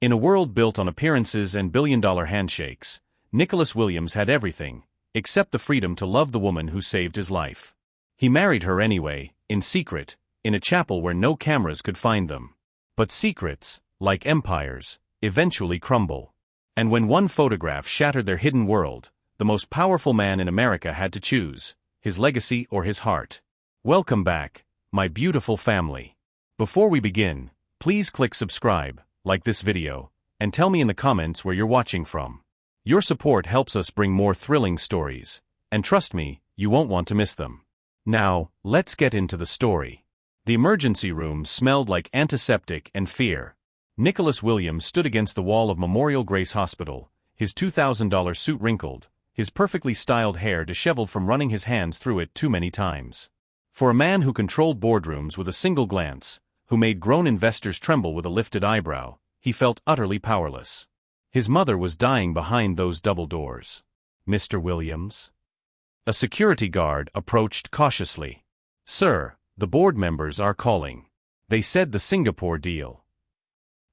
In a world built on appearances and billion-dollar handshakes, Nicholas Williams had everything, except the freedom to love the woman who saved his life. He married her anyway, in secret, in a chapel where no cameras could find them. But secrets, like empires, eventually crumble. And when one photograph shattered their hidden world, the most powerful man in America had to choose, his legacy or his heart. Welcome back, my beautiful family. Before we begin, please click subscribe, like this video, and tell me in the comments where you're watching from. Your support helps us bring more thrilling stories, and trust me, you won't want to miss them. Now, let's get into the story. The emergency room smelled like antiseptic and fear. Nicholas Williams stood against the wall of Memorial Grace Hospital, his $2,000 suit wrinkled, his perfectly styled hair disheveled from running his hands through it too many times. For a man who controlled boardrooms with a single glance, who made grown investors tremble with a lifted eyebrow, he felt utterly powerless. His mother was dying behind those double doors. Mr. Williams? A security guard approached cautiously. Sir, the board members are calling. They said the Singapore deal.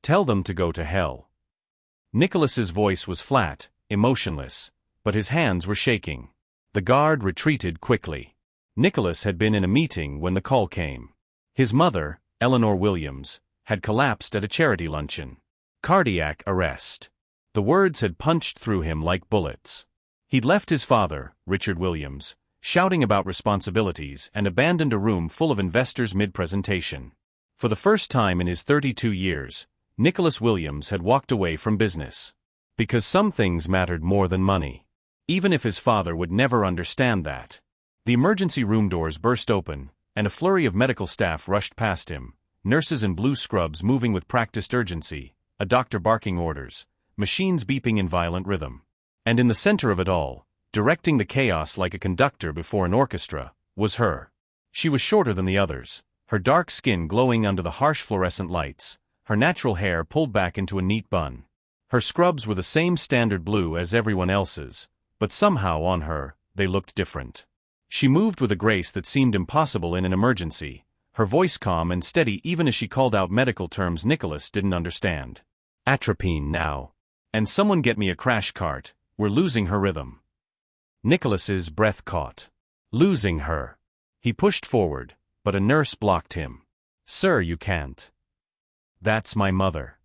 Tell them to go to hell. Nicholas's voice was flat, emotionless, but his hands were shaking. The guard retreated quickly. Nicholas had been in a meeting when the call came. His mother, Eleanor Williams, had collapsed at a charity luncheon. Cardiac arrest. The words had punched through him like bullets. He'd left his father, Richard Williams, shouting about responsibilities and abandoned a room full of investors mid-presentation. For the first time in his 32 years, Nicholas Williams had walked away from business. Because some things mattered more than money. Even if his father would never understand that. The emergency room doors burst open, and a flurry of medical staff rushed past him, nurses in blue scrubs moving with practiced urgency, a doctor barking orders, machines beeping in violent rhythm. And in the center of it all, directing the chaos like a conductor before an orchestra, was her. She was shorter than the others, her dark skin glowing under the harsh fluorescent lights, her natural hair pulled back into a neat bun. Her scrubs were the same standard blue as everyone else's, but somehow on her, they looked different. She moved with a grace that seemed impossible in an emergency, her voice calm and steady even as she called out medical terms Nicholas didn't understand. Atropine now. And someone get me a crash cart, we're losing her rhythm. Nicholas's breath caught. Losing her. He pushed forward, but a nurse blocked him. Sir, you can't. That's my mother.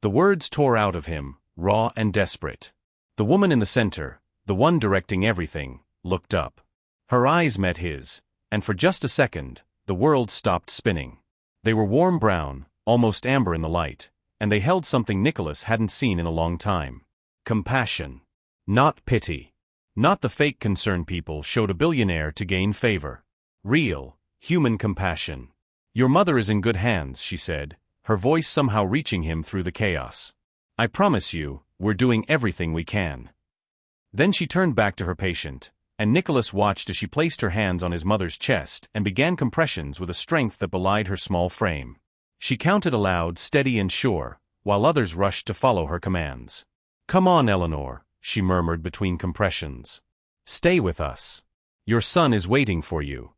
The words tore out of him, raw and desperate. The woman in the center, the one directing everything, looked up. Her eyes met his, and for just a second, the world stopped spinning. They were warm brown, almost amber in the light, and they held something Nicholas hadn't seen in a long time. Compassion. Not pity. Not the fake concern people showed a billionaire to gain favor. Real, human compassion. Your mother is in good hands, she said, her voice somehow reaching him through the chaos. I promise you, we're doing everything we can. Then she turned back to her patient, and Nicholas watched as she placed her hands on his mother's chest and began compressions with a strength that belied her small frame. She counted aloud, steady and sure, while others rushed to follow her commands. Come on, Eleanor, she murmured between compressions. Stay with us. Your son is waiting for you.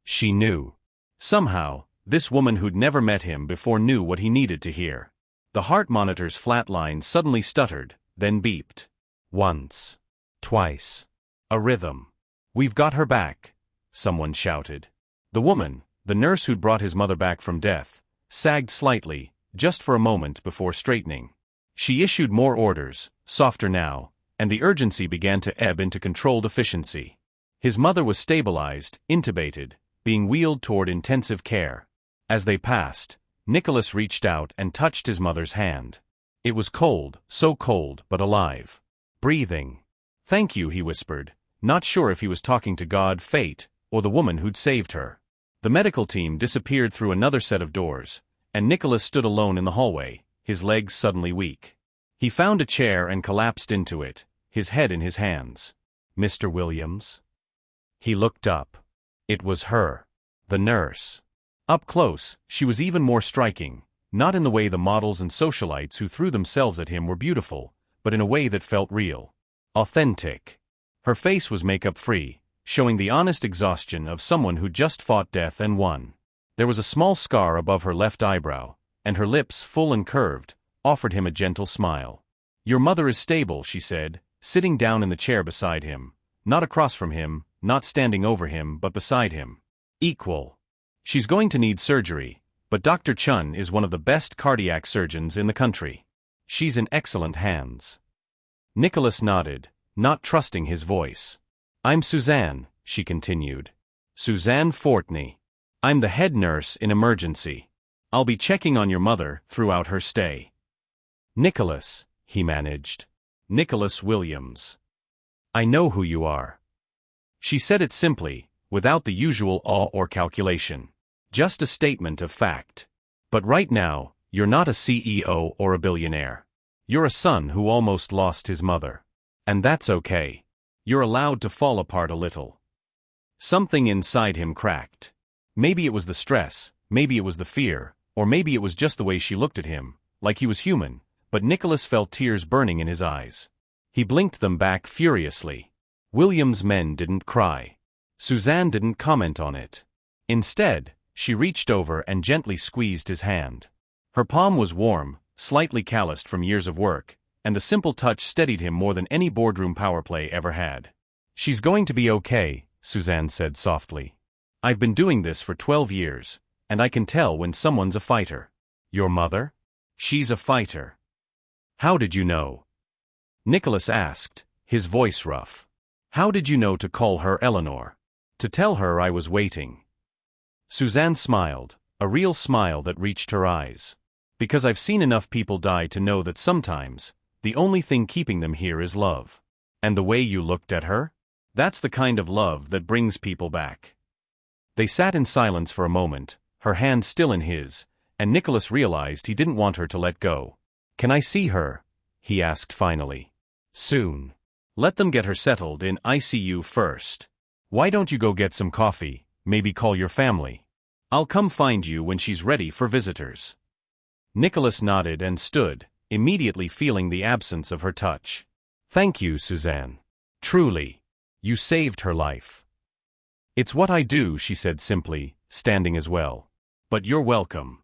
She knew. Somehow, this woman who'd never met him before knew what he needed to hear. The heart monitor's flat line suddenly stuttered, then beeped. Once. Twice. A rhythm. We've got her back, someone shouted. The woman, the nurse who'd brought his mother back from death, sagged slightly, just for a moment before straightening. She issued more orders, softer now, and the urgency began to ebb into controlled efficiency. His mother was stabilized, intubated, being wheeled toward intensive care. As they passed, Nicholas reached out and touched his mother's hand. It was cold, so cold but alive. Breathing. Thank you, he whispered, not sure if he was talking to God, fate, or the woman who'd saved her. The medical team disappeared through another set of doors, and Nicholas stood alone in the hallway, his legs suddenly weak. He found a chair and collapsed into it, his head in his hands. Mr. Williams? He looked up. It was her. The nurse. Up close, she was even more striking, not in the way the models and socialites who threw themselves at him were beautiful, but in a way that felt real. Authentic. Her face was makeup-free, showing the honest exhaustion of someone who just fought death and won. There was a small scar above her left eyebrow, and her lips, full and curved, offered him a gentle smile. Your mother is stable, she said, sitting down in the chair beside him, not across from him, not standing over him, but beside him. Equal. She's going to need surgery, but Dr. Chun is one of the best cardiac surgeons in the country. She's in excellent hands. Nicholas nodded, not trusting his voice. I'm Suzanne, she continued. Suzanne Fortney. I'm the head nurse in emergency. I'll be checking on your mother throughout her stay. Nicholas, he managed. Nicholas Williams. I know who you are. She said it simply, without the usual awe or calculation. Just a statement of fact. But right now, you're not a CEO or a billionaire. You're a son who almost lost his mother. And that's okay. You're allowed to fall apart a little. Something inside him cracked. Maybe it was the stress, maybe it was the fear, or maybe it was just the way she looked at him, like he was human, but Nicholas felt tears burning in his eyes. He blinked them back furiously. Williams' men didn't cry. Suzanne didn't comment on it. Instead, she reached over and gently squeezed his hand. Her palm was warm, slightly calloused from years of work, and the simple touch steadied him more than any boardroom power play ever had. She's going to be okay, Suzanne said softly. I've been doing this for 12 years, and I can tell when someone's a fighter. Your mother? She's a fighter. How did you know? Nicholas asked, his voice rough. How did you know to call her Eleanor? To tell her I was waiting. Suzanne smiled, a real smile that reached her eyes. Because I've seen enough people die to know that sometimes, the only thing keeping them here is love. And the way you looked at her? That's the kind of love that brings people back. They sat in silence for a moment, her hand still in his, and Nicholas realized he didn't want her to let go. Can I see her? He asked finally. Soon. Let them get her settled in ICU first. Why don't you go get some coffee, maybe call your family? I'll come find you when she's ready for visitors. Nicholas nodded and stood, immediately feeling the absence of her touch. Thank you, Suzanne. Truly. You saved her life. It's what I do, she said simply, standing as well. But you're welcome.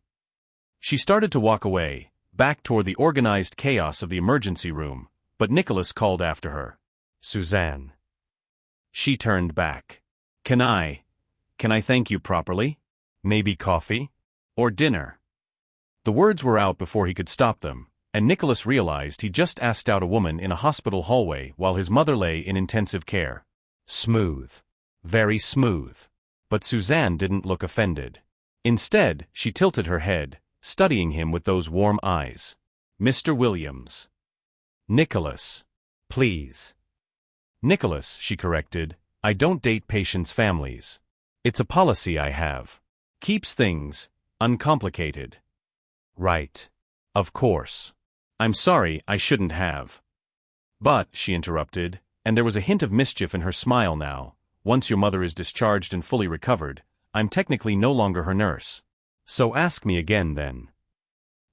She started to walk away, back toward the organized chaos of the emergency room, but Nicholas called after her. Suzanne. She turned back. Can I thank you properly? Maybe coffee? Or dinner? The words were out before he could stop them, and Nicholas realized he just asked out a woman in a hospital hallway while his mother lay in intensive care. Smooth. Very smooth. But Suzanne didn't look offended. Instead, she tilted her head, studying him with those warm eyes. Mr. Williams. Nicholas. Please. Nicholas, she corrected, I don't date patients' families. It's a policy I have. Keeps things uncomplicated. Right. Of course. I'm sorry, I shouldn't have. But, she interrupted, and there was a hint of mischief in her smile now, once your mother is discharged and fully recovered, I'm technically no longer her nurse. So ask me again then.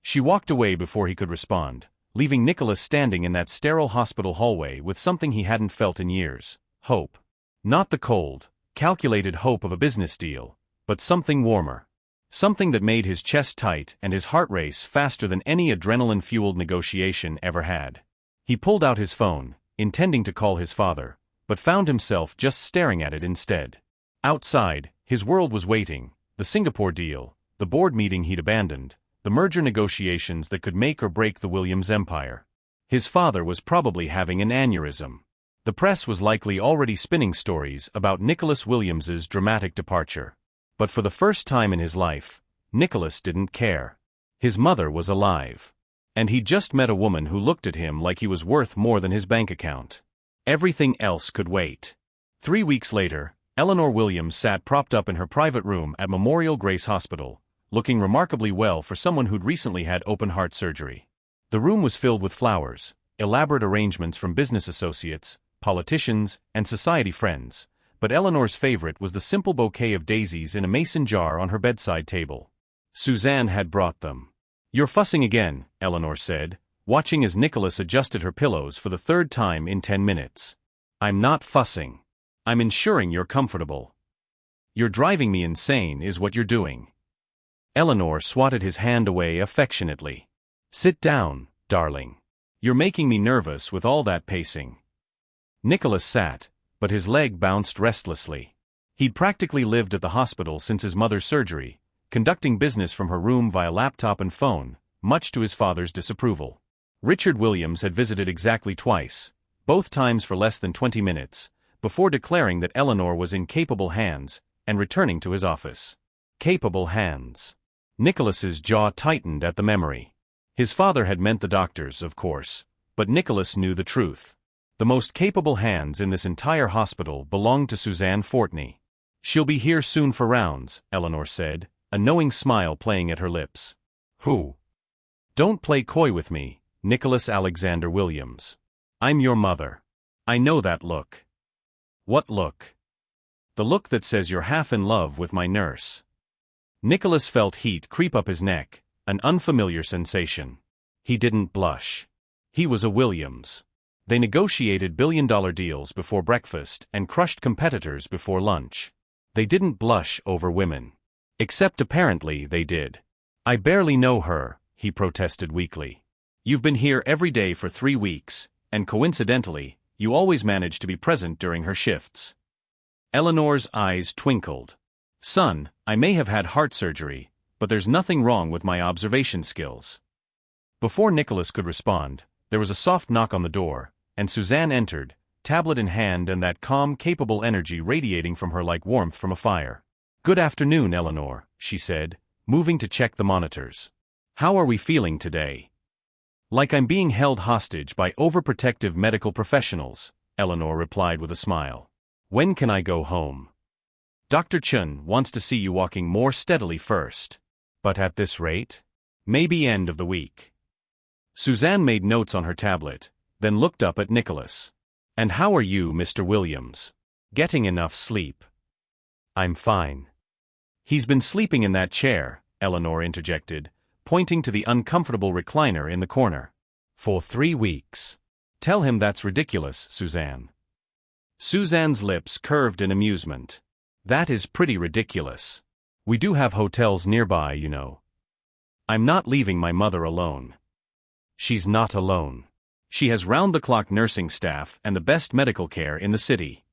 She walked away before he could respond, leaving Nicholas standing in that sterile hospital hallway with something he hadn't felt in years, hope. Not the cold, calculated hope of a business deal, but something warmer. Something that made his chest tight and his heart race faster than any adrenaline-fueled negotiation ever had. He pulled out his phone, intending to call his father, but found himself just staring at it instead. Outside, his world was waiting, the Singapore deal, the board meeting he'd abandoned, the merger negotiations that could make or break the Williams empire. His father was probably having an aneurysm. The press was likely already spinning stories about Nicholas Williams's dramatic departure. But for the first time in his life, Nicholas didn't care. His mother was alive. And he'd just met a woman who looked at him like he was worth more than his bank account. Everything else could wait. 3 weeks later, Eleanor Williams sat propped up in her private room at Memorial Grace Hospital, looking remarkably well for someone who'd recently had open-heart surgery. The room was filled with flowers, elaborate arrangements from business associates, politicians, and society friends, but Eleanor's favorite was the simple bouquet of daisies in a mason jar on her bedside table. Suzanne had brought them. You're fussing again, Eleanor said, watching as Nicholas adjusted her pillows for the 3rd time in 10 minutes. I'm not fussing. I'm ensuring you're comfortable. You're driving me insane is what you're doing. Eleanor swatted his hand away affectionately. Sit down, darling. You're making me nervous with all that pacing. Nicholas sat, but his leg bounced restlessly. He'd practically lived at the hospital since his mother's surgery, conducting business from her room via laptop and phone, much to his father's disapproval. Richard Williams had visited exactly twice, both times for less than 20 minutes, before declaring that Eleanor was in capable hands, and returning to his office. Capable hands. Nicholas's jaw tightened at the memory. His father had meant the doctors, of course, but Nicholas knew the truth. The most capable hands in this entire hospital belonged to Suzanne Fortney. She'll be here soon for rounds, Eleanor said, a knowing smile playing at her lips. Who? Don't play coy with me, Nicholas Alexander Williams. I'm your mother. I know that look. What look? The look that says you're half in love with my nurse. Nicholas felt heat creep up his neck, an unfamiliar sensation. He didn't blush. He was a Williams. They negotiated billion-dollar deals before breakfast and crushed competitors before lunch. They didn't blush over women. Except apparently they did. I barely know her, he protested weakly. You've been here every day for 3 weeks, and coincidentally, you always manage to be present during her shifts. Eleanor's eyes twinkled. Son, I may have had heart surgery, but there's nothing wrong with my observation skills. Before Nicholas could respond, there was a soft knock on the door, and Suzanne entered, tablet in hand and that calm, capable energy radiating from her like warmth from a fire. Good afternoon, Eleanor, she said, moving to check the monitors. How are we feeling today? Like I'm being held hostage by overprotective medical professionals, Eleanor replied with a smile. When can I go home? Dr. Chun wants to see you walking more steadily first. But at this rate? Maybe end of the week. Suzanne made notes on her tablet, then looked up at Nicholas. And how are you, Mr. Williams? Getting enough sleep? I'm fine. He's been sleeping in that chair, Eleanor interjected, pointing to the uncomfortable recliner in the corner. For 3 weeks. Tell him that's ridiculous, Suzanne. Suzanne's lips curved in amusement. That is pretty ridiculous. We do have hotels nearby, you know. I'm not leaving my mother alone. She's not alone. She has round-the-clock nursing staff and the best medical care in the city.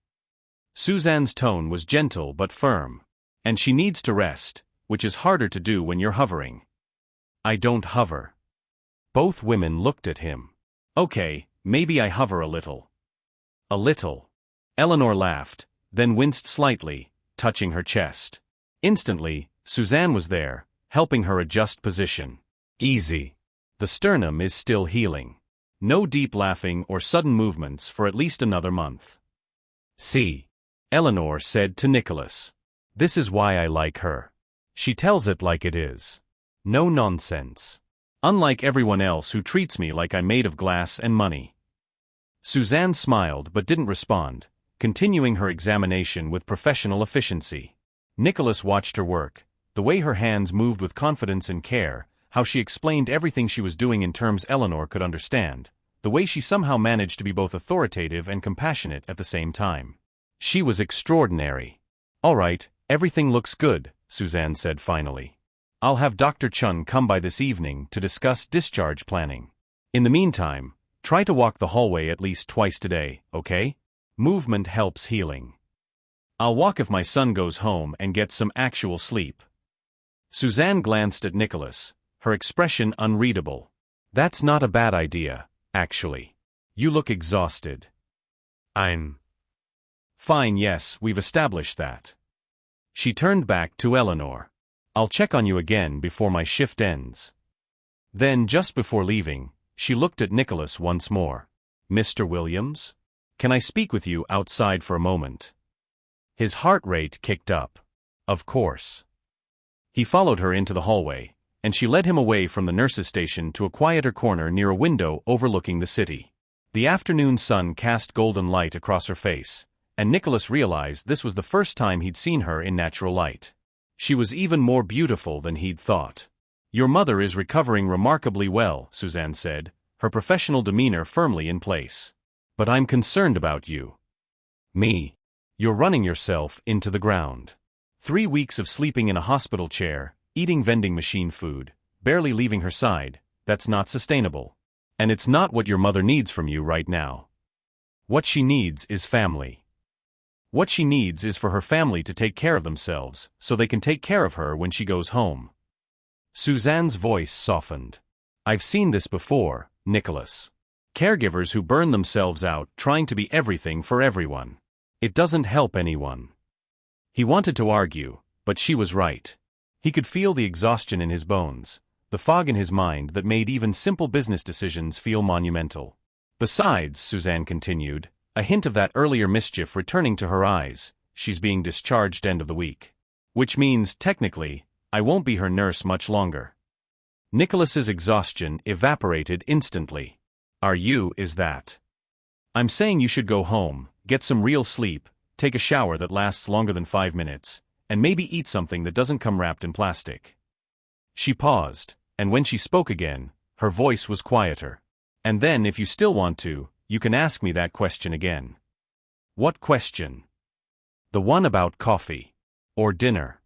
Suzanne's tone was gentle but firm. And she needs to rest, which is harder to do when you're hovering. I don't hover. Both women looked at him. Okay, maybe I hover a little. A little. Eleanor laughed, then winced slightly, touching her chest. Instantly, Suzanne was there, helping her adjust position. Easy. The sternum is still healing. No deep laughing or sudden movements for at least another month. See, Eleanor said to Nicholas. This is why I like her. She tells it like it is. No nonsense. Unlike everyone else who treats me like I'm made of glass and money. Suzanne smiled but didn't respond, continuing her examination with professional efficiency. Nicholas watched her work, the way her hands moved with confidence and care, how she explained everything she was doing in terms Eleanor could understand, the way she somehow managed to be both authoritative and compassionate at the same time. She was extraordinary. All right, everything looks good, Suzanne said finally. I'll have Dr. Chun come by this evening to discuss discharge planning. In the meantime, try to walk the hallway at least twice today, okay? Movement helps healing. I'll walk if my son goes home and gets some actual sleep. Suzanne glanced at Nicholas, her expression unreadable. That's not a bad idea, actually. You look exhausted. I'm fine, yes, we've established that. She turned back to Eleanor. I'll check on you again before my shift ends. Then, just before leaving, she looked at Nicholas once more. Mr. Williams? Can I speak with you outside for a moment? His heart rate kicked up. Of course. He followed her into the hallway, and she led him away from the nurse's station to a quieter corner near a window overlooking the city. The afternoon sun cast golden light across her face, and Nicholas realized this was the first time he'd seen her in natural light. She was even more beautiful than he'd thought. Your mother is recovering remarkably well, Suzanne said, her professional demeanor firmly in place. But I'm concerned about you. Me. You're running yourself into the ground. 3 weeks of sleeping in a hospital chair, eating vending machine food, barely leaving her side, That's not sustainable. And it's not what your mother needs from you right now. What she needs is family. What she needs is for her family to take care of themselves, so they can take care of her when she goes home. Suzanne's voice softened. I've seen this before, Nicholas. Caregivers who burn themselves out trying to be everything for everyone. It doesn't help anyone. He wanted to argue, but she was right. He could feel the exhaustion in his bones, the fog in his mind that made even simple business decisions feel monumental. Besides, Suzanne continued, a hint of that earlier mischief returning to her eyes, she's being discharged end of the week. Which means, technically, I won't be her nurse much longer. Nicholas's exhaustion evaporated instantly. Is that? I'm saying you should go home, get some real sleep, take a shower that lasts longer than 5 minutes, and maybe eat something that doesn't come wrapped in plastic. She paused, and when she spoke again, her voice was quieter. And then if you still want to, you can ask me that question again. What question? The one about coffee. Or dinner.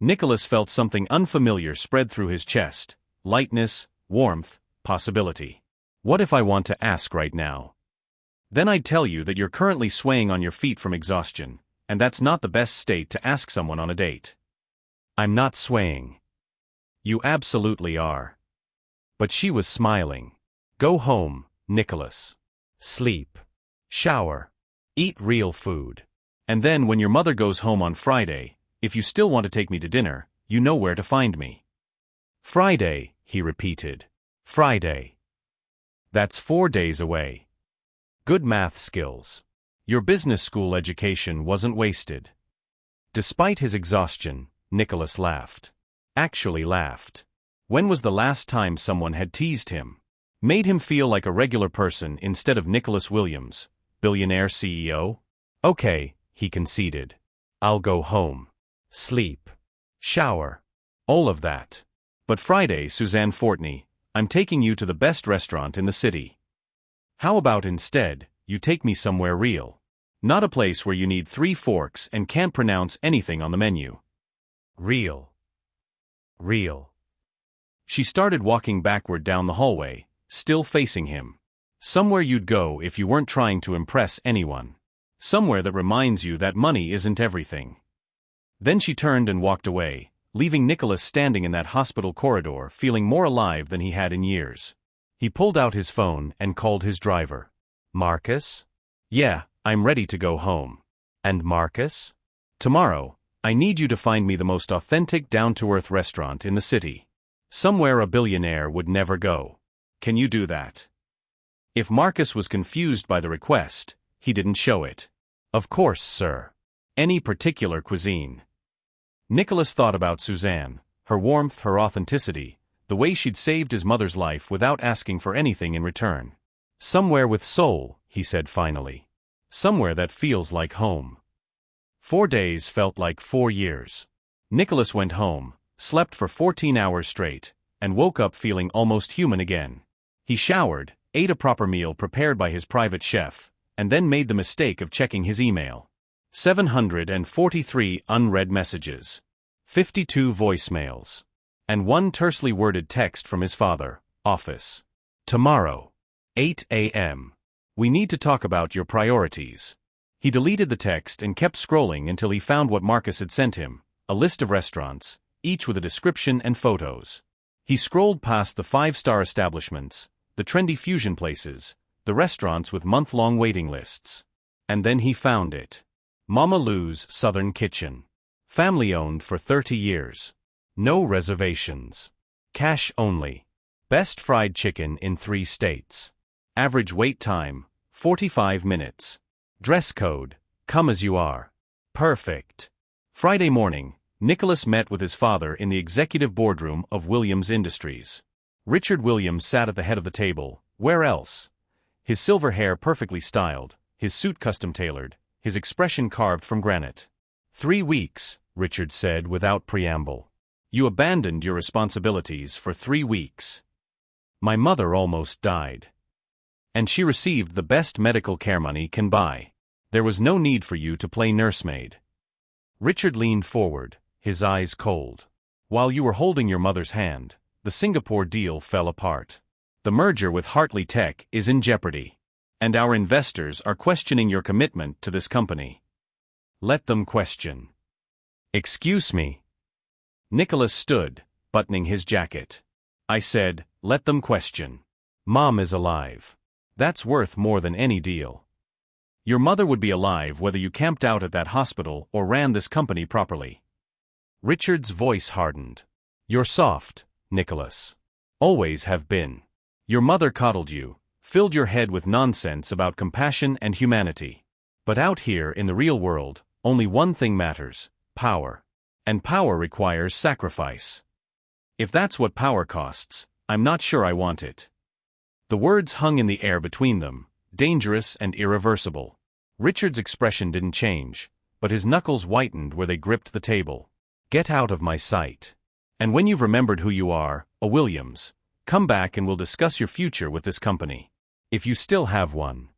Nicholas felt something unfamiliar spread through his chest, lightness, warmth, possibility. What if I want to ask right now? Then I'd tell you that you're currently swaying on your feet from exhaustion, and that's not the best state to ask someone on a date. I'm not swaying. You absolutely are. But she was smiling. Go home, Nicholas. Sleep. Shower. Eat real food. And then when your mother goes home on Friday, if you still want to take me to dinner, you know where to find me. Friday, he repeated. Friday. That's 4 days away. Good math skills. Your business school education wasn't wasted. Despite his exhaustion, Nicholas laughed. Actually laughed. When was the last time someone had teased him? Made him feel like a regular person instead of Nicholas Williams, billionaire CEO? Okay, he conceded. I'll go home. Sleep. Shower. All of that. But Friday, Suzanne Fortney, I'm taking you to the best restaurant in the city. How about instead, you take me somewhere real? Not a place where you need 3 forks and can't pronounce anything on the menu. Real. Real. She started walking backward down the hallway, still facing him. Somewhere you'd go if you weren't trying to impress anyone. Somewhere that reminds you that money isn't everything. Then she turned and walked away, leaving Nicholas standing in that hospital corridor feeling more alive than he had in years. He pulled out his phone and called his driver. Marcus? Yeah, I'm ready to go home. And Marcus? Tomorrow, I need you to find me the most authentic down-to-earth restaurant in the city. Somewhere a billionaire would never go. Can you do that? If Marcus was confused by the request, he didn't show it. Of course, sir. Any particular cuisine? Nicholas thought about Suzanne, her warmth, her authenticity, the way she'd saved his mother's life without asking for anything in return. Somewhere with soul, he said finally. Somewhere that feels like home. 4 days felt like 4 years. Nicholas went home, slept for 14 hours straight, and woke up feeling almost human again. He showered, ate a proper meal prepared by his private chef, and then made the mistake of checking his email. 743 unread messages. 52 voicemails. And 1 tersely worded text from his father, office. Tomorrow. 8 a.m. We need to talk about your priorities. He deleted the text and kept scrolling until he found what Marcus had sent him, a list of restaurants, each with a description and photos. He scrolled past the 5-star establishments, the trendy fusion places, the restaurants with month-long waiting lists. And then he found it. Mama Lou's Southern Kitchen. Family-owned for 30 years. No reservations. Cash only. Best fried chicken in 3 states. Average wait time, 45 minutes. Dress code, come as you are. Perfect. Friday morning, Nicholas met with his father in the executive boardroom of Williams Industries. Richard Williams sat at the head of the table, where else? His silver hair perfectly styled, his suit custom-tailored, his expression carved from granite. 3 weeks, Richard said without preamble. You abandoned your responsibilities for 3 weeks. My mother almost died. And she received the best medical care money can buy. There was no need for you to play nursemaid. Richard leaned forward, his eyes cold. While you were holding your mother's hand, the the Singapore deal fell apart. The merger with Hartley Tech is in jeopardy. And our investors are questioning your commitment to this company. Let them question. Excuse me. Nicholas stood, buttoning his jacket. I said, let them question. Mom is alive. That's worth more than any deal. Your mother would be alive whether you camped out at that hospital or ran this company properly. Richard's voice hardened. You're soft, Nicholas. Always have been. Your mother coddled you, filled your head with nonsense about compassion and humanity. But out here in the real world, only one thing matters: power. And power requires sacrifice. If that's what power costs, I'm not sure I want it. The words hung in the air between them, dangerous and irreversible. Richard's expression didn't change, but his knuckles whitened where they gripped the table. Get out of my sight. And when you've remembered who you are, a Williams, come back and we'll discuss your future with this company. If you still have one.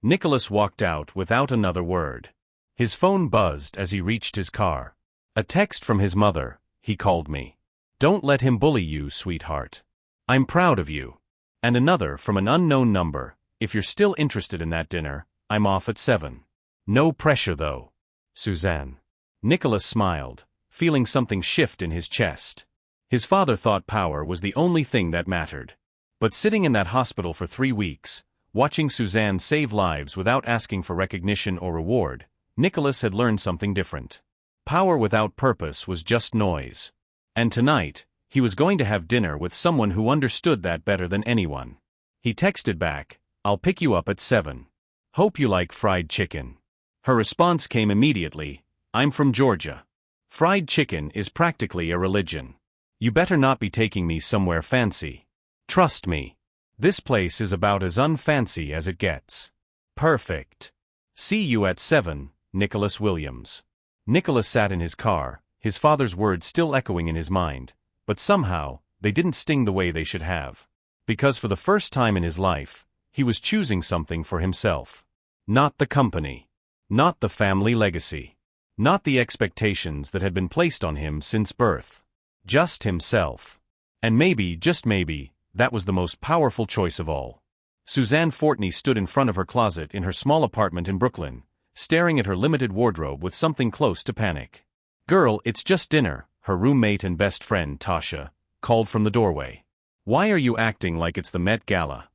Nicholas walked out without another word. His phone buzzed as he reached his car. A text from his mother. He called me. Don't let him bully you, sweetheart. I'm proud of you. And another from an unknown number. If you're still interested in that dinner, I'm off at 7. No pressure though. Suzanne. Nicholas smiled, feeling something shift in his chest. His father thought power was the only thing that mattered. But sitting in that hospital for 3 weeks, watching Suzanne save lives without asking for recognition or reward, Nicholas had learned something different. Power without purpose was just noise. And tonight, he was going to have dinner with someone who understood that better than anyone. He texted back, I'll pick you up at 7. Hope you like fried chicken. Her response came immediately, I'm from Georgia. Fried chicken is practically a religion. You better not be taking me somewhere fancy. Trust me. This place is about as unfancy as it gets. Perfect. See you at 7, Nicholas Williams. Nicholas sat in his car, his father's words still echoing in his mind, but somehow, they didn't sting the way they should have. Because for the first time in his life, he was choosing something for himself. Not the company. Not the family legacy. Not the expectations that had been placed on him since birth. Just himself. And maybe, just maybe, that was the most powerful choice of all. Suzanne Fortney stood in front of her closet in her small apartment in Brooklyn, staring at her limited wardrobe with something close to panic. Girl, it's just dinner, her roommate and best friend, Tasha, called from the doorway. Why are you acting like it's the Met Gala?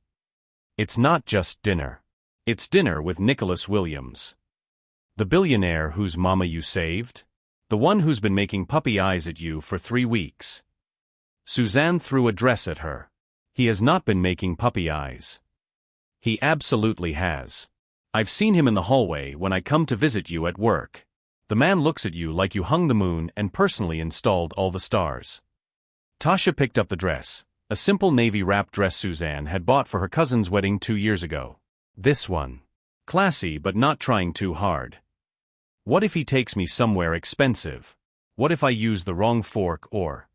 It's not just dinner. It's dinner with Nicholas Williams. The billionaire whose mama you saved? The one who's been making puppy eyes at you for 3 weeks. Suzanne threw a dress at her. He has not been making puppy eyes. He absolutely has. I've seen him in the hallway when I come to visit you at work. The man looks at you like you hung the moon and personally installed all the stars. Tasha picked up the dress, a simple navy wrap dress Suzanne had bought for her cousin's wedding 2 years ago. This one. Classy but not trying too hard. What if he takes me somewhere expensive? What if I use the wrong fork or...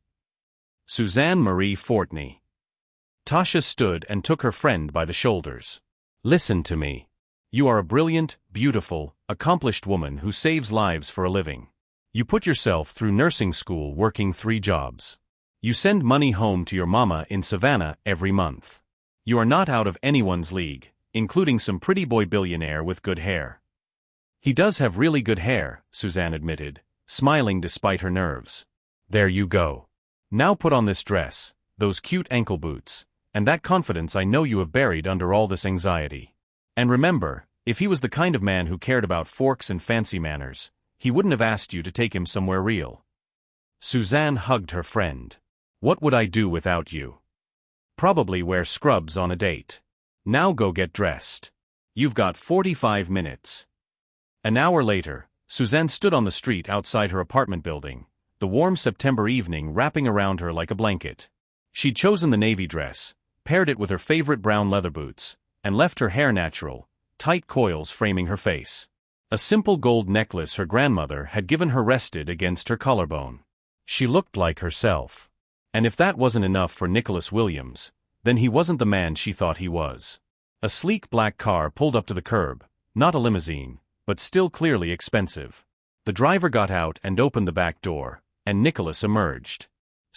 Suzanne Marie Fortney. Tasha stood and took her friend by the shoulders. Listen to me. You are a brilliant, beautiful, accomplished woman who saves lives for a living. You put yourself through nursing school working 3 jobs. You send money home to your mama in Savannah every month. You are not out of anyone's league, including some pretty boy billionaire with good hair. He does have really good hair, Suzanne admitted, smiling despite her nerves. There you go. Now put on this dress, those cute ankle boots, and that confidence I know you have buried under all this anxiety. And remember, if he was the kind of man who cared about forks and fancy manners, he wouldn't have asked you to take him somewhere real. Suzanne hugged her friend. What would I do without you? Probably wear scrubs on a date. Now go get dressed. You've got 45 minutes. An hour later, Suzanne stood on the street outside her apartment building, the warm September evening wrapping around her like a blanket. She'd chosen the navy dress, paired it with her favorite brown leather boots, and left her hair natural, tight coils framing her face. A simple gold necklace her grandmother had given her rested against her collarbone. She looked like herself. And if that wasn't enough for Nicholas Williams, then he wasn't the man she thought he was. A sleek black car pulled up to the curb, not a limousine, but still clearly expensive. The driver got out and opened the back door, and Nicholas emerged.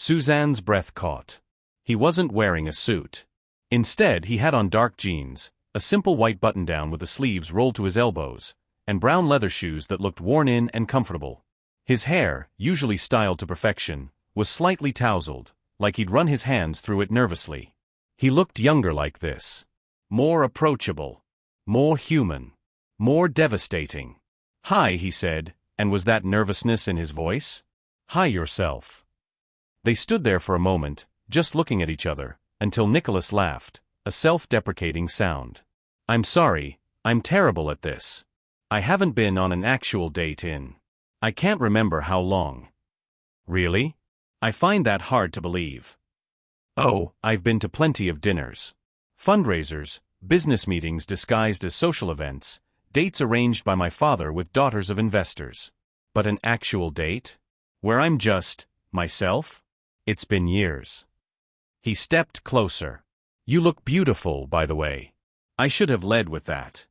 Suzanne's breath caught. He wasn't wearing a suit. Instead, he had on dark jeans, a simple white button-down with the sleeves rolled to his elbows, and brown leather shoes that looked worn in and comfortable. His hair, usually styled to perfection, was slightly tousled, like he'd run his hands through it nervously. He looked younger like this. More approachable. More human. More devastating. "Hi," he said, and was that nervousness in his voice? "Hi yourself." They stood there for a moment, just looking at each other, until Nicholas laughed, a self-deprecating sound. "I'm sorry, I'm terrible at this. I haven't been on an actual date in. I can't remember how long." "Really? I find that hard to believe." "Oh, I've been to plenty of dinners. Fundraisers, business meetings disguised as social events, dates arranged by my father with daughters of investors. But an actual date? Where I'm just myself? It's been years." He stepped closer. "You look beautiful, by the way. I should have led with that."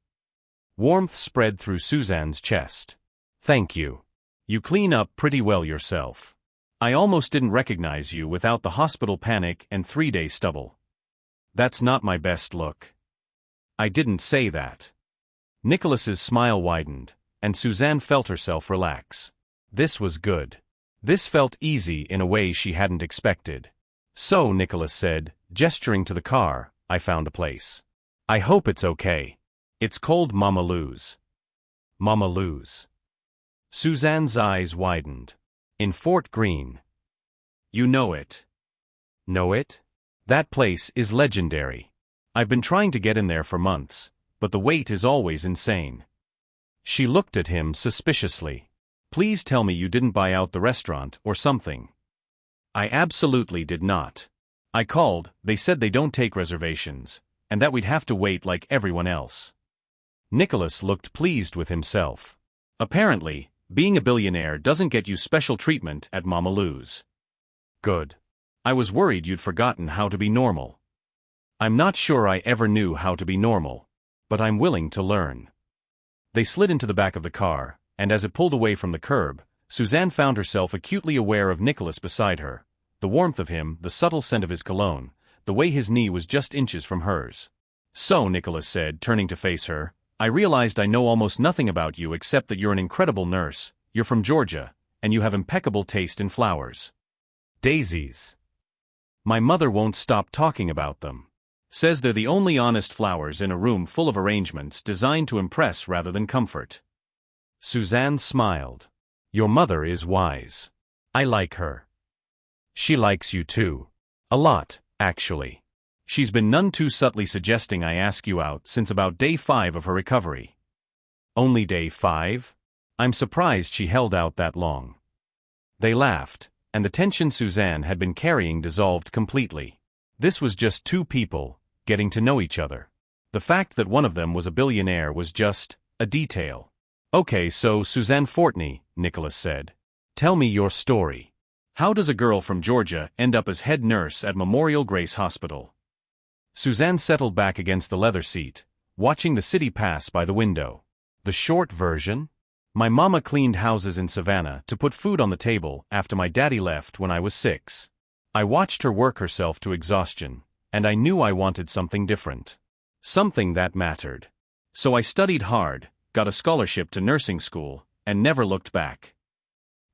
Warmth spread through Suzanne's chest. "Thank you. You clean up pretty well yourself. I almost didn't recognize you without the hospital panic and 3-day stubble." "That's not my best look." "I didn't say that." Nicholas's smile widened, and Suzanne felt herself relax. This was good. This felt easy in a way she hadn't expected. "So," Nicholas said, gesturing to the car, "I found a place. I hope it's okay. It's called Mama Lou's." Mama Lou's. Suzanne's eyes widened. "In Fort Greene." "You know it." "Know it? That place is legendary. I've been trying to get in there for months, but the wait is always insane." She looked at him suspiciously. "Please tell me you didn't buy out the restaurant or something." "I absolutely did not. I called, they said they don't take reservations, and that we'd have to wait like everyone else." Nicholas looked pleased with himself. Apparently, being a billionaire doesn't get you special treatment at Mama Lou's. "Good. I was worried you'd forgotten how to be normal." "I'm not sure I ever knew how to be normal. But I'm willing to learn." They slid into the back of the car, and as it pulled away from the curb, Suzanne found herself acutely aware of Nicholas beside her, the warmth of him, the subtle scent of his cologne, the way his knee was just inches from hers. "So," Nicholas said, turning to face her, "I realized I know almost nothing about you except that you're an incredible nurse, you're from Georgia, and you have impeccable taste in flowers. Daisies. My mother won't stop talking about them. Says they're the only honest flowers in a room full of arrangements designed to impress rather than comfort." Suzanne smiled. "Your mother is wise. I like her." "She likes you too. A lot, actually. She's been none too subtly suggesting I ask you out since about day 5 of her recovery." "Only day 5? I'm surprised she held out that long." They laughed, and the tension Suzanne had been carrying dissolved completely. This was just two people, getting to know each other. The fact that one of them was a billionaire was just a detail. "Okay, so Suzanne Fortney," Nicholas said. "Tell me your story. How does a girl from Georgia end up as head nurse at Memorial Grace Hospital?" Suzanne settled back against the leather seat, watching the city pass by the window. The short version? "My mama cleaned houses in Savannah to put food on the table after my daddy left when I was 6. I watched her work herself to exhaustion, and I knew I wanted something different. Something that mattered. So I studied hard, got a scholarship to nursing school, and never looked back."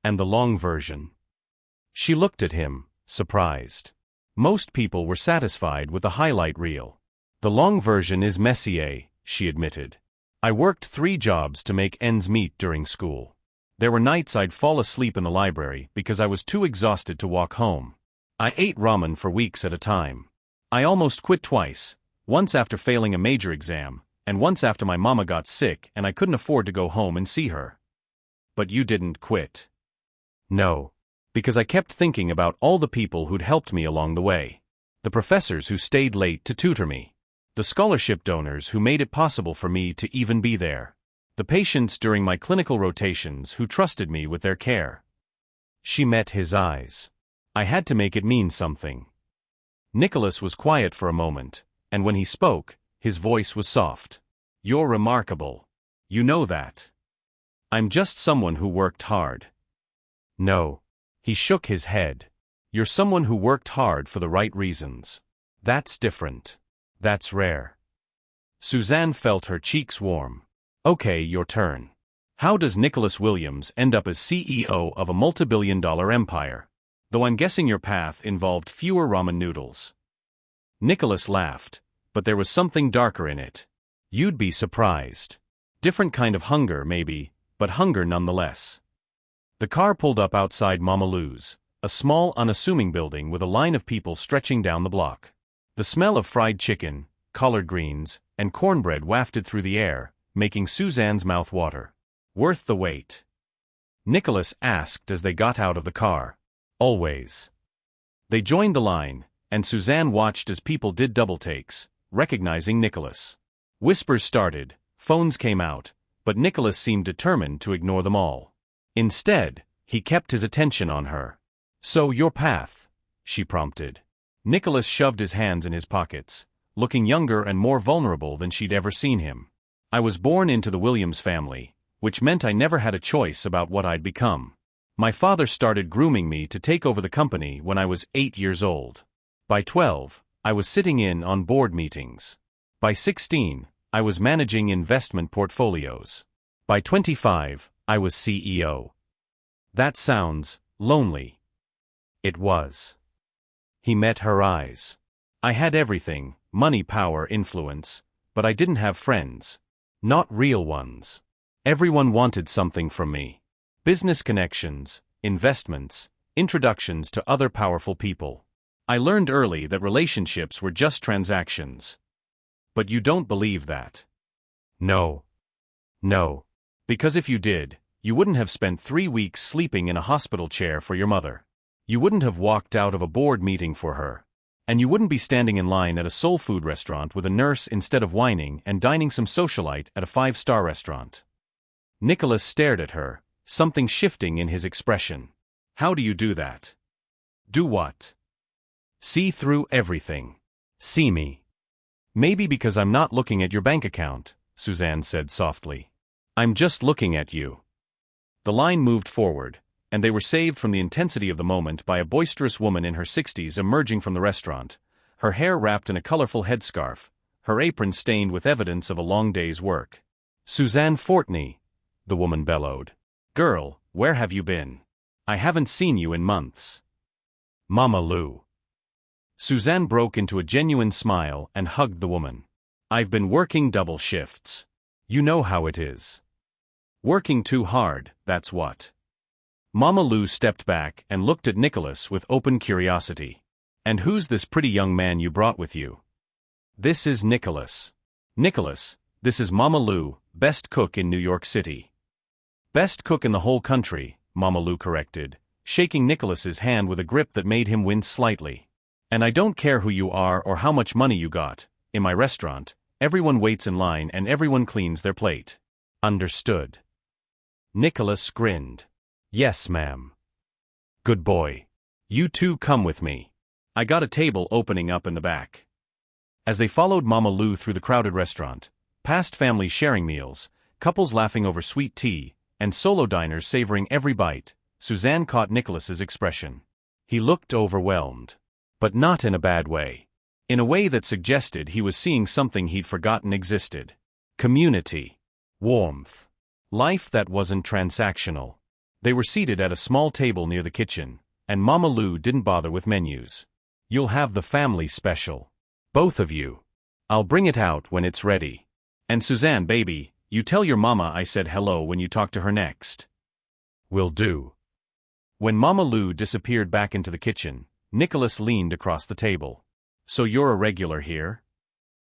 "And the long version?" She looked at him, surprised. Most people were satisfied with the highlight reel. "The long version is messier," she admitted. "I worked 3 jobs to make ends meet during school. There were nights I'd fall asleep in the library because I was too exhausted to walk home. I ate ramen for weeks at a time. I almost quit twice, once after failing a major exam, and once after my mama got sick and I couldn't afford to go home and see her." "But you didn't quit." "No. Because I kept thinking about all the people who'd helped me along the way. The professors who stayed late to tutor me. The scholarship donors who made it possible for me to even be there. The patients during my clinical rotations who trusted me with their care." She met his eyes. "I had to make it mean something." Nicholas was quiet for a moment, and when he spoke, his voice was soft. "You're remarkable. You know that. I'm just someone who worked hard." "No." He shook his head. You're someone who worked hard for the right reasons. That's different. That's rare. Suzanne felt her cheeks warm. Okay, your turn. How does Nicholas Williams end up as CEO of a multi-billion-dollar empire? Though I'm guessing your path involved fewer ramen noodles. Nicholas laughed, but there was something darker in it. You'd be surprised. Different kind of hunger, maybe, but hunger nonetheless. The car pulled up outside Mama Lou's, a small, unassuming building with a line of people stretching down the block. The smell of fried chicken, collard greens, and cornbread wafted through the air, making Suzanne's mouth water. Worth the wait? Nicholas asked as they got out of the car. Always. They joined the line, and Suzanne watched as people did double takes, recognizing Nicholas. Whispers started, phones came out, but Nicholas seemed determined to ignore them all. Instead, he kept his attention on her. So your path, she prompted. Nicholas shoved his hands in his pockets, looking younger and more vulnerable than she'd ever seen him. I was born into the Williams family, which meant I never had a choice about what I'd become. My father started grooming me to take over the company when I was 8 years old. By 12, I was sitting in on board meetings. By 16, I was managing investment portfolios. By 25, I was CEO. That sounds lonely. It was. He met her eyes. I had everything, money, power, influence, but I didn't have friends. Not real ones. Everyone wanted something from me. Business connections, investments, introductions to other powerful people. I learned early that relationships were just transactions. But you don't believe that. No. No. Because if you did, you wouldn't have spent 3 weeks sleeping in a hospital chair for your mother. You wouldn't have walked out of a board meeting for her. And you wouldn't be standing in line at a soul food restaurant with a nurse instead of whining and dining some socialite at a 5-star restaurant. Nicholas stared at her, something shifting in his expression. How do you do that? Do what? See through everything. See me. Maybe because I'm not looking at your bank account, Suzanne said softly. I'm just looking at you. The line moved forward, and they were saved from the intensity of the moment by a boisterous woman in her 60s emerging from the restaurant, her hair wrapped in a colorful headscarf, her apron stained with evidence of a long day's work. Suzanne Fortney, the woman bellowed. Girl, where have you been? I haven't seen you in months. Mama Lou. Suzanne broke into a genuine smile and hugged the woman. I've been working double shifts. You know how it is. Working too hard, that's what. Mama Lou stepped back and looked at Nicholas with open curiosity. And who's this pretty young man you brought with you? This is Nicholas. Nicholas, this is Mama Lou, best cook in New York City. Best cook in the whole country, Mama Lou corrected, shaking Nicholas's hand with a grip that made him wince slightly. And I don't care who you are or how much money you got, in my restaurant, everyone waits in line and everyone cleans their plate. Understood. Nicholas grinned. Yes, ma'am. Good boy. You two come with me. I got a table opening up in the back. As they followed Mama Lou through the crowded restaurant, past families sharing meals, couples laughing over sweet tea, and solo diners savoring every bite, Suzanne caught Nicholas's expression. He looked overwhelmed. But not in a bad way. In a way that suggested he was seeing something he'd forgotten existed. Community. Warmth. Life that wasn't transactional. They were seated at a small table near the kitchen, and Mama Lou didn't bother with menus. You'll have the family special. Both of you. I'll bring it out when it's ready. And Suzanne, baby, you tell your mama I said hello when you talk to her next. Will do. When Mama Lou disappeared back into the kitchen, Nicholas leaned across the table. So you're a regular here?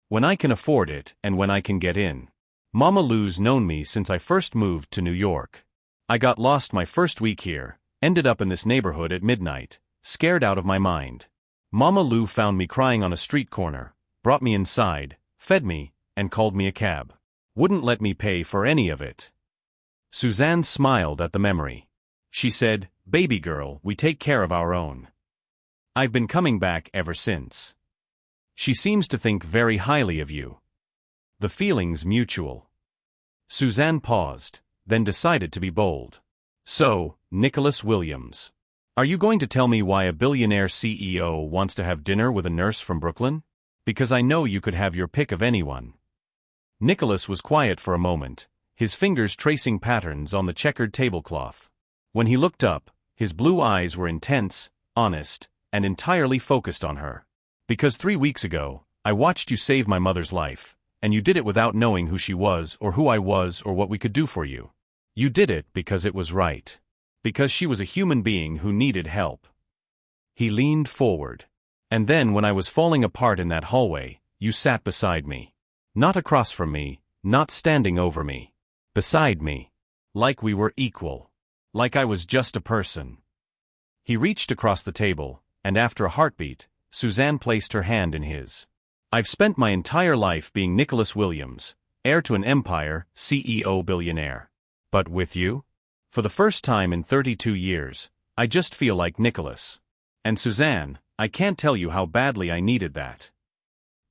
When I can afford it and when I can get in. Mama Lou's known me since I first moved to New York. I got lost my first week here, ended up in this neighborhood at midnight, scared out of my mind. Mama Lou found me crying on a street corner, brought me inside, fed me, and called me a cab. Wouldn't let me pay for any of it. Suzanne smiled at the memory. She said, baby girl, we take care of our own. I've been coming back ever since. She seems to think very highly of you. The feeling's mutual. Suzanne paused, then decided to be bold. So, Nicholas Williams. Are you going to tell me why a billionaire CEO wants to have dinner with a nurse from Brooklyn? Because I know you could have your pick of anyone. Nicholas was quiet for a moment, his fingers tracing patterns on the checkered tablecloth. When he looked up, his blue eyes were intense, honest, and entirely focused on her. Because 3 weeks ago, I watched you save my mother's life, and you did it without knowing who she was or who I was or what we could do for you. You did it because it was right. Because she was a human being who needed help. He leaned forward. And then when I was falling apart in that hallway, you sat beside me. Not across from me, not standing over me. Beside me. Like we were equal. Like I was just a person. He reached across the table, and after a heartbeat, Suzanne placed her hand in his. I've spent my entire life being Nicholas Williams, heir to an empire, CEO billionaire. But with you? For the first time in 32 years, I just feel like Nicholas. And Suzanne, I can't tell you how badly I needed that.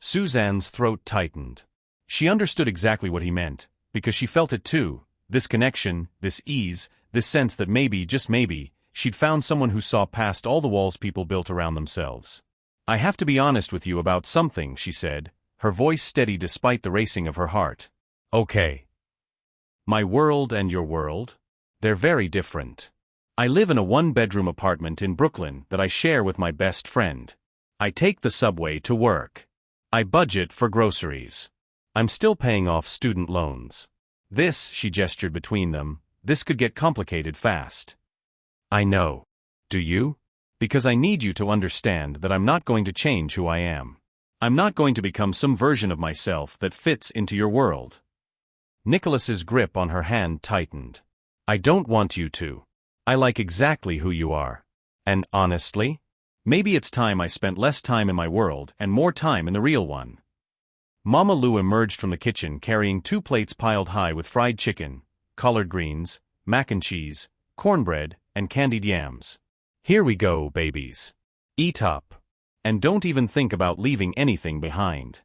Suzanne's throat tightened. She understood exactly what he meant, because she felt it too, this connection, this ease, this sense that maybe, just maybe, she'd found someone who saw past all the walls people built around themselves. I have to be honest with you about something, she said, her voice steady despite the racing of her heart. Okay. My world and your world? They're very different. I live in a one-bedroom apartment in Brooklyn that I share with my best friend. I take the subway to work. I budget for groceries. I'm still paying off student loans. This, she gestured between them, this could get complicated fast. I know. Do you? Because I need you to understand that I'm not going to change who I am. I'm not going to become some version of myself that fits into your world. Nicholas's grip on her hand tightened. I don't want you to. I like exactly who you are. And honestly, maybe it's time I spent less time in my world and more time in the real one. Mama Lou emerged from the kitchen carrying 2 plates piled high with fried chicken, collard greens, mac and cheese, cornbread, and candied yams. Here we go, babies. Eat up. And don't even think about leaving anything behind.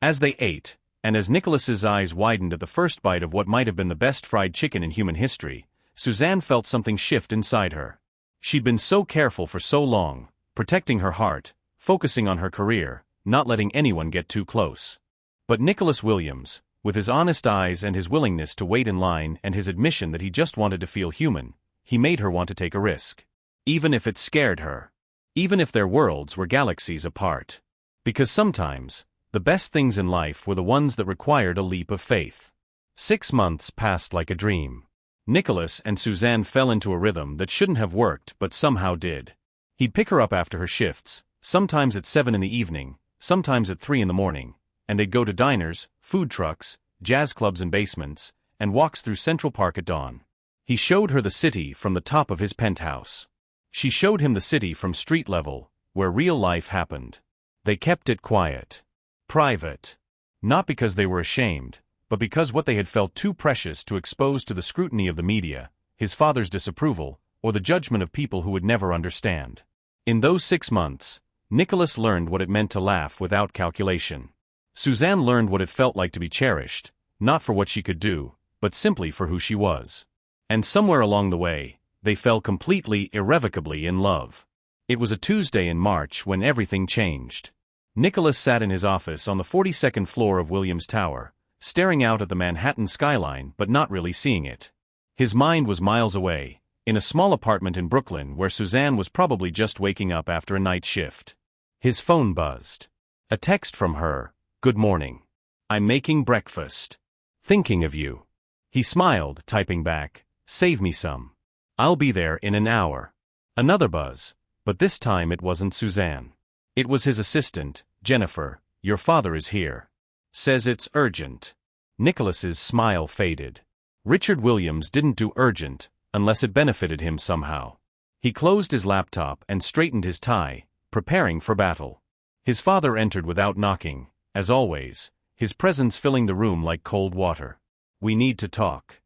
As they ate, and as Nicholas's eyes widened at the first bite of what might have been the best fried chicken in human history, Suzanne felt something shift inside her. She'd been so careful for so long, protecting her heart, focusing on her career, not letting anyone get too close. But Nicholas Williams, with his honest eyes and his willingness to wait in line and his admission that he just wanted to feel human, he made her want to take a risk. Even if it scared her. Even if their worlds were galaxies apart. Because sometimes, the best things in life were the ones that required a leap of faith. 6 months passed like a dream. Nicholas and Suzanne fell into a rhythm that shouldn't have worked but somehow did. He'd pick her up after her shifts, sometimes at 7 in the evening, sometimes at 3 in the morning, and they'd go to diners, food trucks, jazz clubs and basements, and walks through Central Park at dawn. He showed her the city from the top of his penthouse. She showed him the city from street level, where real life happened. They kept it quiet. Private. Not because they were ashamed, but because what they had felt too precious to expose to the scrutiny of the media, his father's disapproval, or the judgment of people who would never understand. In those 6 months, Nicholas learned what it meant to laugh without calculation. Suzanne learned what it felt like to be cherished, not for what she could do, but simply for who she was. And somewhere along the way, they fell completely, irrevocably in love. It was a Tuesday in March when everything changed. Nicholas sat in his office on the 42nd floor of Williams Tower, staring out at the Manhattan skyline but not really seeing it. His mind was miles away, in a small apartment in Brooklyn where Suzanne was probably just waking up after a night shift. His phone buzzed. A text from her, "Good morning. I'm making breakfast. Thinking of you." He smiled, typing back, "Save me some. I'll be there in an hour." Another buzz, but this time it wasn't Suzanne. It was his assistant, "Jennifer, your father is here. Says it's urgent." Nicholas's smile faded. Richard Williams didn't do urgent, unless it benefited him somehow. He closed his laptop and straightened his tie, preparing for battle. His father entered without knocking, as always, his presence filling the room like cold water. "We need to talk."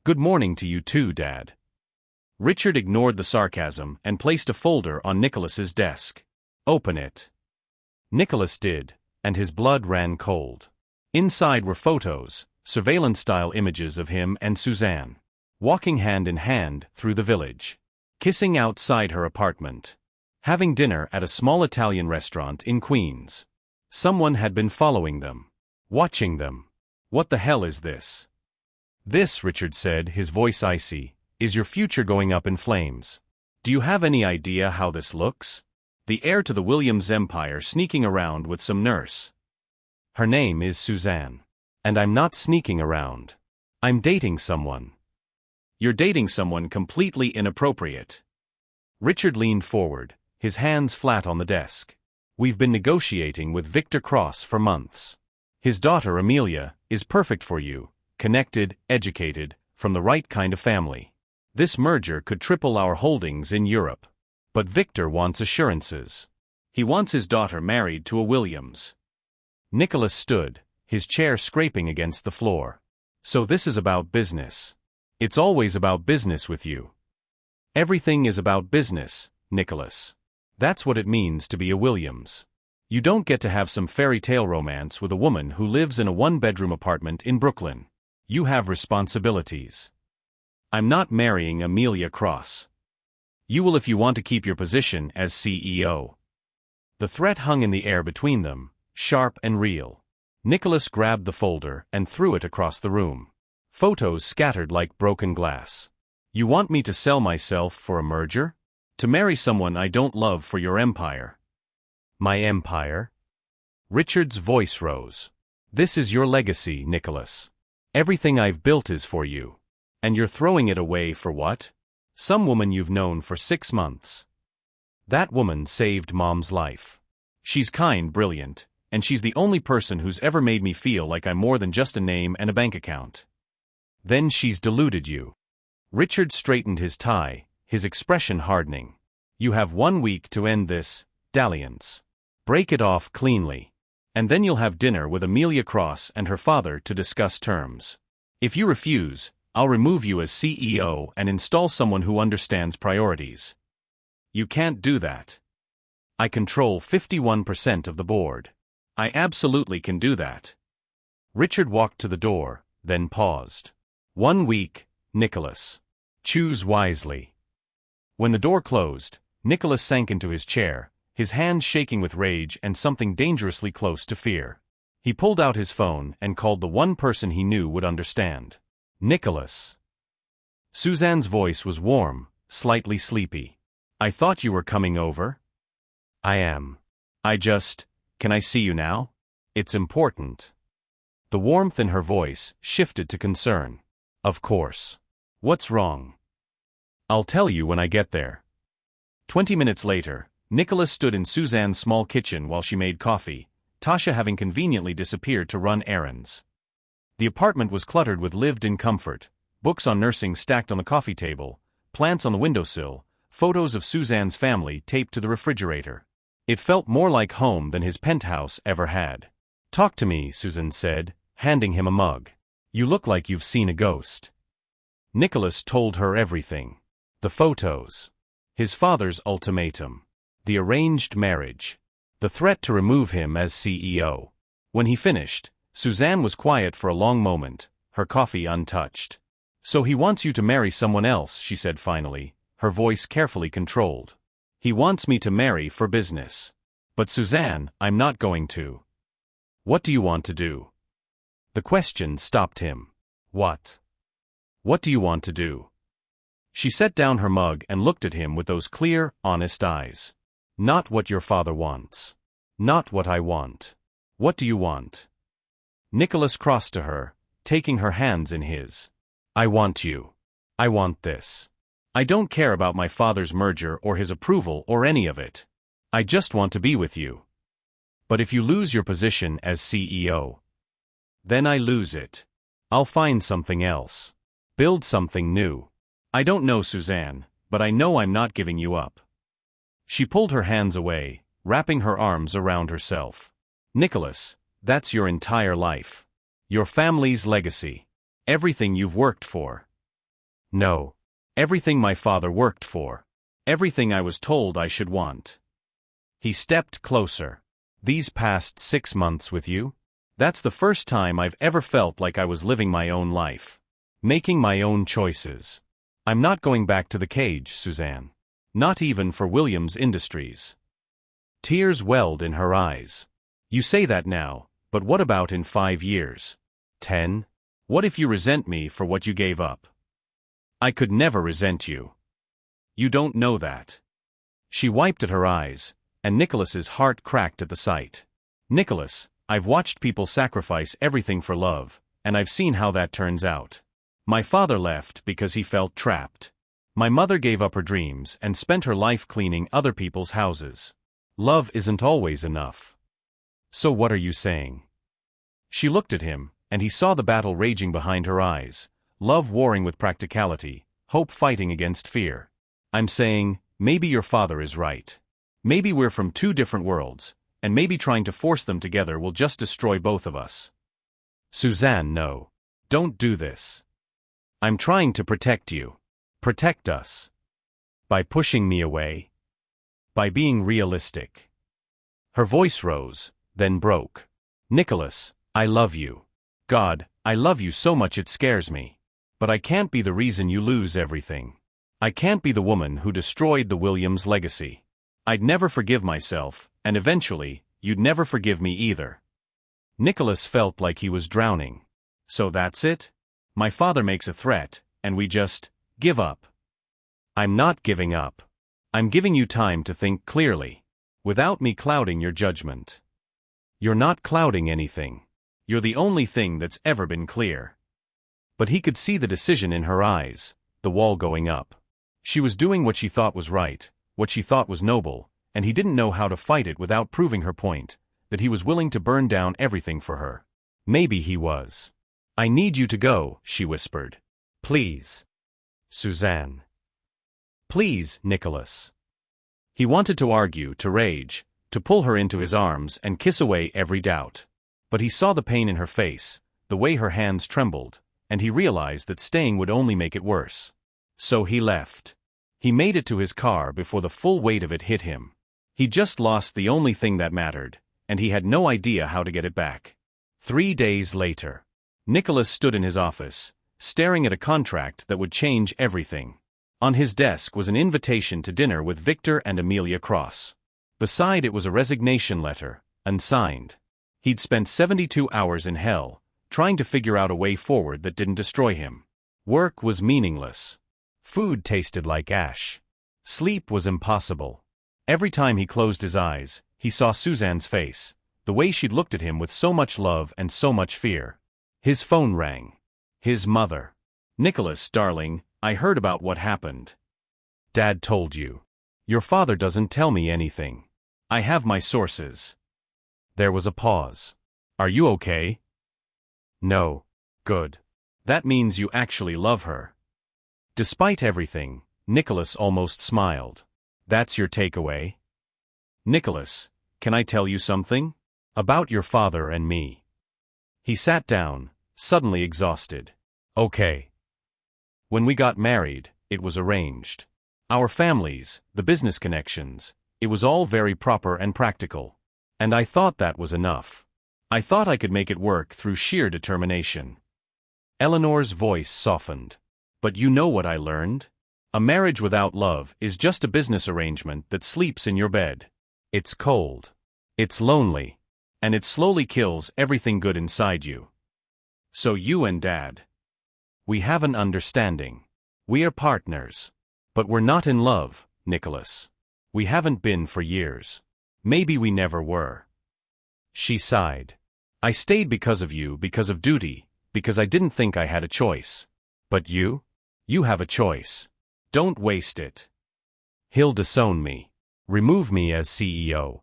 "Good morning to you too, Dad." Richard ignored the sarcasm and placed a folder on Nicholas's desk. "Open it." Nicholas did, and his blood ran cold. Inside were photos, surveillance-style images of him and Suzanne, walking hand in hand through the village. kissing outside her apartment, having dinner at a small Italian restaurant in Queens. Someone had been following them, watching them. What the hell is this? This, Richard said, his voice icy, is your future going up in flames. Do you have any idea how this looks? The heir to the Williams empire sneaking around with some nurse. Her name is Suzanne. And I'm not sneaking around. I'm dating someone. You're dating someone completely inappropriate. Richard leaned forward, his hands flat on the desk. We've been negotiating with Victor Cross for months. His daughter, Amelia, is perfect for you, connected, educated, from the right kind of family. This merger could triple our holdings in Europe. But Victor wants assurances. He wants his daughter married to a Williams. Nicholas stood, his chair scraping against the floor. So this is about business. It's always about business with you. Everything is about business, Nicholas. That's what it means to be a Williams. You don't get to have some fairy tale romance with a woman who lives in a one-bedroom apartment in Brooklyn. You have responsibilities. I'm not marrying Amelia Cross. You will if you want to keep your position as CEO. The threat hung in the air between them, sharp and real. Nicholas grabbed the folder and threw it across the room. Photos scattered like broken glass. You want me to sell myself for a merger? To marry someone I don't love for your empire? My empire? Richard's voice rose. This is your legacy, Nicholas. Everything I've built is for you. And you're throwing it away for what? Some woman you've known for 6 months. That woman saved Mom's life. She's kind, brilliant, and she's the only person who's ever made me feel like I'm more than just a name and a bank account. Then she's deluded you. Richard straightened his tie, his expression hardening. You have 1 week to end this dalliance. Break it off cleanly. And then you'll have dinner with Amelia Cross and her father to discuss terms. If you refuse, I'll remove you as CEO and install someone who understands priorities. You can't do that. I control 51% of the board. I absolutely can do that. Richard walked to the door, then paused. 1 week, Nicholas. Choose wisely. When the door closed, Nicholas sank into his chair, his hands shaking with rage and something dangerously close to fear. He pulled out his phone and called the one person he knew would understand. Nicholas. Suzanne's voice was warm, slightly sleepy. I thought you were coming over? I am. Can I see you now? It's important. The warmth in her voice shifted to concern. Of course. What's wrong? I'll tell you when I get there. 20 minutes later, Nicholas stood in Suzanne's small kitchen while she made coffee, Tasha having conveniently disappeared to run errands. The apartment was cluttered with lived-in comfort, books on nursing stacked on the coffee table, plants on the windowsill, photos of Suzanne's family taped to the refrigerator. It felt more like home than his penthouse ever had. Talk to me, Susan said, handing him a mug. You look like you've seen a ghost. Nicholas told her everything. The photos. His father's ultimatum. The arranged marriage. The threat to remove him as CEO. When he finished, Suzanne was quiet for a long moment, her coffee untouched. So he wants you to marry someone else, she said finally, her voice carefully controlled. He wants me to marry for business. But Suzanne, I'm not going to. What do you want to do? The question stopped him. What? What do you want to do? She set down her mug and looked at him with those clear, honest eyes. Not what your father wants. Not what I want. What do you want? Nicholas crossed to her, taking her hands in his. I want you. I want this. I don't care about my father's merger or his approval or any of it. I just want to be with you. But if you lose your position as CEO, then I lose it. I'll find something else. Build something new. I don't know, Suzanne, but I know I'm not giving you up. She pulled her hands away, wrapping her arms around herself. Nicholas, that's your entire life. Your family's legacy. Everything you've worked for. No. Everything my father worked for. Everything I was told I should want. He stepped closer. These past 6 months with you? That's the first time I've ever felt like I was living my own life. Making my own choices. I'm not going back to the cage, Suzanne. Not even for Williams Industries. Tears welled in her eyes. You say that now, but what about in 5 years? 10? What if you resent me for what you gave up? I could never resent you. You don't know that. She wiped at her eyes, and Nicholas's heart cracked at the sight. Nicholas, I've watched people sacrifice everything for love, and I've seen how that turns out. My father left because he felt trapped. My mother gave up her dreams and spent her life cleaning other people's houses. Love isn't always enough. So what are you saying? She looked at him, and he saw the battle raging behind her eyes, love warring with practicality, hope fighting against fear. I'm saying, maybe your father is right. Maybe we're from 2 different worlds, and maybe trying to force them together will just destroy both of us. Suzanne, no. Don't do this. I'm trying to protect you. Protect us. By pushing me away. By being realistic. Her voice rose, then broke. Nicholas, I love you. God, I love you so much it scares me. But I can't be the reason you lose everything. I can't be the woman who destroyed the Williams legacy. I'd never forgive myself, and eventually, you'd never forgive me either. Nicholas felt like he was drowning. So that's it? My father makes a threat, and we just give up. I'm not giving up. I'm giving you time to think clearly, without me clouding your judgment. You're not clouding anything. You're the only thing that's ever been clear. But he could see the decision in her eyes, the wall going up. She was doing what she thought was right, what she thought was noble, and he didn't know how to fight it without proving her point, that he was willing to burn down everything for her. Maybe he was. I need you to go, she whispered. Please. Suzanne. Please, Nicholas. He wanted to argue, to rage, to pull her into his arms and kiss away every doubt. But he saw the pain in her face, the way her hands trembled, and he realized that staying would only make it worse. So he left. He made it to his car before the full weight of it hit him. He just lost the only thing that mattered, and he had no idea how to get it back. 3 days later. Nicholas stood in his office, staring at a contract that would change everything. On his desk was an invitation to dinner with Victor and Amelia Cross. Beside it was a resignation letter, unsigned. He'd spent 72 hours in hell, trying to figure out a way forward that didn't destroy him. Work was meaningless. Food tasted like ash. Sleep was impossible. Every time he closed his eyes, he saw Suzanne's face, the way she'd looked at him with so much love and so much fear. His phone rang. His mother. Nicholas, darling, I heard about what happened. Dad told you. Your father doesn't tell me anything. I have my sources. There was a pause. Are you okay? No. Good. That means you actually love her. Despite everything, Nicholas almost smiled. That's your takeaway? Nicholas, can I tell you something? About your father and me. He sat down, suddenly exhausted. Okay. When we got married, it was arranged. Our families, the business connections, it was all very proper and practical. And I thought that was enough. I thought I could make it work through sheer determination. Eleanor's voice softened. But you know what I learned? A marriage without love is just a business arrangement that sleeps in your bed. It's cold. It's lonely. And it slowly kills everything good inside you. So you and Dad. We have an understanding. We are partners. But we're not in love, Nicholas. We haven't been for years. Maybe we never were. She sighed. I stayed because of you, because of duty, because I didn't think I had a choice. But you? You have a choice. Don't waste it. He'll disown me. Remove me as CEO.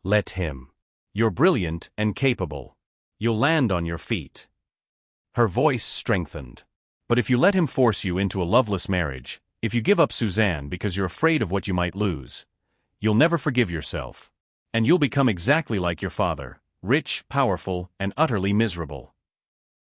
Let him. You're brilliant and capable. You'll land on your feet. Her voice strengthened. But if you let him force you into a loveless marriage, if you give up Suzanne because you're afraid of what you might lose, you'll never forgive yourself. And you'll become exactly like your father, rich, powerful, and utterly miserable.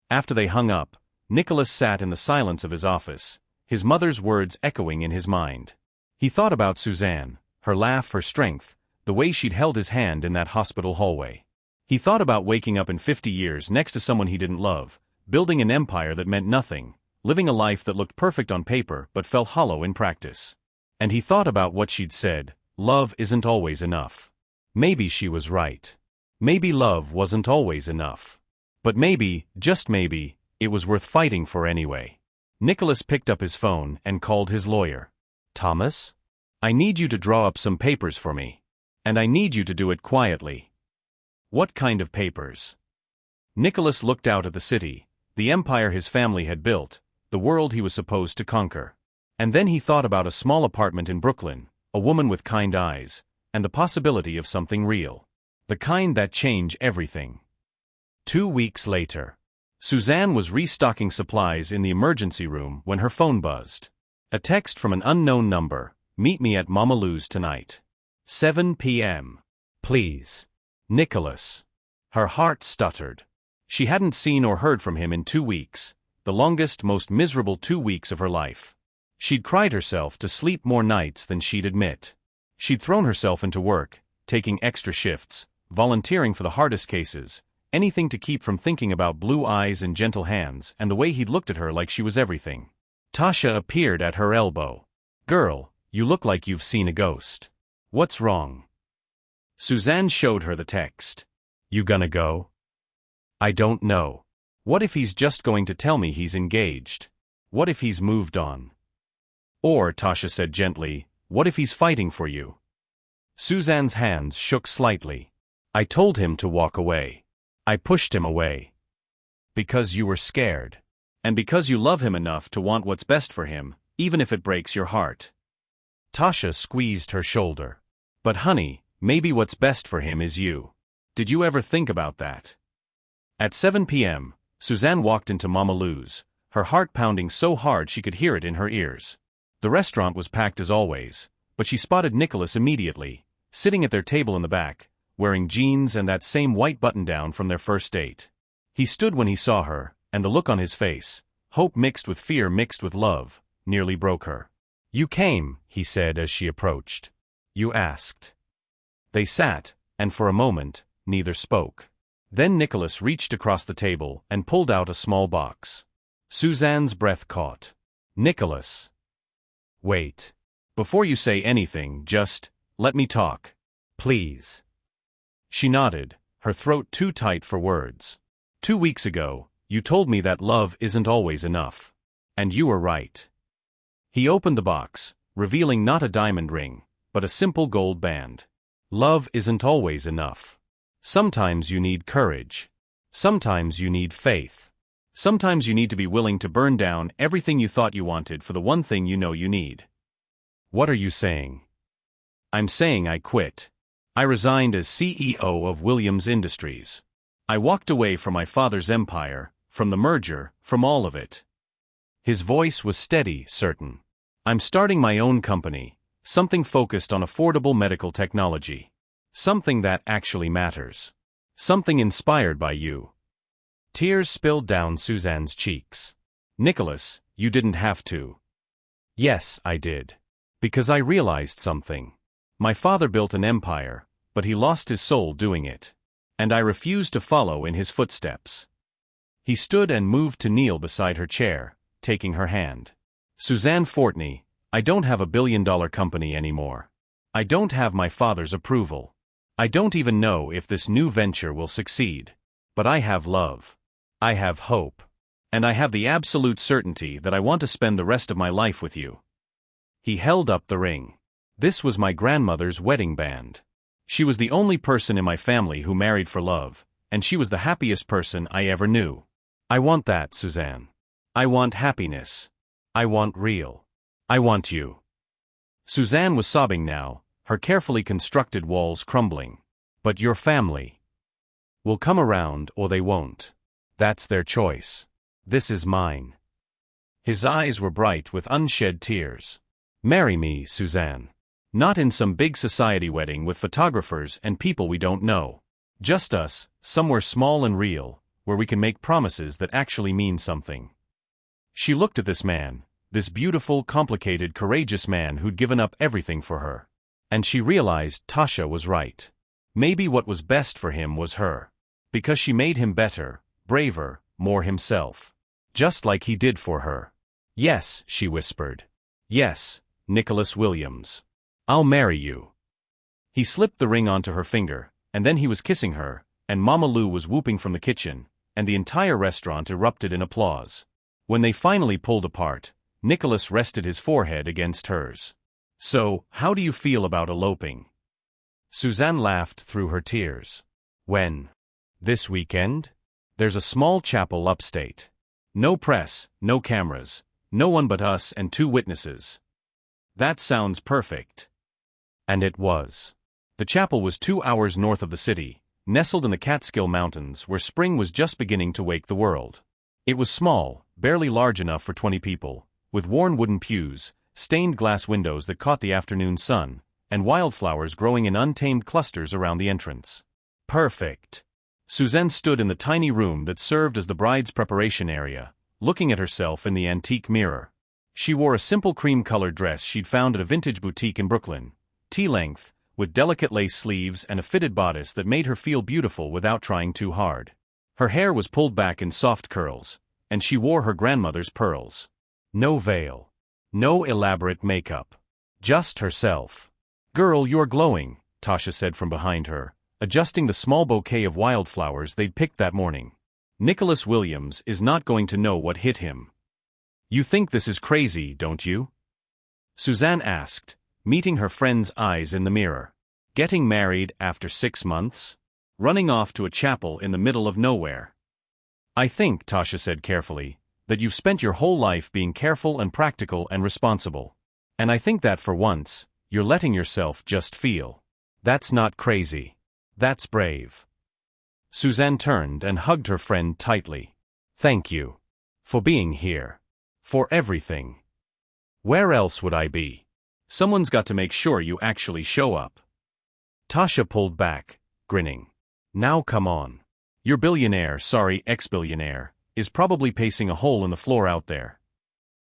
After they hung up, Nicholas sat in the silence of his office, his mother's words echoing in his mind. He thought about Suzanne, her laugh, her strength, the way she'd held his hand in that hospital hallway. He thought about waking up in 50 years next to someone he didn't love, building an empire that meant nothing, living a life that looked perfect on paper but felt hollow in practice. And he thought about what she'd said, love isn't always enough. Maybe she was right. Maybe love wasn't always enough. But maybe, just maybe, it was worth fighting for anyway. Nicholas picked up his phone and called his lawyer. Thomas? I need you to draw up some papers for me. And I need you to do it quietly. What kind of papers? Nicholas looked out at the city, the empire his family had built, the world he was supposed to conquer. And then he thought about a small apartment in Brooklyn, a woman with kind eyes, and the possibility of something real. The kind that change everything. 2 weeks later. Suzanne was restocking supplies in the emergency room when her phone buzzed. A text from an unknown number, meet me at Mama Lou's tonight. 7 p.m. Please. Nicholas. Her heart stuttered. She hadn't seen or heard from him in 2 weeks, the longest, most miserable 2 weeks of her life. She'd cried herself to sleep more nights than she'd admit. She'd thrown herself into work, taking extra shifts, volunteering for the hardest cases, anything to keep from thinking about blue eyes and gentle hands and the way he'd looked at her like she was everything. Tasha appeared at her elbow. Girl, you look like you've seen a ghost. What's wrong? Suzanne showed her the text. You gonna go? I don't know. What if he's just going to tell me he's engaged? What if he's moved on? Or, Tasha said gently, what if he's fighting for you? Suzanne's hands shook slightly. I told him to walk away. I pushed him away. Because you were scared. And because you love him enough to want what's best for him, even if it breaks your heart. Tasha squeezed her shoulder. But honey, maybe what's best for him is you. Did you ever think about that? At 7 p.m., Suzanne walked into Mama Lou's, her heart pounding so hard she could hear it in her ears. The restaurant was packed as always, but she spotted Nicholas immediately, sitting at their table in the back, wearing jeans and that same white button-down from their first date. He stood when he saw her, and the look on his face, hope mixed with fear mixed with love, nearly broke her. You came, he said as she approached. You asked. They sat, and for a moment, neither spoke. Then Nicholas reached across the table and pulled out a small box. Suzanne's breath caught. Nicholas. Wait. Before you say anything, just, let me talk. Please. She nodded, her throat too tight for words. 2 weeks ago, you told me that love isn't always enough. And you were right. He opened the box, revealing not a diamond ring, but a simple gold band. Love isn't always enough. Sometimes you need courage. Sometimes you need faith. Sometimes you need to be willing to burn down everything you thought you wanted for the one thing you know you need. What are you saying? I'm saying I quit. I resigned as CEO of Williams Industries. I walked away from my father's empire, from the merger, from all of it. His voice was steady, certain. I'm starting my own company, something focused on affordable medical technology. Something that actually matters. Something inspired by you. Tears spilled down Suzanne's cheeks. Nicholas, you didn't have to. Yes, I did. Because I realized something. My father built an empire, but he lost his soul doing it. And I refused to follow in his footsteps. He stood and moved to kneel beside her chair, taking her hand. Suzanne Fortney, I don't have a billion-dollar company anymore. I don't have my father's approval. I don't even know if this new venture will succeed. But I have love. I have hope. And I have the absolute certainty that I want to spend the rest of my life with you. He held up the ring. This was my grandmother's wedding band. She was the only person in my family who married for love, and she was the happiest person I ever knew. I want that, Suzanne. I want happiness. I want real. I want you. Suzanne was sobbing now, her carefully constructed walls crumbling. But your family will come around or they won't. That's their choice. This is mine. His eyes were bright with unshed tears. Marry me, Suzanne. Not in some big society wedding with photographers and people we don't know. Just us, somewhere small and real, where we can make promises that actually mean something. She looked at this man, this beautiful, complicated, courageous man who'd given up everything for her. And she realized Tasha was right. Maybe what was best for him was her. Because she made him better, braver, more himself. Just like he did for her. Yes, she whispered. Yes, Nicholas Williams. I'll marry you. He slipped the ring onto her finger, and then he was kissing her, and Mama Lou was whooping from the kitchen, and the entire restaurant erupted in applause. When they finally pulled apart, Nicholas rested his forehead against hers. So, how do you feel about eloping? Suzanne laughed through her tears. When? This weekend? There's a small chapel upstate. No press, no cameras, no one but us and 2 witnesses. That sounds perfect. And it was. The chapel was 2 hours north of the city, nestled in the Catskill Mountains where spring was just beginning to wake the world. It was small, barely large enough for 20 people, with worn wooden pews, stained glass windows that caught the afternoon sun, and wildflowers growing in untamed clusters around the entrance. Perfect. Suzanne stood in the tiny room that served as the bride's preparation area, looking at herself in the antique mirror. She wore a simple cream-colored dress she'd found at a vintage boutique in Brooklyn, tea-length, with delicate lace sleeves and a fitted bodice that made her feel beautiful without trying too hard. Her hair was pulled back in soft curls, and she wore her grandmother's pearls. No veil. No elaborate makeup. Just herself. Girl, you're glowing, Tasha said from behind her, adjusting the small bouquet of wildflowers they'd picked that morning. Nicholas Williams is not going to know what hit him. You think this is crazy, don't you? Suzanne asked, meeting her friend's eyes in the mirror. Getting married after 6 months? Running off to a chapel in the middle of nowhere? I think, Tasha said carefully, that you've spent your whole life being careful and practical and responsible. And I think that for once, you're letting yourself just feel. That's not crazy. That's brave. Suzanne turned and hugged her friend tightly. Thank you. For being here. For everything. Where else would I be? Someone's got to make sure you actually show up. Tasha pulled back, grinning. Now come on. Your billionaire, sorry, ex-billionaire, is probably pacing a hole in the floor out there.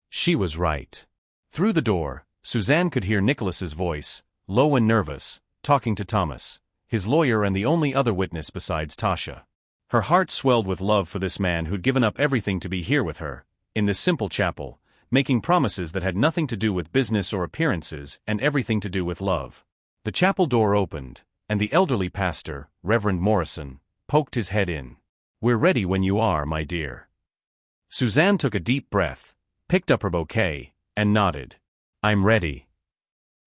She was right. Through the door, Suzanne could hear Nicholas's voice, low and nervous, talking to Thomas, his lawyer and the only other witness besides Tasha. Her heart swelled with love for this man who'd given up everything to be here with her, in this simple chapel, making promises that had nothing to do with business or appearances and everything to do with love. The chapel door opened, and the elderly pastor, Reverend Morrison, poked his head in. We're ready when you are, my dear. Suzanne took a deep breath, picked up her bouquet, and nodded. I'm ready.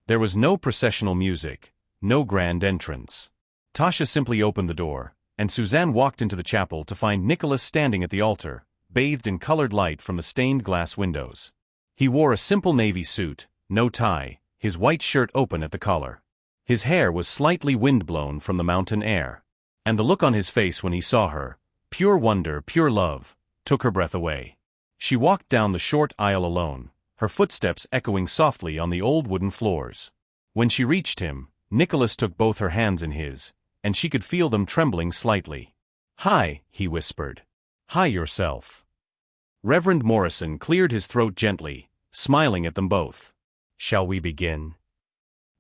There was no processional music, no grand entrance. Tasha simply opened the door, and Suzanne walked into the chapel to find Nicholas standing at the altar, bathed in colored light from the stained glass windows. He wore a simple navy suit, no tie, his white shirt open at the collar. His hair was slightly windblown from the mountain air. And the look on his face when he saw her, pure wonder, pure love, took her breath away. She walked down the short aisle alone, her footsteps echoing softly on the old wooden floors. When she reached him, Nicholas took both her hands in his, and she could feel them trembling slightly. Hi, he whispered. Hi yourself. Reverend Morrison cleared his throat gently, smiling at them both. Shall we begin?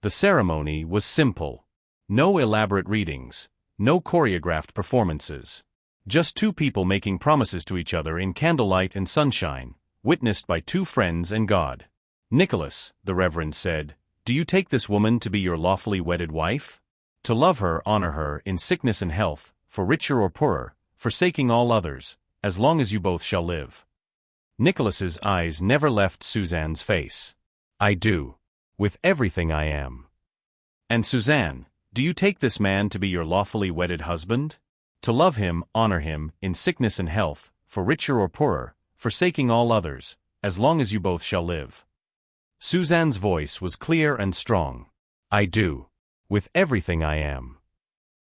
The ceremony was simple. No elaborate readings, no choreographed performances. Just 2 people making promises to each other in candlelight and sunshine, witnessed by 2 friends and God. Nicholas, the Reverend said, do you take this woman to be your lawfully wedded wife? To love her, honor her, in sickness and health, for richer or poorer, forsaking all others, as long as you both shall live. Nicholas's eyes never left Suzanne's face. I do. With everything I am. And Suzanne, do you take this man to be your lawfully wedded husband? To love him, honor him, in sickness and health, for richer or poorer, forsaking all others, as long as you both shall live. Suzanne's voice was clear and strong. I do. With everything I am.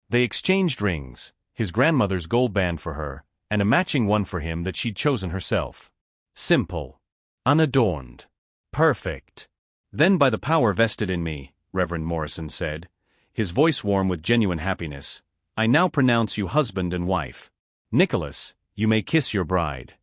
They exchanged rings, his grandmother's gold band for her, and a matching one for him that she'd chosen herself. Simple. Unadorned. Perfect. Then by the power vested in me, Reverend Morrison said, his voice warm with genuine happiness, I now pronounce you husband and wife. Nicholas, you may kiss your bride.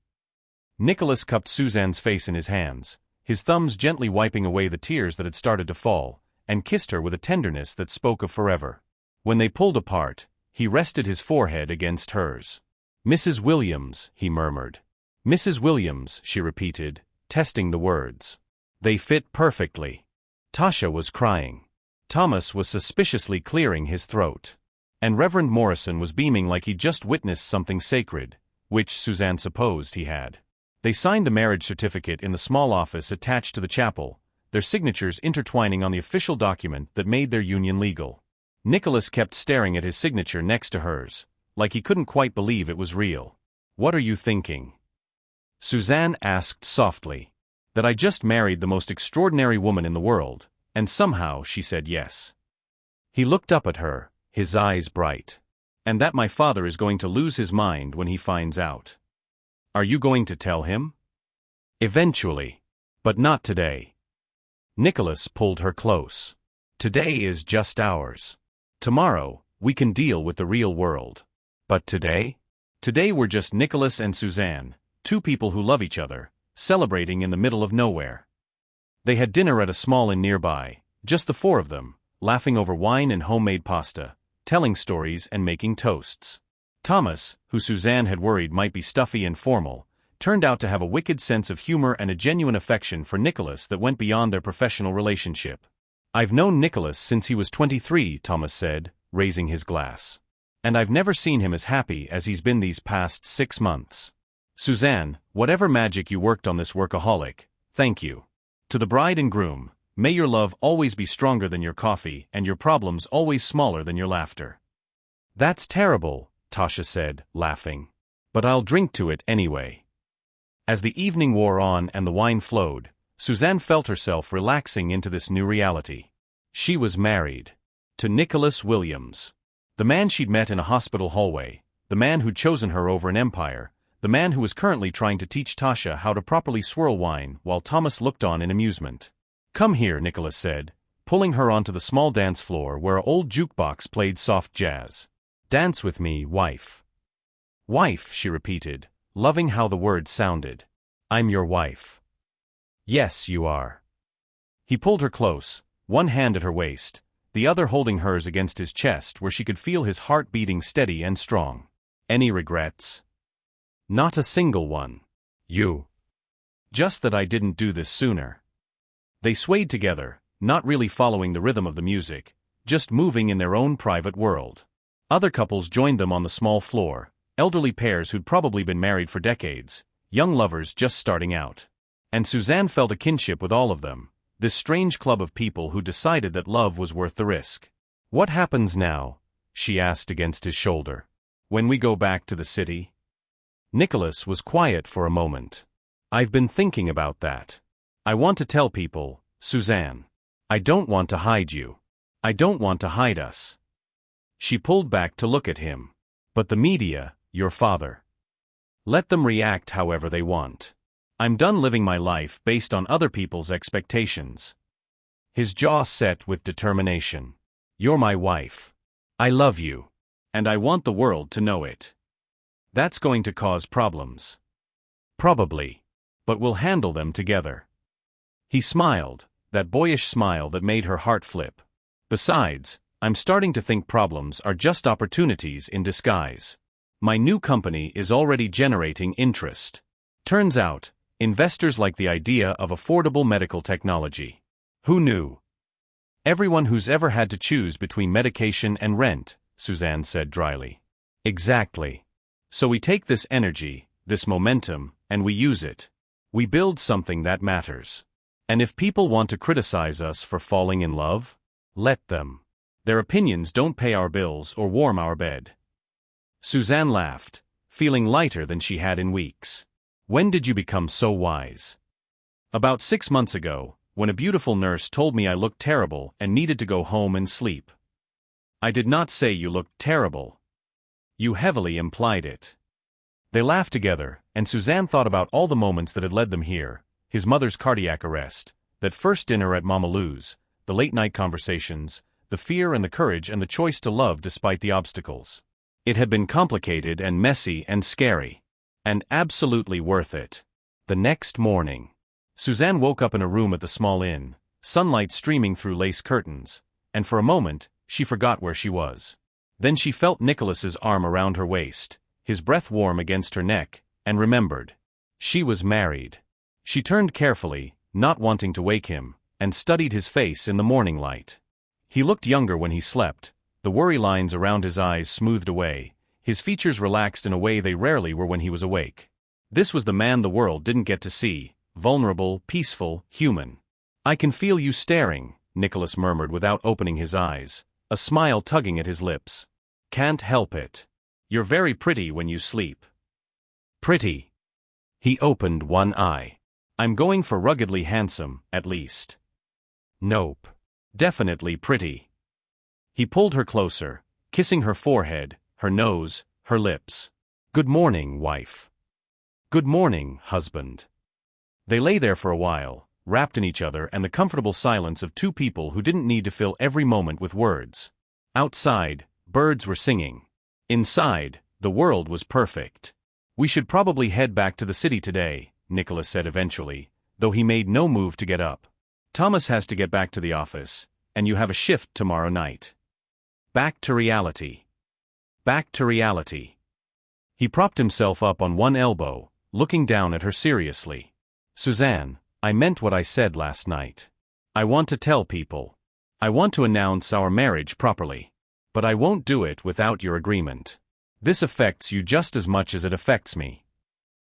Nicholas cupped Suzanne's face in his hands, his thumbs gently wiping away the tears that had started to fall, and kissed her with a tenderness that spoke of forever. When they pulled apart, he rested his forehead against hers. Mrs. Williams, he murmured. Mrs. Williams, she repeated, testing the words. They fit perfectly. Tasha was crying. Thomas was suspiciously clearing his throat. And Reverend Morrison was beaming like he'd just witnessed something sacred, which Suzanne supposed he had. They signed the marriage certificate in the small office attached to the chapel, their signatures intertwining on the official document that made their union legal. Nicholas kept staring at his signature next to hers, like he couldn't quite believe it was real. "What are you thinking?" Suzanne asked softly. "That I just married the most extraordinary woman in the world, and somehow she said yes." He looked up at her, his eyes bright. "And that my father is going to lose his mind when he finds out." "Are you going to tell him?" "Eventually. But not today." Nicholas pulled her close. "Today is just ours. Tomorrow, we can deal with the real world. But today? Today we're just Nicholas and Suzanne, two people who love each other, celebrating in the middle of nowhere." They had dinner at a small inn nearby, just the four of them, laughing over wine and homemade pasta, telling stories and making toasts. Thomas, who Suzanne had worried might be stuffy and formal, turned out to have a wicked sense of humor and a genuine affection for Nicholas that went beyond their professional relationship. "I've known Nicholas since he was 23, Thomas said, raising his glass. "And I've never seen him as happy as he's been these past 6 months. Suzanne, whatever magic you worked on this workaholic, thank you. To the bride and groom, may your love always be stronger than your coffee and your problems always smaller than your laughter." "That's terrible," Tasha said, laughing. "But I'll drink to it anyway." As the evening wore on and the wine flowed, Suzanne felt herself relaxing into this new reality. She was married. To Nicholas Williams. The man she'd met in a hospital hallway, the man who'd chosen her over an empire, the man who was currently trying to teach Tasha how to properly swirl wine while Thomas looked on in amusement. "Come here," Nicholas said, pulling her onto the small dance floor where an old jukebox played soft jazz. "Dance with me, wife." "Wife," she repeated, loving how the word sounded. "I'm your wife." "Yes, you are." He pulled her close, one hand at her waist, the other holding hers against his chest where she could feel his heart beating steady and strong. "Any regrets?" "Not a single one." "You." "Just that I didn't do this sooner." They swayed together, not really following the rhythm of the music, just moving in their own private world. Other couples joined them on the small floor, elderly pairs who'd probably been married for decades, young lovers just starting out. And Suzanne felt a kinship with all of them, this strange club of people who decided that love was worth the risk. "What happens now?" she asked against his shoulder. "When we go back to the city?" Nicholas was quiet for a moment. "I've been thinking about that. I want to tell people, Suzanne. I don't want to hide you. I don't want to hide us." She pulled back to look at him. "But the media, your father. Let them react however they want. I'm done living my life based on other people's expectations." His jaw set with determination. "You're my wife. I love you. And I want the world to know it. That's going to cause problems. Probably. But we'll handle them together." He smiled, that boyish smile that made her heart flip. "Besides, I'm starting to think problems are just opportunities in disguise. My new company is already generating interest. Turns out, investors like the idea of affordable medical technology. Who knew?" "Everyone who's ever had to choose between medication and rent," Suzanne said dryly. "Exactly. So we take this energy, this momentum, and we use it. We build something that matters. And if people want to criticize us for falling in love, let them. Their opinions don't pay our bills or warm our bed." Suzanne laughed, feeling lighter than she had in weeks. "When did you become so wise?" "About 6 months ago, when a beautiful nurse told me I looked terrible and needed to go home and sleep." "I did not say you looked terrible." "You heavily implied it." They laughed together, and Suzanne thought about all the moments that had led them here, his mother's cardiac arrest, that first dinner at Mama Lou's, the late-night conversations, the fear and the courage and the choice to love despite the obstacles. It had been complicated and messy and scary. And absolutely worth it. The next morning, Suzanne woke up in a room at the small inn, sunlight streaming through lace curtains, and for a moment, she forgot where she was. Then she felt Nicholas's arm around her waist, his breath warm against her neck, and remembered. She was married. She turned carefully, not wanting to wake him, and studied his face in the morning light. He looked younger when he slept, the worry lines around his eyes smoothed away, his features relaxed in a way they rarely were when he was awake. This was the man the world didn't get to see, vulnerable, peaceful, human. "I can feel you staring," Nicholas murmured without opening his eyes, a smile tugging at his lips. "Can't help it. You're very pretty when you sleep." "Pretty?" He opened one eye. "I'm going for ruggedly handsome, at least." "Nope. Definitely pretty." He pulled her closer, kissing her forehead, her nose, her lips. "Good morning, wife." "Good morning, husband." They lay there for a while, wrapped in each other and the comfortable silence of two people who didn't need to fill every moment with words. Outside, birds were singing. Inside, the world was perfect. "We should probably head back to the city today," Nicholas said eventually, though he made no move to get up. "Thomas has to get back to the office, and you have a shift tomorrow night." Back to reality. Back to reality. He propped himself up on one elbow, looking down at her seriously. "Suzanne, I meant what I said last night. I want to tell people. I want to announce our marriage properly. But I won't do it without your agreement. This affects you just as much as it affects me."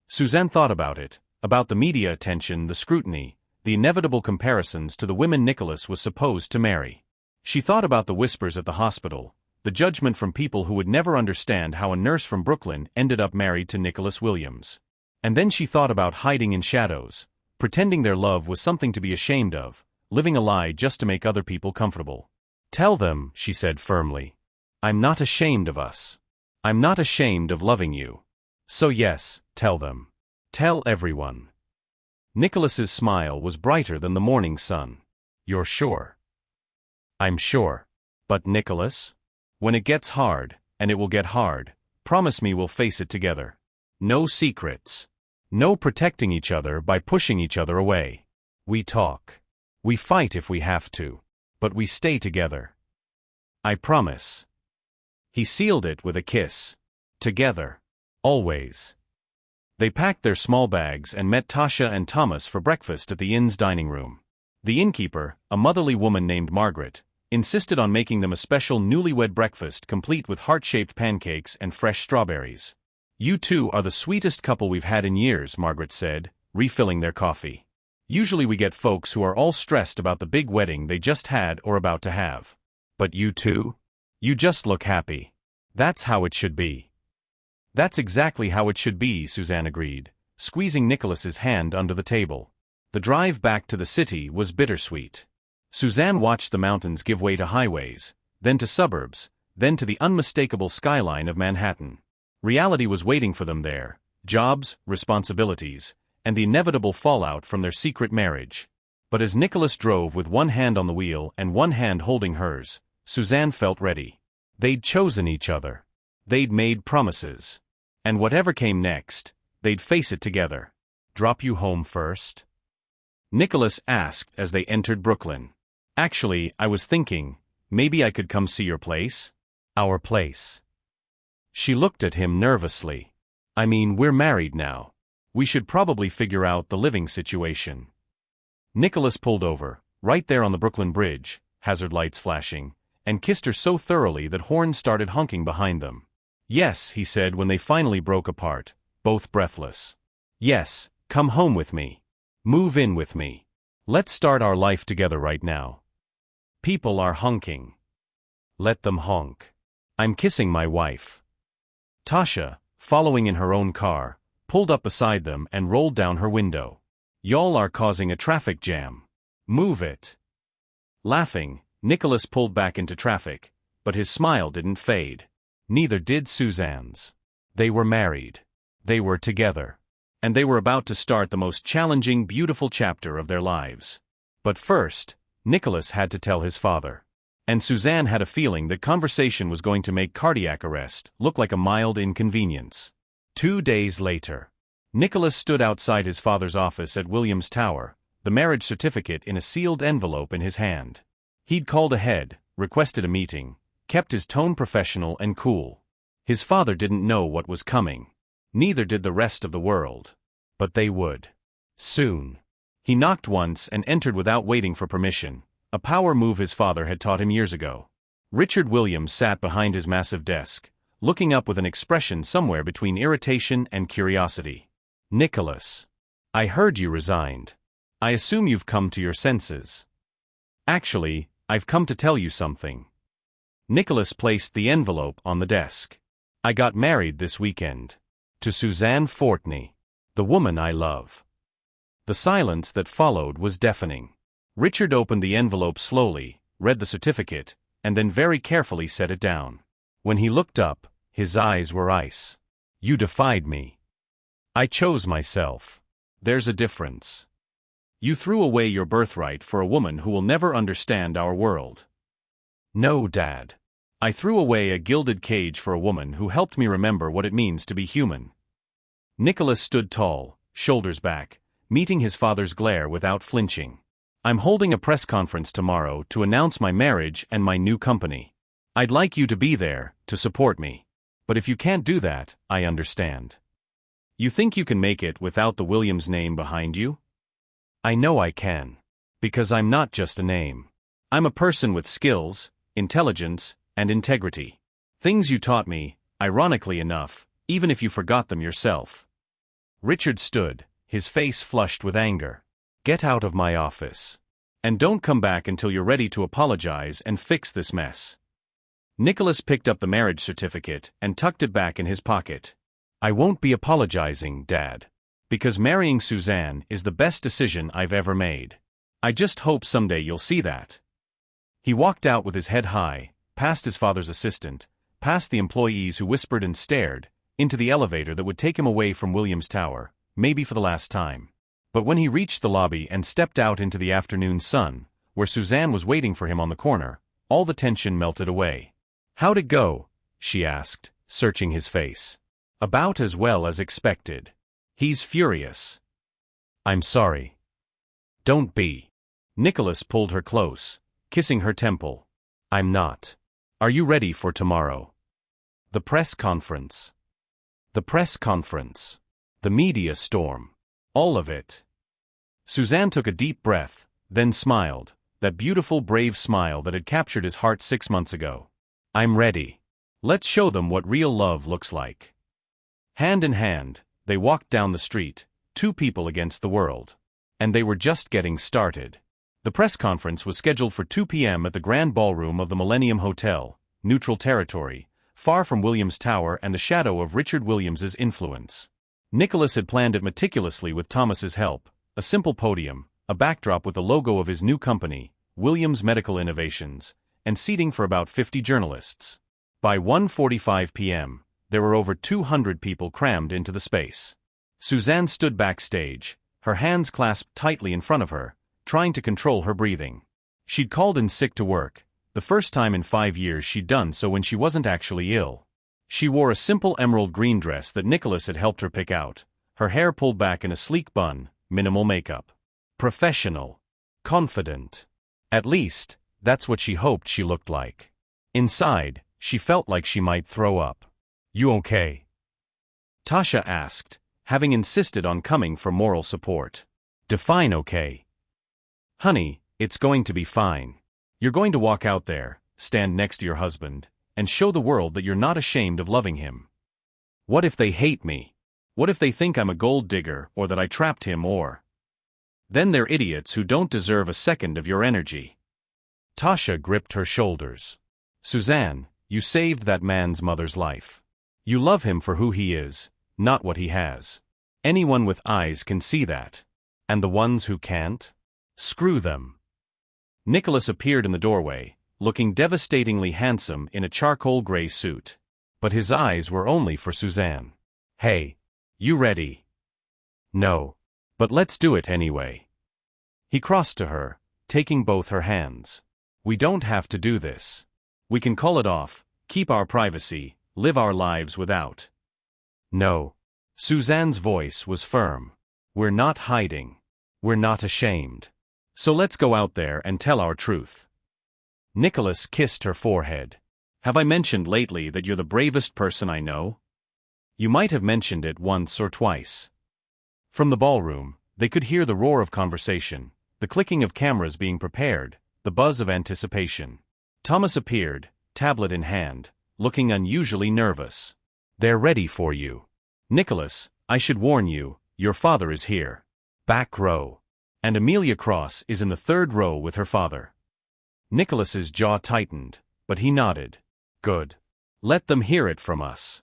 Suzanne thought about it, about the media attention, the scrutiny, the inevitable comparisons to the women Nicholas was supposed to marry. She thought about the whispers at the hospital, the judgment from people who would never understand how a nurse from Brooklyn ended up married to Nicholas Williams. And then she thought about hiding in shadows, pretending their love was something to be ashamed of, living a lie just to make other people comfortable. "Tell them," she said firmly. "I'm not ashamed of us. I'm not ashamed of loving you. So yes, tell them. Tell everyone." Nicholas's smile was brighter than the morning sun. "You're sure?" "I'm sure. But Nicholas? When it gets hard, and it will get hard, promise me we'll face it together. No secrets. No protecting each other by pushing each other away. We talk. We fight if we have to. But we stay together. I promise." He sealed it with a kiss. Together. Always. They packed their small bags and met Tasha and Thomas for breakfast at the inn's dining room. The innkeeper, a motherly woman named Margaret, insisted on making them a special newlywed breakfast complete with heart-shaped pancakes and fresh strawberries. "You two are the sweetest couple we've had in years," Margaret said, refilling their coffee. "Usually we get folks who are all stressed about the big wedding they just had or about to have. But you two? You just look happy. That's how it should be." "That's exactly how it should be," Suzanne agreed, squeezing Nicholas's hand under the table. The drive back to the city was bittersweet. Suzanne watched the mountains give way to highways, then to suburbs, then to the unmistakable skyline of Manhattan. Reality was waiting for them there, jobs, responsibilities, and the inevitable fallout from their secret marriage. But as Nicholas drove with one hand on the wheel and one hand holding hers, Suzanne felt ready. They'd chosen each other. They'd made promises. And whatever came next, they'd face it together. "Drop you home first?" Nicholas asked as they entered Brooklyn. "Actually, I was thinking, maybe I could come see your place?" "Our place?" She looked at him nervously. "I mean, we're married now. We should probably figure out the living situation." Nicholas pulled over, right there on the Brooklyn Bridge, hazard lights flashing, and kissed her so thoroughly that horns started honking behind them. "Yes," he said when they finally broke apart, both breathless. "Yes, come home with me. Move in with me. Let's start our life together right now." "People are honking." "Let them honk. I'm kissing my wife." Tasha, following in her own car, pulled up beside them and rolled down her window. "Y'all are causing a traffic jam. Move it." Laughing, Nicholas pulled back into traffic, but his smile didn't fade. Neither did Suzanne's. They were married. They were together. And they were about to start the most challenging, beautiful chapter of their lives. But first, Nicholas had to tell his father. And Suzanne had a feeling that conversation was going to make cardiac arrest look like a mild inconvenience. 2 days later, Nicholas stood outside his father's office at Williams Tower, the marriage certificate in a sealed envelope in his hand. He'd called ahead, requested a meeting, kept his tone professional and cool. His father didn't know what was coming. Neither did the rest of the world. But they would. Soon. He knocked once and entered without waiting for permission, a power move his father had taught him years ago. Richard Williams sat behind his massive desk, looking up with an expression somewhere between irritation and curiosity. Nicholas. I heard you resigned. I assume you've come to your senses. Actually, I've come to tell you something. Nicholas placed the envelope on the desk. I got married this weekend. To Suzanne Fortney. The woman I love. The silence that followed was deafening. Richard opened the envelope slowly, read the certificate, and then very carefully set it down. When he looked up, his eyes were ice. You defied me. I chose myself. There's a difference. You threw away your birthright for a woman who will never understand our world. No, Dad. I threw away a gilded cage for a woman who helped me remember what it means to be human. Nicholas stood tall, shoulders back, meeting his father's glare without flinching. I'm holding a press conference tomorrow to announce my marriage and my new company. I'd like you to be there, to support me. But if you can't do that, I understand. You think you can make it without the Williams name behind you? I know I can. Because I'm not just a name. I'm a person with skills, intelligence, and integrity. Things you taught me, ironically enough, even if you forgot them yourself. Richard stood, his face flushed with anger. Get out of my office. And don't come back until you're ready to apologize and fix this mess. Nicholas picked up the marriage certificate and tucked it back in his pocket. I won't be apologizing, Dad. Because marrying Suzanne is the best decision I've ever made. I just hope someday you'll see that. He walked out with his head high, past his father's assistant, past the employees who whispered and stared, into the elevator that would take him away from Williams Tower, maybe for the last time. But when he reached the lobby and stepped out into the afternoon sun, where Suzanne was waiting for him on the corner, all the tension melted away. How'd it go? She asked, searching his face. About as well as expected. He's furious. I'm sorry. Don't be. Nicholas pulled her close, kissing her temple. I'm not. Are you ready for tomorrow? The press conference. The press conference. The media storm. All of it. Suzanne took a deep breath, then smiled, that beautiful brave smile that had captured his heart 6 months ago. I'm ready. Let's show them what real love looks like. Hand in hand, they walked down the street, two people against the world. And they were just getting started. The press conference was scheduled for 2 p.m. at the Grand Ballroom of the Millennium Hotel, neutral territory, far from Williams Tower and the shadow of Richard Williams's influence. Nicholas had planned it meticulously with Thomas's help, a simple podium, a backdrop with the logo of his new company, Williams Medical Innovations, and seating for about 50 journalists. By 1:45 p.m., there were over 200 people crammed into the space. Suzanne stood backstage, her hands clasped tightly in front of her, trying to control her breathing. She'd called in sick to work, the first time in 5 years she'd done so when she wasn't actually ill. She wore a simple emerald green dress that Nicholas had helped her pick out, her hair pulled back in a sleek bun, minimal makeup. Professional. Confident. At least, that's what she hoped she looked like. Inside, she felt like she might throw up. You okay? Tasha asked, having insisted on coming for moral support. Define okay. Honey, it's going to be fine. You're going to walk out there, stand next to your husband, and show the world that you're not ashamed of loving him. What if they hate me? What if they think I'm a gold digger or that I trapped him or? Then they're idiots who don't deserve a second of your energy. Tasha gripped her shoulders. Suzanne, you saved that man's mother's life. You love him for who he is, not what he has. Anyone with eyes can see that. And the ones who can't? Screw them. Nicholas appeared in the doorway, looking devastatingly handsome in a charcoal gray suit. But his eyes were only for Suzanne. Hey. You ready? No. But let's do it anyway. He crossed to her, taking both her hands. We don't have to do this. We can call it off, keep our privacy, live our lives without. No. Suzanne's voice was firm. We're not hiding. We're not ashamed. So let's go out there and tell our truth. Nicholas kissed her forehead. Have I mentioned lately that you're the bravest person I know? You might have mentioned it once or twice. From the ballroom, They could hear the roar of conversation, the clicking of cameras being prepared, the buzz of anticipation. Thomas appeared, tablet in hand, looking unusually nervous. "They're ready for you. Nicholas, I should warn you, your father is here. Back row. And Amelia Cross is in the third row with her father." Nicholas's jaw tightened, but he nodded. "Good. Let them hear it from us."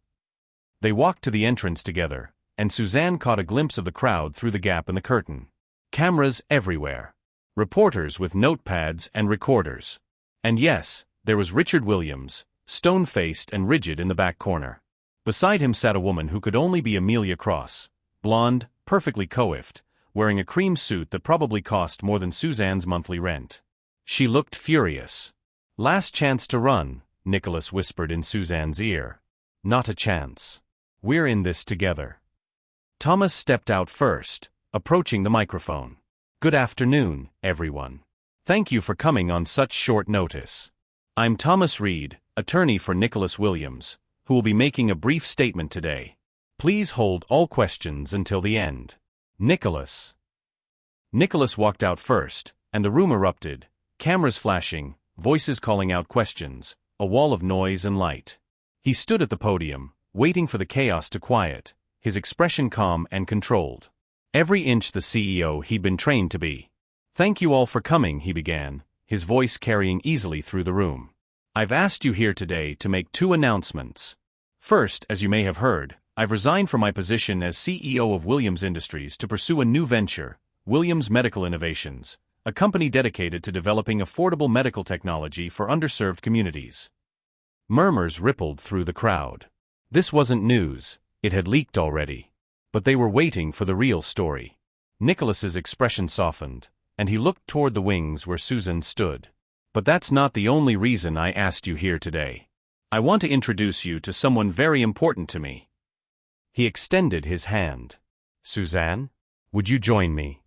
They walked to the entrance together, and Suzanne caught a glimpse of the crowd through the gap in the curtain. Cameras everywhere. Reporters with notepads and recorders. And yes, there was Richard Williams, stone-faced and rigid in the back corner. Beside him sat a woman who could only be Amelia Cross, blonde, perfectly coiffed, wearing a cream suit that probably cost more than Suzanne's monthly rent. She looked furious. "Last chance to run," Nicholas whispered in Suzanne's ear. "Not a chance. We're in this together." Thomas stepped out first, approaching the microphone. "Good afternoon, everyone. Thank you for coming on such short notice. I'm Thomas Reed, attorney for Nicholas Williams, who will be making a brief statement today. Please hold all questions until the end. Nicholas." Nicholas walked out first, and the room erupted, cameras flashing, voices calling out questions, a wall of noise and light. He stood at the podium, waiting for the chaos to quiet, his expression calm and controlled. Every inch the CEO he'd been trained to be. "Thank you all for coming," he began, his voice carrying easily through the room. "I've asked you here today to make 2 announcements. First, as you may have heard, I've resigned from my position as CEO of Williams Industries to pursue a new venture, Williams Medical Innovations, a company dedicated to developing affordable medical technology for underserved communities." Murmurs rippled through the crowd. This wasn't news, it had leaked already. But they were waiting for the real story. Nicholas's expression softened, and he looked toward the wings where Susan stood. "But that's not the only reason I asked you here today. I want to introduce you to someone very important to me." He extended his hand. "Suzanne, would you join me?"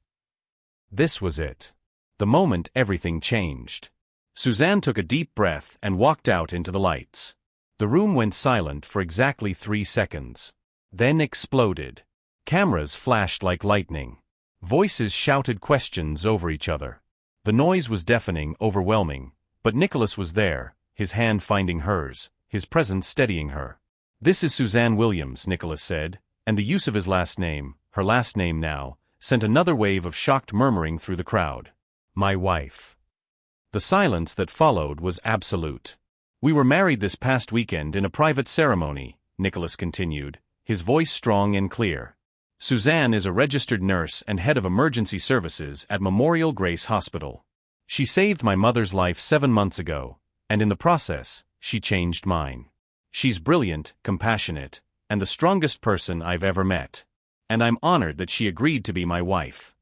This was it. The moment everything changed. Suzanne took a deep breath and walked out into the lights. The room went silent for exactly 3 seconds. Then exploded. Cameras flashed like lightning. Voices shouted questions over each other. The noise was deafening, overwhelming, but Nicholas was there, his hand finding hers, his presence steadying her. "This is Suzanne Williams," Nicholas said, and the use of his last name, her last name now, sent another wave of shocked murmuring through the crowd. "My wife." The silence that followed was absolute. "We were married this past weekend in a private ceremony," Nicholas continued, his voice strong and clear. "Suzanne is a registered nurse and head of emergency services at Memorial Grace Hospital. She saved my mother's life 7 months ago, and in the process, she changed mine. She's brilliant, compassionate, and the strongest person I've ever met. And I'm honored that she agreed to be my wife."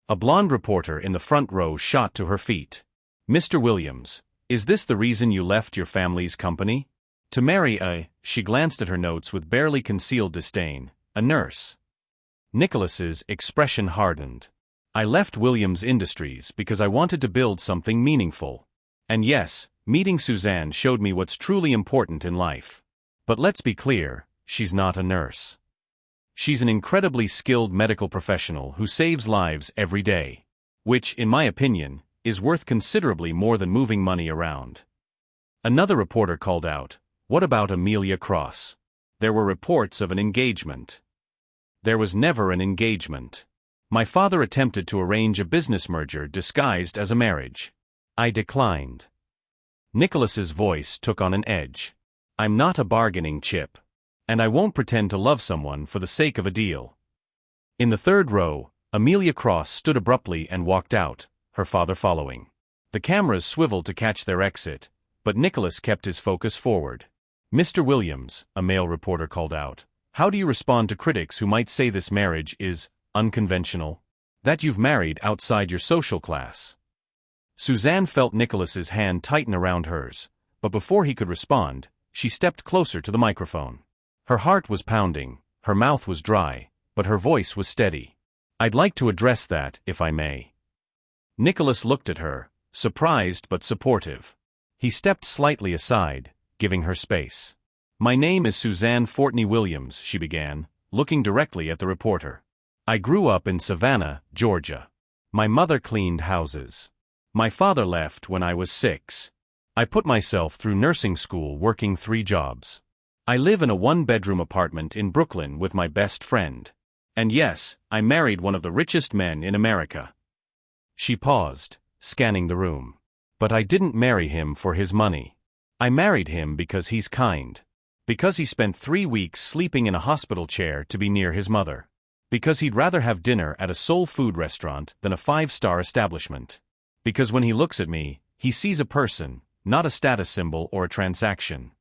A blonde reporter in the front row shot to her feet. "Mr. Williams, is this the reason you left your family's company? To marry a," she glanced at her notes with barely concealed disdain, "a nurse." Nicholas's expression hardened. "I left Williams Industries because I wanted to build something meaningful. And yes, meeting Suzanne showed me what's truly important in life. But let's be clear, she's not a nurse. She's an incredibly skilled medical professional who saves lives every day. Which, in my opinion, is worth considerably more than moving money around." Another reporter called out, "What about Amelia Cross? There were reports of an engagement." "There was never an engagement. My father attempted to arrange a business merger disguised as a marriage. I declined." Nicholas's voice took on an edge. "I'm not a bargaining chip. And I won't pretend to love someone for the sake of a deal." In the third row, Amelia Cross stood abruptly and walked out, her father following. The cameras swiveled to catch their exit, but Nicholas kept his focus forward. "Mr. Williams," a male reporter called out, "how do you respond to critics who might say this marriage is unconventional? That you've married outside your social class?" Suzanne felt Nicholas's hand tighten around hers, but before he could respond, she stepped closer to the microphone. Her heart was pounding, her mouth was dry, but her voice was steady. "I'd like to address that, if I may." Nicholas looked at her, surprised but supportive. He stepped slightly aside, giving her space. "My name is Suzanne Fortney Williams," she began, looking directly at the reporter. I grew up in Savannah, Georgia. My mother cleaned houses. My father left when I was 6. I put myself through nursing school working 3 jobs. I live in a 1-bedroom apartment in Brooklyn with my best friend. And yes, I married one of the richest men in America. She paused, scanning the room. But I didn't marry him for his money. I married him because he's kind. Because he spent 3 weeks sleeping in a hospital chair to be near his mother. Because he'd rather have dinner at a soul food restaurant than a 5-star establishment. Because when he looks at me, he sees a person, not a status symbol or a transaction.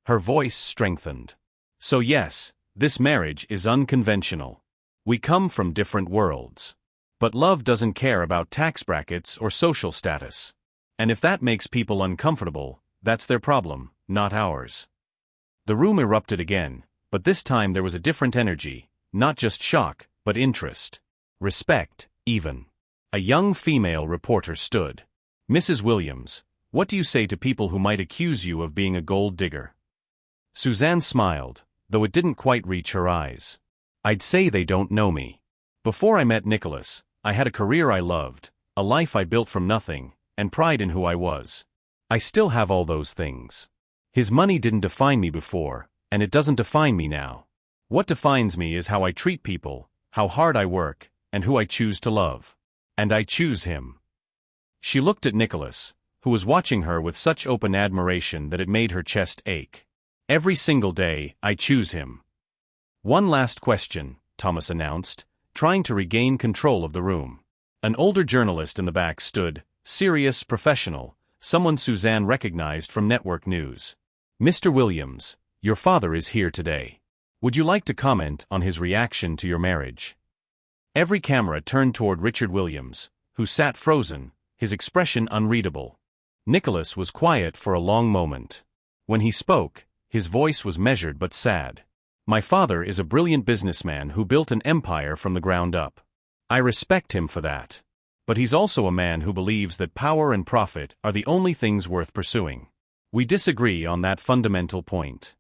Her voice strengthened. So yes, this marriage is unconventional. We come from different worlds. But love doesn't care about tax brackets or social status. And if that makes people uncomfortable, that's their problem, not ours. The room erupted again, but this time there was a different energy, not just shock, but interest. Respect, even. A young female reporter stood. Mrs. Williams, what do you say to people who might accuse you of being a gold digger? Suzanne smiled, though it didn't quite reach her eyes. I'd say they don't know me. Before I met Nicholas, I had a career I loved, a life I built from nothing, and pride in who I was. I still have all those things. His money didn't define me before, and it doesn't define me now. What defines me is how I treat people, how hard I work, and who I choose to love. And I choose him. She looked at Nicholas, who was watching her with such open admiration that it made her chest ache. Every single day, I choose him. One last question, Thomas announced, trying to regain control of the room. An older journalist in the back stood, serious, professional, someone Suzanne recognized from network news. Mr. Williams, your father is here today. Would you like to comment on his reaction to your marriage? Every camera turned toward Richard Williams, who sat frozen, his expression unreadable. Nicholas was quiet for a long moment. When he spoke, his voice was measured but sad. My father is a brilliant businessman who built an empire from the ground up. I respect him for that. But he's also a man who believes that power and profit are the only things worth pursuing. We disagree on that fundamental point.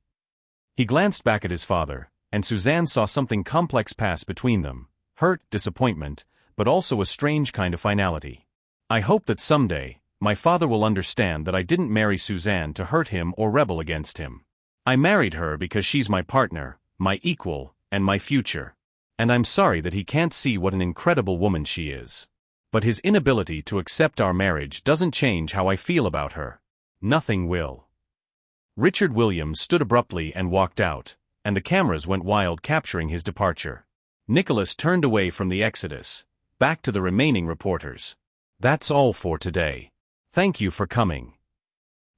He glanced back at his father, and Suzanne saw something complex pass between them. Hurt, disappointment, but also a strange kind of finality. I hope that someday, my father will understand that I didn't marry Suzanne to hurt him or rebel against him. I married her because she's my partner, my equal, and my future. And I'm sorry that he can't see what an incredible woman she is. But his inability to accept our marriage doesn't change how I feel about her. Nothing will. Richard Williams stood abruptly and walked out, and the cameras went wild capturing his departure. Nicholas turned away from the exodus, back to the remaining reporters. That's all for today. Thank you for coming.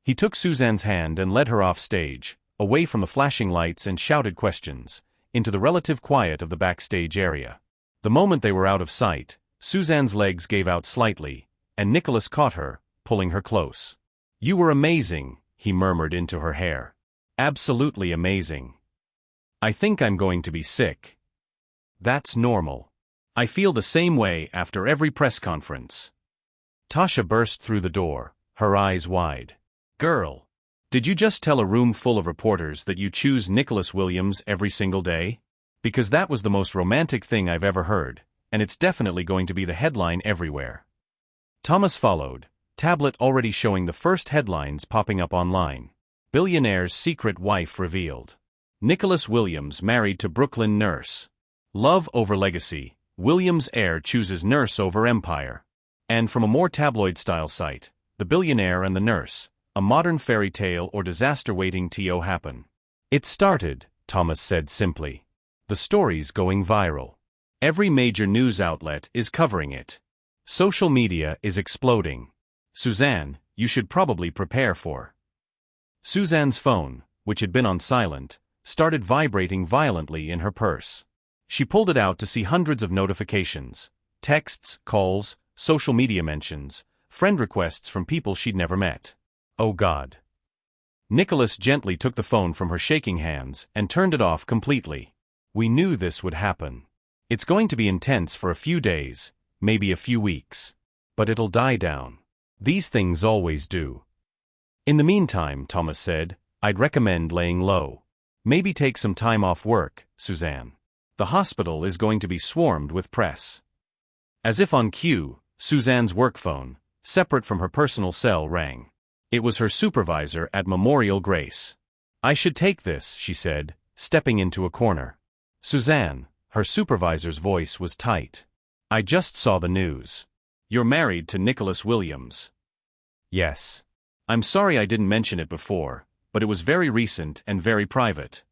He took Suzanne's hand and led her off stage, away from the flashing lights and shouted questions, into the relative quiet of the backstage area. The moment they were out of sight, Suzanne's legs gave out slightly, and Nicholas caught her, pulling her close. You were amazing, he murmured into her hair. Absolutely amazing. I think I'm going to be sick. That's normal. I feel the same way after every press conference. Tasha burst through the door, her eyes wide. Girl, did you just tell a room full of reporters that you choose Nicholas Williams every single day? Because that was the most romantic thing I've ever heard, and it's definitely going to be the headline everywhere. Thomas followed, tablet already showing the first headlines popping up online. Billionaire's secret wife revealed. Nicholas Williams married to Brooklyn nurse. Love over legacy, Williams' heir chooses nurse over empire. And from a more tabloid-style site, The Billionaire and the Nurse, a modern fairy tale or disaster waiting to happen. It started, Thomas said simply. The story's going viral. Every major news outlet is covering it. Social media is exploding. Suzanne, you should probably prepare for. Suzanne's phone, which had been on silent, started vibrating violently in her purse. She pulled it out to see hundreds of notifications, texts, calls, social media mentions, friend requests from people she'd never met. Oh God. Nicholas gently took the phone from her shaking hands and turned it off completely. We knew this would happen. It's going to be intense for a few days, maybe a few weeks. But it'll die down. These things always do. In the meantime, Thomas said, I'd recommend laying low. Maybe take some time off work, Suzanne. The hospital is going to be swarmed with press. As if on cue, Suzanne's work phone, separate from her personal cell, rang. It was her supervisor at Memorial Grace. "I should take this," she said, stepping into a corner. "Suzanne," her supervisor's voice was tight. "I just saw the news. You're married to Nicholas Williams." "Yes. I'm sorry I didn't mention it before, but it was very recent and very private.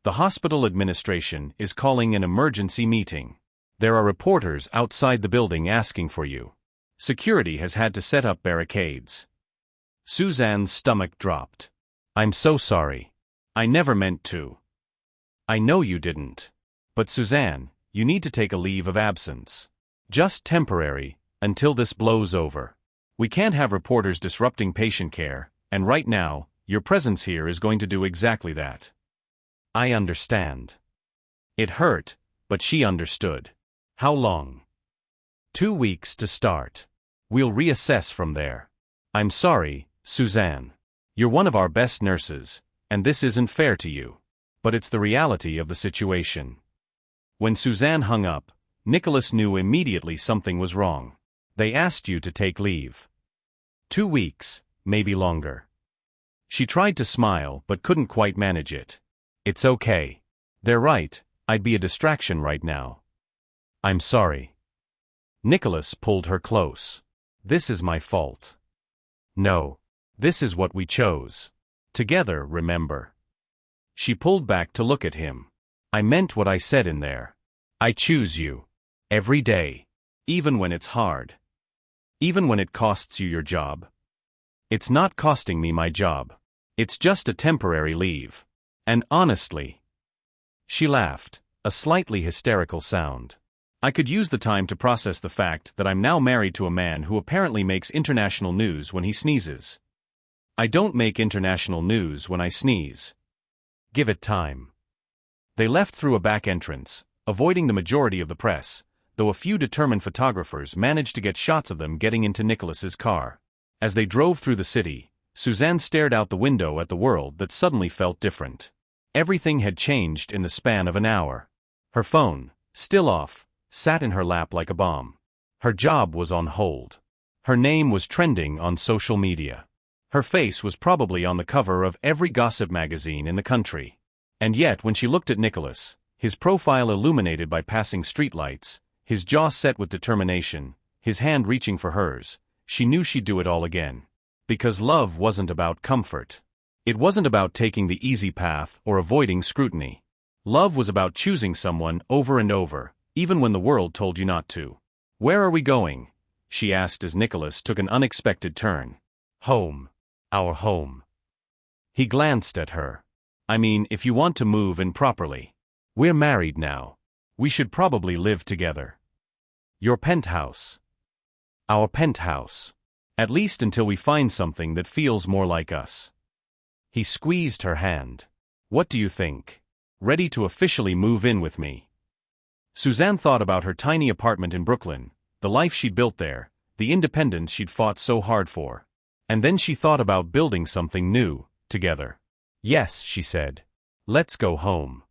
The hospital administration is calling an emergency meeting. There are reporters outside the building asking for you. Security has had to set up barricades." Suzanne's stomach dropped. "I'm so sorry. I never meant to." "I know you didn't. But Suzanne, you need to take a leave of absence. Just temporary, until this blows over. We can't have reporters disrupting patient care, and right now, your presence here is going to do exactly that." "I understand." It hurt, but she understood. "How long?" 2 weeks to start. We'll reassess from there." "I'm sorry, Suzanne. You're one of our best nurses, and this isn't fair to you. But it's the reality of the situation." When Suzanne hung up, Nicholas knew immediately something was wrong. "They asked you to take leave." 2 weeks, maybe longer. She tried to smile but couldn't quite manage it. "It's okay. They're right, I'd be a distraction right now." "I'm sorry." Nicholas pulled her close. "This is my fault." "No. This is what we chose. Together, remember." She pulled back to look at him. "I meant what I said in there. I choose you. Every day. Even when it's hard. Even when it costs you your job." "It's not costing me my job. It's just a temporary leave. And honestly..." She laughed, a slightly hysterical sound. "I could use the time to process the fact that I'm now married to a man who apparently makes international news when he sneezes. I don't make international news when I sneeze. Give it time." They left through a back entrance, avoiding the majority of the press, though a few determined photographers managed to get shots of them getting into Nicholas's car. As they drove through the city, Suzanne stared out the window at the world that suddenly felt different. Everything had changed in the span of an hour. Her phone, still off, sat in her lap like a bomb. Her job was on hold. Her name was trending on social media. Her face was probably on the cover of every gossip magazine in the country. And yet when she looked at Nicholas, his profile illuminated by passing streetlights, his jaw set with determination, his hand reaching for hers, she knew she'd do it all again. Because love wasn't about comfort. It wasn't about taking the easy path or avoiding scrutiny. Love was about choosing someone over and over, even when the world told you not to. "Where are we going?" she asked as Nicholas took an unexpected turn. "Home. Our home." He glanced at her. "I mean, if you want to move in properly. We're married now. We should probably live together." "Your penthouse." "Our penthouse. At least until we find something that feels more like us." He squeezed her hand. "What do you think? Ready to officially move in with me?" Suzanne thought about her tiny apartment in Brooklyn, the life she'd built there, the independence she'd fought so hard for. And then she thought about building something new, together. "Yes," she said. "Let's go home."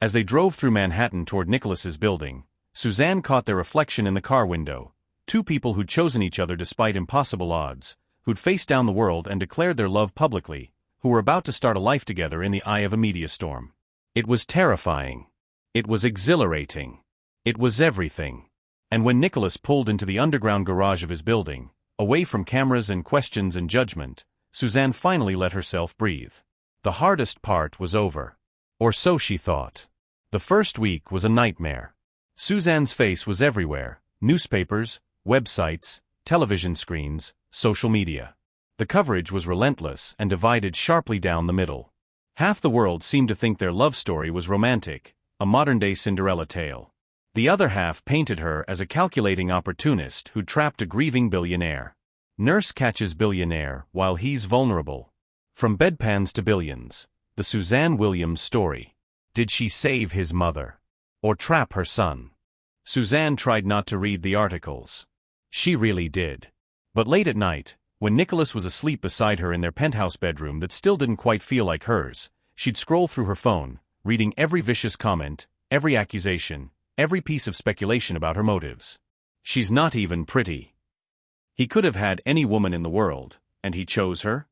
As they drove through Manhattan toward Nicholas's building, Suzanne caught their reflection in the car window, two people who'd chosen each other despite impossible odds, who'd faced down the world and declared their love publicly, who were about to start a life together in the eye of a media storm. It was terrifying. It was exhilarating. It was everything. And when Nicholas pulled into the underground garage of his building, away from cameras and questions and judgment, Suzanne finally let herself breathe. The hardest part was over. Or so she thought. The first week was a nightmare. Suzanne's face was everywhere: newspapers, websites, television screens, social media. The coverage was relentless and divided sharply down the middle. Half the world seemed to think their love story was romantic, a modern-day Cinderella tale. The other half painted her as a calculating opportunist who trapped a grieving billionaire. Nurse catches billionaire while he's vulnerable. From bedpans to billions, the Suzanne Williams story. Did she save his mother? Or trap her son? Suzanne tried not to read the articles. She really did. But late at night, when Nicholas was asleep beside her in their penthouse bedroom that still didn't quite feel like hers, she'd scroll through her phone, reading every vicious comment, every accusation, every piece of speculation about her motives. She's not even pretty. He could have had any woman in the world, and he chose her?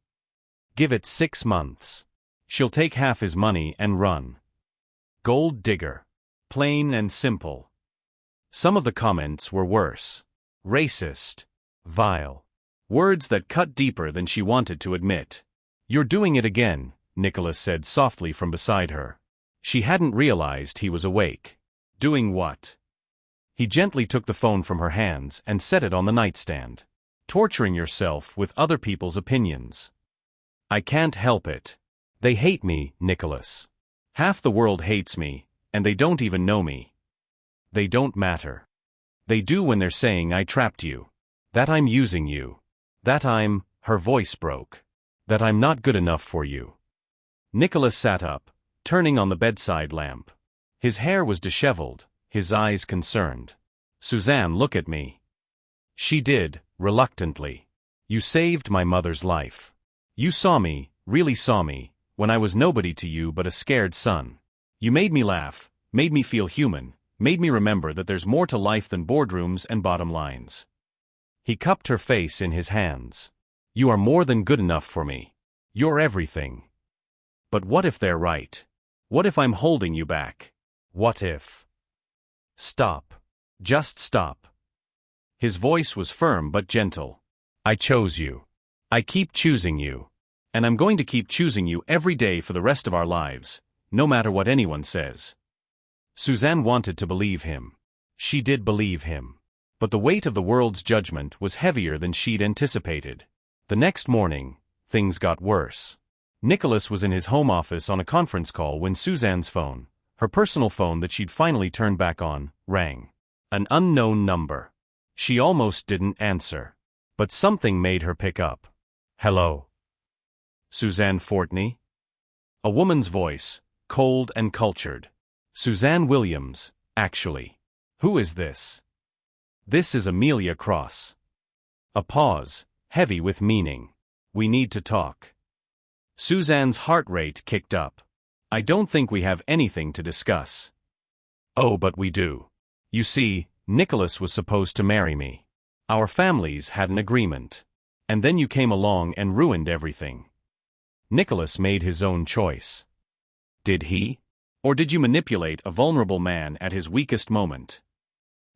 Give it 6 months. She'll take half his money and run. Gold digger. Plain and simple. Some of the comments were worse. Racist. Vile. Words that cut deeper than she wanted to admit. You're doing it again, Nicholas said softly from beside her. She hadn't realized he was awake. Doing what? He gently took the phone from her hands and set it on the nightstand. Torturing yourself with other people's opinions. I can't help it. They hate me, Nicholas. Half the world hates me, and they don't even know me. They don't matter. They do when they're saying I trapped you. That I'm using you. That her voice broke. That I'm not good enough for you. Nicholas sat up, turning on the bedside lamp. His hair was disheveled, his eyes concerned. Suzanne, look at me. She did, reluctantly. You saved my mother's life. You saw me, really saw me, when I was nobody to you but a scared son. You made me laugh, made me feel human, made me remember that there's more to life than boardrooms and bottom lines. He cupped her face in his hands. You are more than good enough for me. You're everything. But what if they're right? What if I'm holding you back? What if? Stop. Just stop. His voice was firm but gentle. I chose you. I keep choosing you. And I'm going to keep choosing you every day for the rest of our lives, no matter what anyone says. Suzanne wanted to believe him. She did believe him. But the weight of the world's judgment was heavier than she'd anticipated. The next morning, things got worse. Nicholas was in his home office on a conference call when Suzanne's phone, her personal phone that she'd finally turned back on, rang. An unknown number. She almost didn't answer. But something made her pick up. Hello. Suzanne Fortney? A woman's voice, cold and cultured. Suzanne Williams, actually. Who is this? This is Amelia Cross. A pause, heavy with meaning. We need to talk. Suzanne's heart rate kicked up. I don't think we have anything to discuss. Oh, but we do. You see, Nicholas was supposed to marry me. Our families had an agreement. And then you came along and ruined everything. Nicholas made his own choice. Did he? Or did you manipulate a vulnerable man at his weakest moment?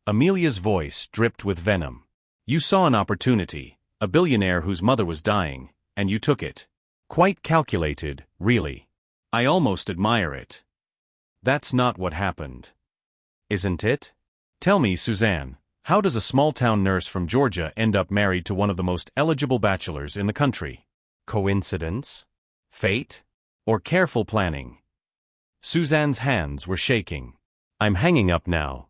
Amelia's voice dripped with venom. You saw an opportunity, a billionaire whose mother was dying, and you took it. Quite calculated, really. I almost admire it. That's not what happened. Isn't it? Tell me, Suzanne, how does a small-town nurse from Georgia end up married to one of the most eligible bachelors in the country? Coincidence? Fate? Or careful planning? Suzanne's hands were shaking. I'm hanging up now.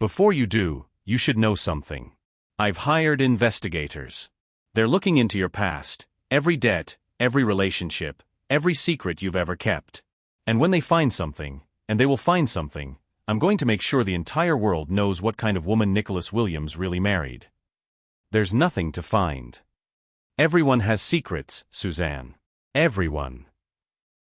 Before you do, you should know something. I've hired investigators. They're looking into your past, every debt, every relationship, every secret you've ever kept. And when they find something, and they will find something, I'm going to make sure the entire world knows what kind of woman Nicholas Williams really married. There's nothing to find. Everyone has secrets, Suzanne. Everyone.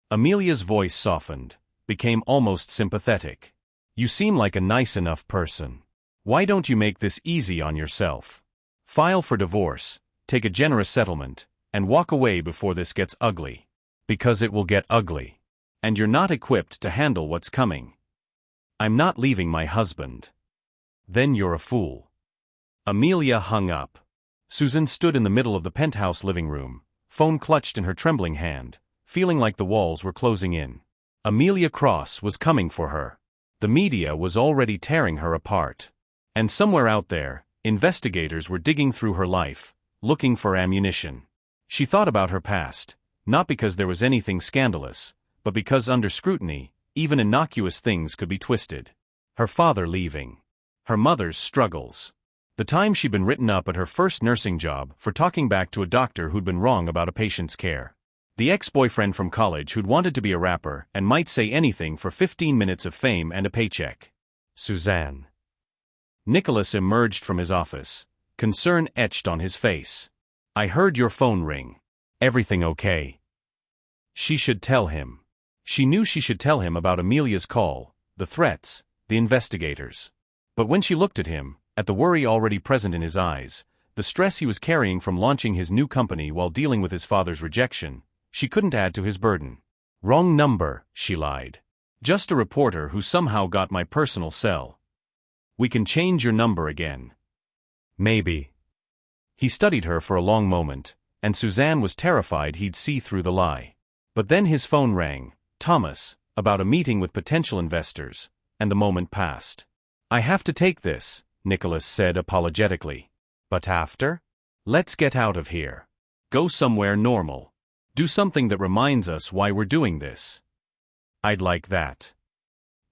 Amelia's voice softened, became almost sympathetic. You seem like a nice enough person. Why don't you make this easy on yourself? File for divorce, take a generous settlement, and walk away before this gets ugly. Because it will get ugly. And you're not equipped to handle what's coming. I'm not leaving my husband. Then you're a fool. Amelia hung up. Susan stood in the middle of the penthouse living room, phone clutched in her trembling hand, feeling like the walls were closing in. Amelia Cross was coming for her. The media was already tearing her apart. And somewhere out there, investigators were digging through her life, looking for ammunition. She thought about her past, not because there was anything scandalous, but because under scrutiny, even innocuous things could be twisted. Her father leaving. Her mother's struggles. The time she'd been written up at her first nursing job for talking back to a doctor who'd been wrong about a patient's care. The ex-boyfriend from college who'd wanted to be a rapper and might say anything for 15 minutes of fame and a paycheck. Suzanne. Nicholas emerged from his office, concern etched on his face. I heard your phone ring. Everything okay? She should tell him. She knew she should tell him about Amelia's call, the threats, the investigators. But when she looked at him, at the worry already present in his eyes, the stress he was carrying from launching his new company while dealing with his father's rejection, she couldn't add to his burden. "Wrong number," she lied. "Just a reporter who somehow got my personal cell. We can change your number again." "Maybe." He studied her for a long moment, and Suzanne was terrified he'd see through the lie. But then his phone rang, Thomas, about a meeting with potential investors, and the moment passed. "I have to take this," Nicholas said apologetically. "But after? Let's get out of here. Go somewhere normal. Do something that reminds us why we're doing this." "I'd like that."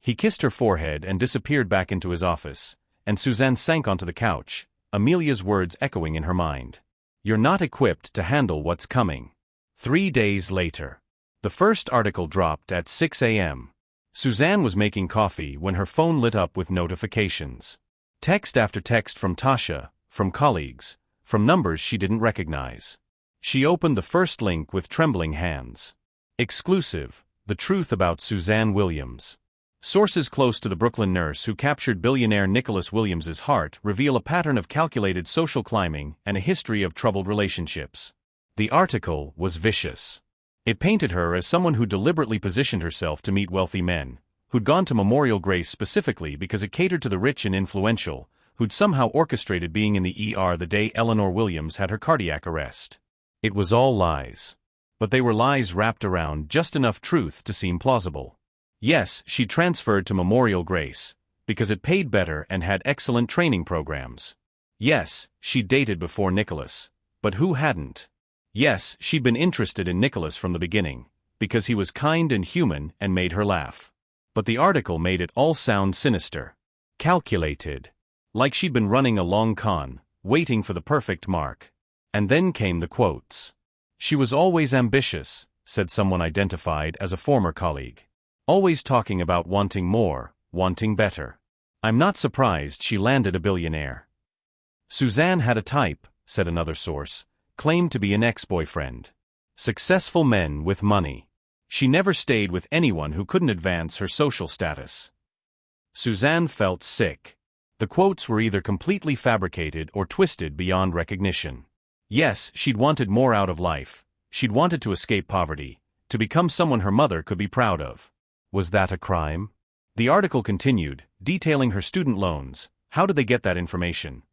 He kissed her forehead and disappeared back into his office, and Suzanne sank onto the couch, Amelia's words echoing in her mind. "You're not equipped to handle what's coming." 3 days later. The first article dropped at 6 a.m. Suzanne was making coffee when her phone lit up with notifications. Text after text from Tasha, from colleagues, from numbers she didn't recognize. She opened the first link with trembling hands. Exclusive: the truth about Suzanne Williams. Sources close to the Brooklyn nurse who captured billionaire Nicholas Williams's heart reveal a pattern of calculated social climbing and a history of troubled relationships. The article was vicious. It painted her as someone who deliberately positioned herself to meet wealthy men, who'd gone to Memorial Grace specifically because it catered to the rich and influential, who'd somehow orchestrated being in the ER the day Eleanor Williams had her cardiac arrest. It was all lies. But they were lies wrapped around just enough truth to seem plausible. Yes, she transferred to Memorial Grace, because it paid better and had excellent training programs. Yes, she dated before Nicholas, but who hadn't? Yes, she'd been interested in Nicholas from the beginning, because he was kind and human and made her laugh. But the article made it all sound sinister. Calculated. Like she'd been running a long con, waiting for the perfect mark. And then came the quotes. "She was always ambitious," said someone identified as a former colleague. "Always talking about wanting more, wanting better. I'm not surprised she landed a billionaire." "Suzanne had a type," said another source, claimed to be an ex-boyfriend. "Successful men with money. She never stayed with anyone who couldn't advance her social status." Suzanne felt sick. The quotes were either completely fabricated or twisted beyond recognition. Yes, she'd wanted more out of life. She'd wanted to escape poverty, to become someone her mother could be proud of. Was that a crime? The article continued, detailing her student loans. How did they get that information?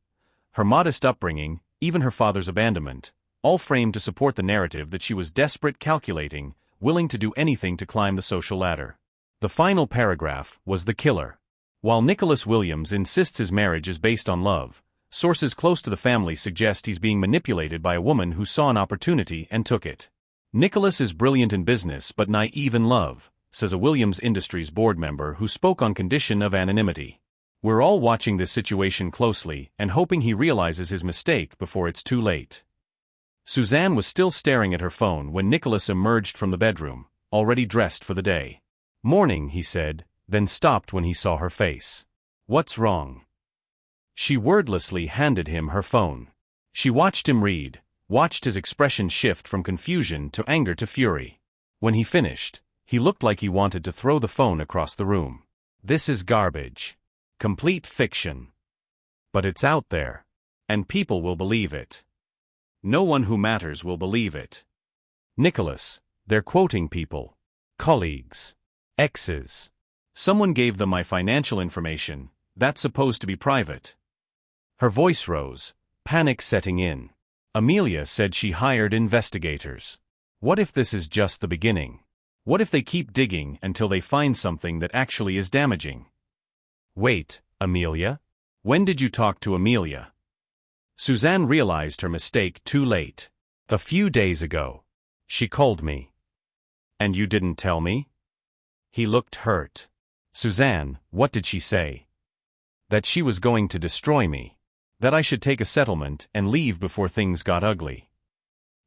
Her modest upbringing, even her father's abandonment, all framed to support the narrative that she was desperate, calculating, willing to do anything to climb the social ladder. The final paragraph was the killer. While Nicholas Williams insists his marriage is based on love, sources close to the family suggest he's being manipulated by a woman who saw an opportunity and took it. "Nicholas is brilliant in business but naive in love," says a Williams Industries board member who spoke on condition of anonymity. "We're all watching this situation closely and hoping he realizes his mistake before it's too late." Suzanne was still staring at her phone when Nicholas emerged from the bedroom, already dressed for the day. "Morning," he said, then stopped when he saw her face. "What's wrong?" She wordlessly handed him her phone. She watched him read, watched his expression shift from confusion to anger to fury. When he finished, he looked like he wanted to throw the phone across the room. "This is garbage. Complete fiction. But it's out there. And people will believe it. No one who matters will believe it." Nicholas, they're quoting people. Colleagues. Exes. "Someone gave them my financial information. That's supposed to be private." Her voice rose, panic setting in. Amelia said she hired investigators. What if this is just the beginning? What if they keep digging until they find something that actually is damaging? "Wait, Amelia? When did you talk to Amelia?" Suzanne realized her mistake too late. "A few days ago. She called me." "And you didn't tell me?" He looked hurt. "Suzanne, what did she say?" "That she was going to destroy me. That I should take a settlement and leave before things got ugly."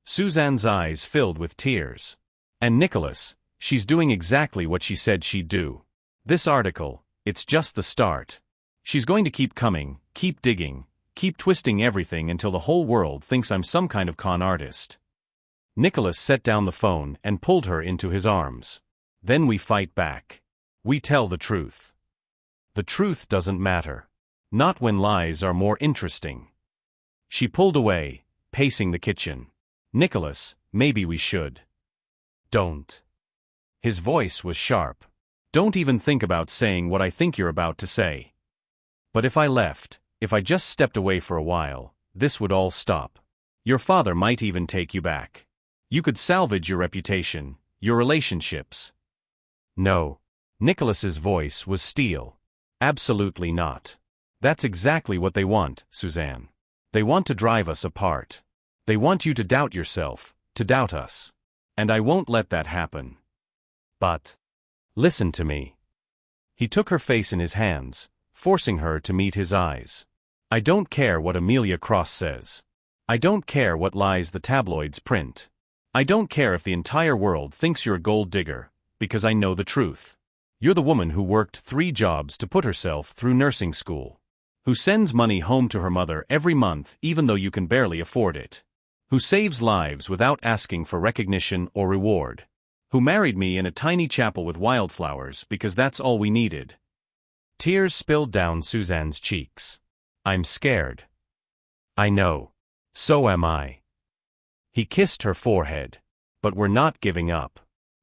Suzanne's eyes filled with tears. "And Nicholas, she's doing exactly what she said she'd do. This article, it's just the start. She's going to keep coming, keep digging, keep twisting everything until the whole world thinks I'm some kind of con artist." Nicholas set down the phone and pulled her into his arms. "Then we fight back. We tell the truth. The truth doesn't matter. Not when lies are more interesting. She pulled away, pacing the kitchen. Nicholas, maybe we should. Don't. His voice was sharp. Don't even think about saying what I think you're about to say. But if I left, if I just stepped away for a while, this would all stop. Your father might even take you back. You could salvage your reputation, your relationships. No. Nicholas's voice was steel. Absolutely not. That's exactly what they want, Suzanne. They want to drive us apart. They want you to doubt yourself, to doubt us. And I won't let that happen. But listen to me. He took her face in his hands, forcing her to meet his eyes. I don't care what Amelia Cross says. I don't care what lies the tabloids print. I don't care if the entire world thinks you're a gold digger, because I know the truth. You're the woman who worked 3 jobs to put herself through nursing school. Who sends money home to her mother every month even though you can barely afford it. Who saves lives without asking for recognition or reward. Who married me in a tiny chapel with wildflowers because that's all we needed. Tears spilled down Suzanne's cheeks. I'm scared. I know. So am I. He kissed her forehead. But we're not giving up.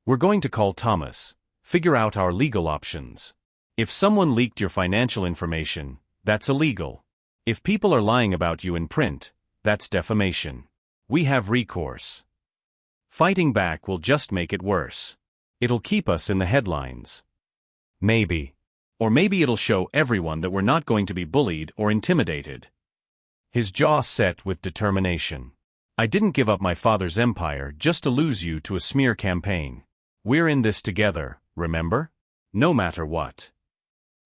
We're going to call Thomas, figure out our legal options. If someone leaked your financial information, that's illegal. If people are lying about you in print, that's defamation. We have recourse. Fighting back will just make it worse. It'll keep us in the headlines. Maybe. Or maybe it'll show everyone that we're not going to be bullied or intimidated. His jaw set with determination. I didn't give up my father's empire just to lose you to a smear campaign. We're in this together, remember? No matter what.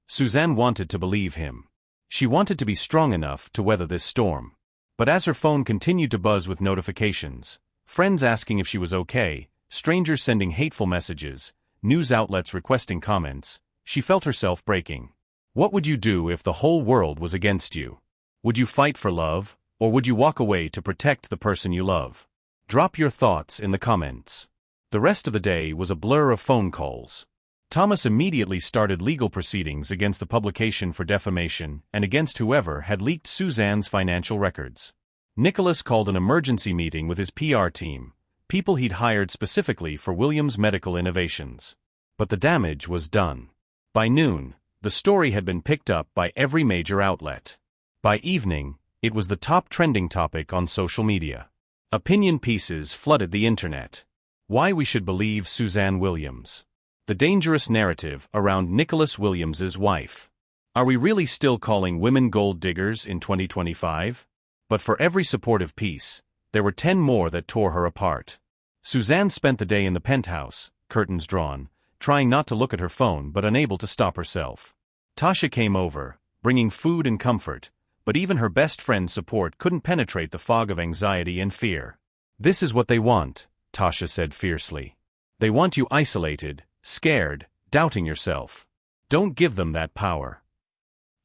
Suzanne wanted to believe him. She wanted to be strong enough to weather this storm. But as her phone continued to buzz with notifications, friends asking if she was okay, strangers sending hateful messages, news outlets requesting comments, she felt herself breaking. What would you do if the whole world was against you? Would you fight for love, or would you walk away to protect the person you love? Drop your thoughts in the comments. The rest of the day was a blur of phone calls. Thomas immediately started legal proceedings against the publication for defamation and against whoever had leaked Suzanne's financial records. Nicholas called an emergency meeting with his PR team, people he'd hired specifically for Williams' medical innovations. But the damage was done. By noon, the story had been picked up by every major outlet. By evening, it was the top trending topic on social media. Opinion pieces flooded the internet. Why we should believe Suzanne Williams. The dangerous narrative around Nicholas Williams's wife. Are we really still calling women gold diggers in 2025? But for every supportive piece, there were 10 more that tore her apart. Suzanne spent the day in the penthouse, curtains drawn, trying not to look at her phone but unable to stop herself. Tasha came over, bringing food and comfort, but even her best friend's support couldn't penetrate the fog of anxiety and fear. This is what they want, Tasha said fiercely. They want you isolated, scared, doubting yourself. Don't give them that power.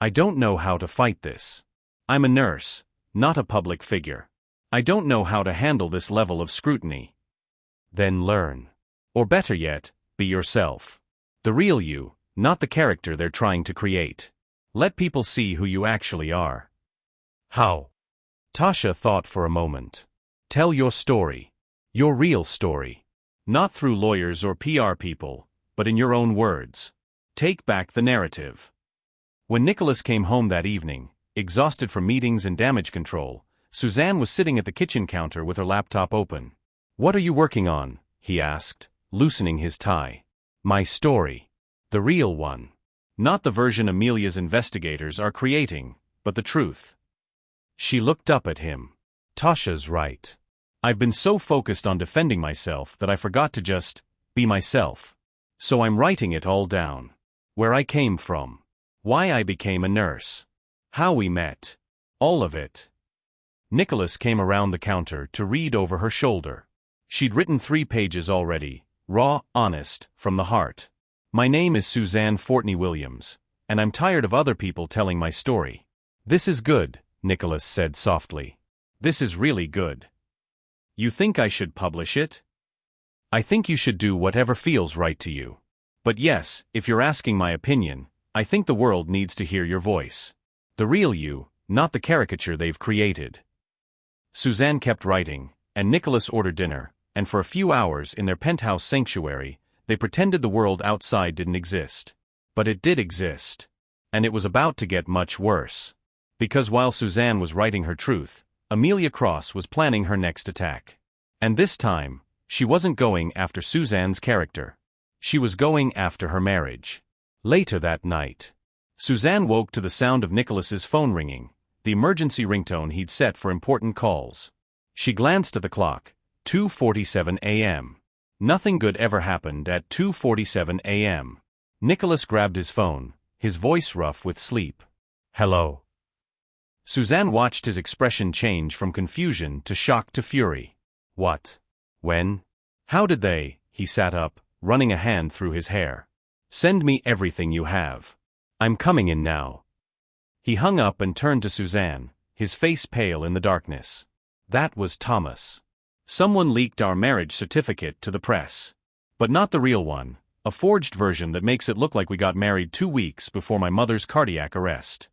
I don't know how to fight this. I'm a nurse, not a public figure. I don't know how to handle this level of scrutiny. Then learn. Or better yet, be yourself. The real you, not the character they're trying to create. Let people see who you actually are. How? Tasha thought for a moment. Tell your story. Your real story. Not through lawyers or PR people, but in your own words. Take back the narrative. When Nicholas came home that evening, exhausted from meetings and damage control, Suzanne was sitting at the kitchen counter with her laptop open. What are you working on? He asked, loosening his tie. My story. The real one. Not the version Amelia's investigators are creating, but the truth. She looked up at him. Tasha's right. I've been so focused on defending myself that I forgot to just be myself. So I'm writing it all down. Where I came from. Why I became a nurse. How we met. All of it. Nicholas came around the counter to read over her shoulder. She'd written 3 pages already, raw, honest, from the heart. My name is Suzanne Fortney Williams, and I'm tired of other people telling my story. This is good, Nicholas said softly. This is really good. You think I should publish it? I think you should do whatever feels right to you. But yes, if you're asking my opinion, I think the world needs to hear your voice. The real you, not the caricature they've created. Suzanne kept writing, and Nicholas ordered dinner, and for a few hours in their penthouse sanctuary, they pretended the world outside didn't exist. But it did exist. And it was about to get much worse. Because while Suzanne was writing her truth, Amelia Cross was planning her next attack. And this time, she wasn't going after Suzanne's character. She was going after her marriage. Later that night, Suzanne woke to the sound of Nicholas's phone ringing, the emergency ringtone he'd set for important calls. She glanced at the clock, 2:47 a.m. Nothing good ever happened at 2:47 a.m. Nicholas grabbed his phone, his voice rough with sleep. "Hello." Suzanne watched his expression change from confusion to shock to fury. "What? When? How did they?" He sat up, running a hand through his hair. "Send me everything you have. I'm coming in now." He hung up and turned to Suzanne, his face pale in the darkness. "That was Thomas. Someone leaked our marriage certificate to the press. But not the real one, a forged version that makes it look like we got married 2 weeks before my mother's cardiac arrest."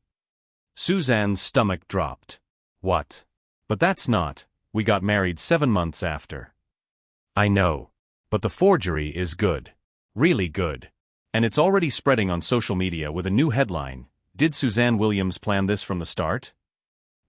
Suzanne's stomach dropped. "What? But that's not, we got married 7 months after." "I know. But the forgery is good. Really good. And it's already spreading on social media with a new headline. Did Suzanne Williams plan this from the start?"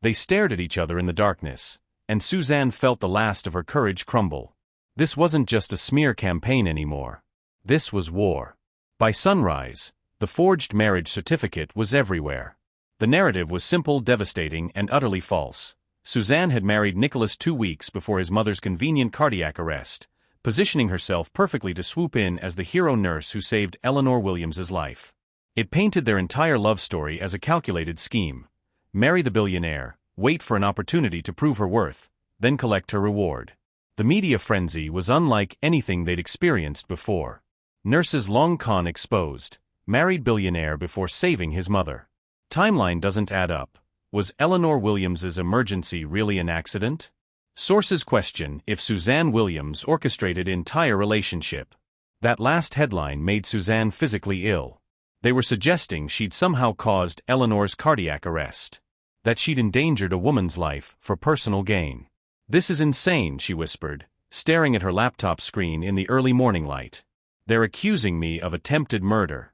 They stared at each other in the darkness, and Suzanne felt the last of her courage crumble. This wasn't just a smear campaign anymore. This was war. By sunrise, the forged marriage certificate was everywhere. The narrative was simple, devastating, and utterly false. Suzanne had married Nicholas 2 weeks before his mother's convenient cardiac arrest, positioning herself perfectly to swoop in as the hero nurse who saved Eleanor Williams's life. It painted their entire love story as a calculated scheme. Marry the billionaire, wait for an opportunity to prove her worth, then collect her reward. The media frenzy was unlike anything they'd experienced before. Nurse's long con exposed, married billionaire before saving his mother. Timeline doesn't add up. Was Eleanor Williams's emergency really an accident? Sources question if Suzanne Williams orchestrated entire relationship. That last headline made Suzanne physically ill. They were suggesting she'd somehow caused Eleanor's cardiac arrest. That she'd endangered a woman's life for personal gain. "This is insane," she whispered, staring at her laptop screen in the early morning light. "They're accusing me of attempted murder."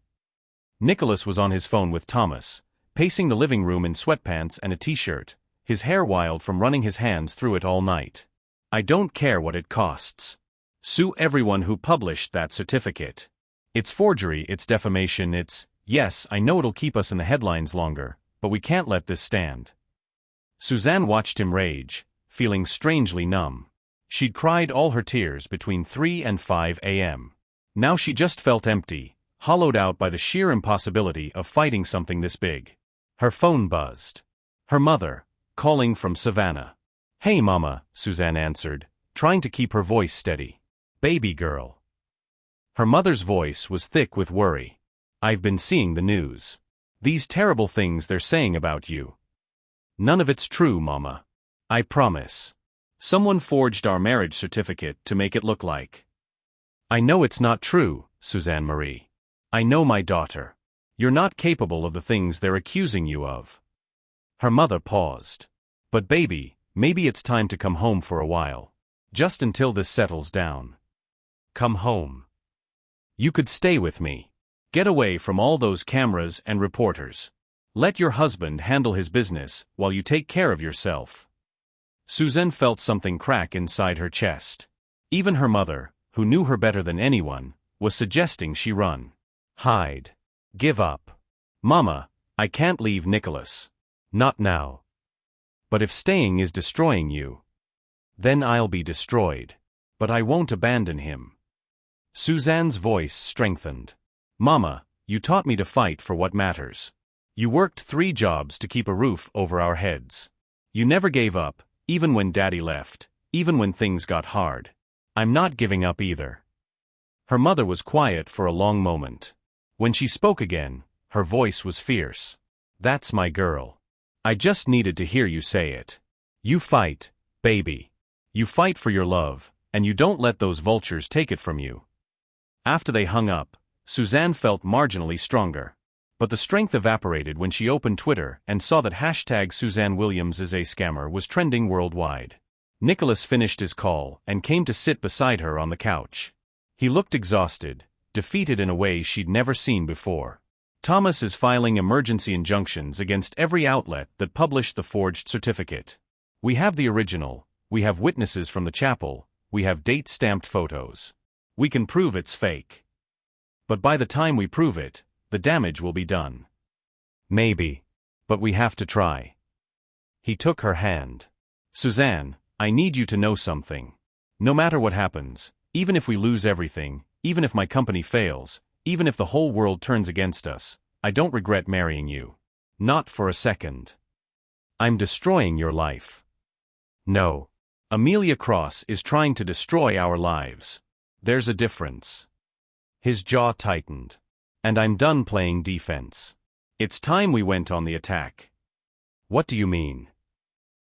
Nicholas was on his phone with Thomas, pacing the living room in sweatpants and a t-shirt, his hair wild from running his hands through it all night. "I don't care what it costs. Sue everyone who published that certificate. It's forgery, it's defamation, yes, I know it'll keep us in the headlines longer, but we can't let this stand." Suzanne watched him rage, feeling strangely numb. She'd cried all her tears between 3 and 5 a.m. Now she just felt empty, hollowed out by the sheer impossibility of fighting something this big. Her phone buzzed. Her mother, calling from Savannah. "Hey Mama," Suzanne answered, trying to keep her voice steady. "Baby girl." Her mother's voice was thick with worry. "I've been seeing the news. These terrible things they're saying about you. None of it's true, Mama. I promise. Someone forged our marriage certificate to make it look like." "I know it's not true, Suzanne Marie. I know my daughter. You're not capable of the things they're accusing you of." Her mother paused. "But baby, maybe it's time to come home for a while. Just until this settles down. Come home. You could stay with me. Get away from all those cameras and reporters. Let your husband handle his business while you take care of yourself." Suzanne felt something crack inside her chest. Even her mother, who knew her better than anyone, was suggesting she run. Hide. Give up. "Mama, I can't leave Nicholas. Not now. But if staying is destroying you, then I'll be destroyed. But I won't abandon him." Suzanne's voice strengthened. "Mama, you taught me to fight for what matters. You worked 3 jobs to keep a roof over our heads. You never gave up, even when Daddy left, even when things got hard. I'm not giving up either." Her mother was quiet for a long moment. When she spoke again, her voice was fierce. "That's my girl. I just needed to hear you say it. You fight, baby. You fight for your love, and you don't let those vultures take it from you." After they hung up, Suzanne felt marginally stronger. But the strength evaporated when she opened Twitter and saw that hashtag Suzanne Williams is a scammer was trending worldwide. Nicholas finished his call and came to sit beside her on the couch. He looked exhausted, defeated in a way she'd never seen before. Thomas is filing emergency injunctions against every outlet that published the forged certificate. We have the original, we have witnesses from the chapel, we have date-stamped photos. We can prove it's fake. But by the time we prove it, the damage will be done. Maybe. But we have to try. He took her hand. Suzanne, I need you to know something. No matter what happens, even if we lose everything, even if my company fails, even if the whole world turns against us, I don't regret marrying you. Not for a second. I'm destroying your life. No. Amelia Cross is trying to destroy our lives. There's a difference. His jaw tightened. And I'm done playing defense. It's time we went on the attack. What do you mean?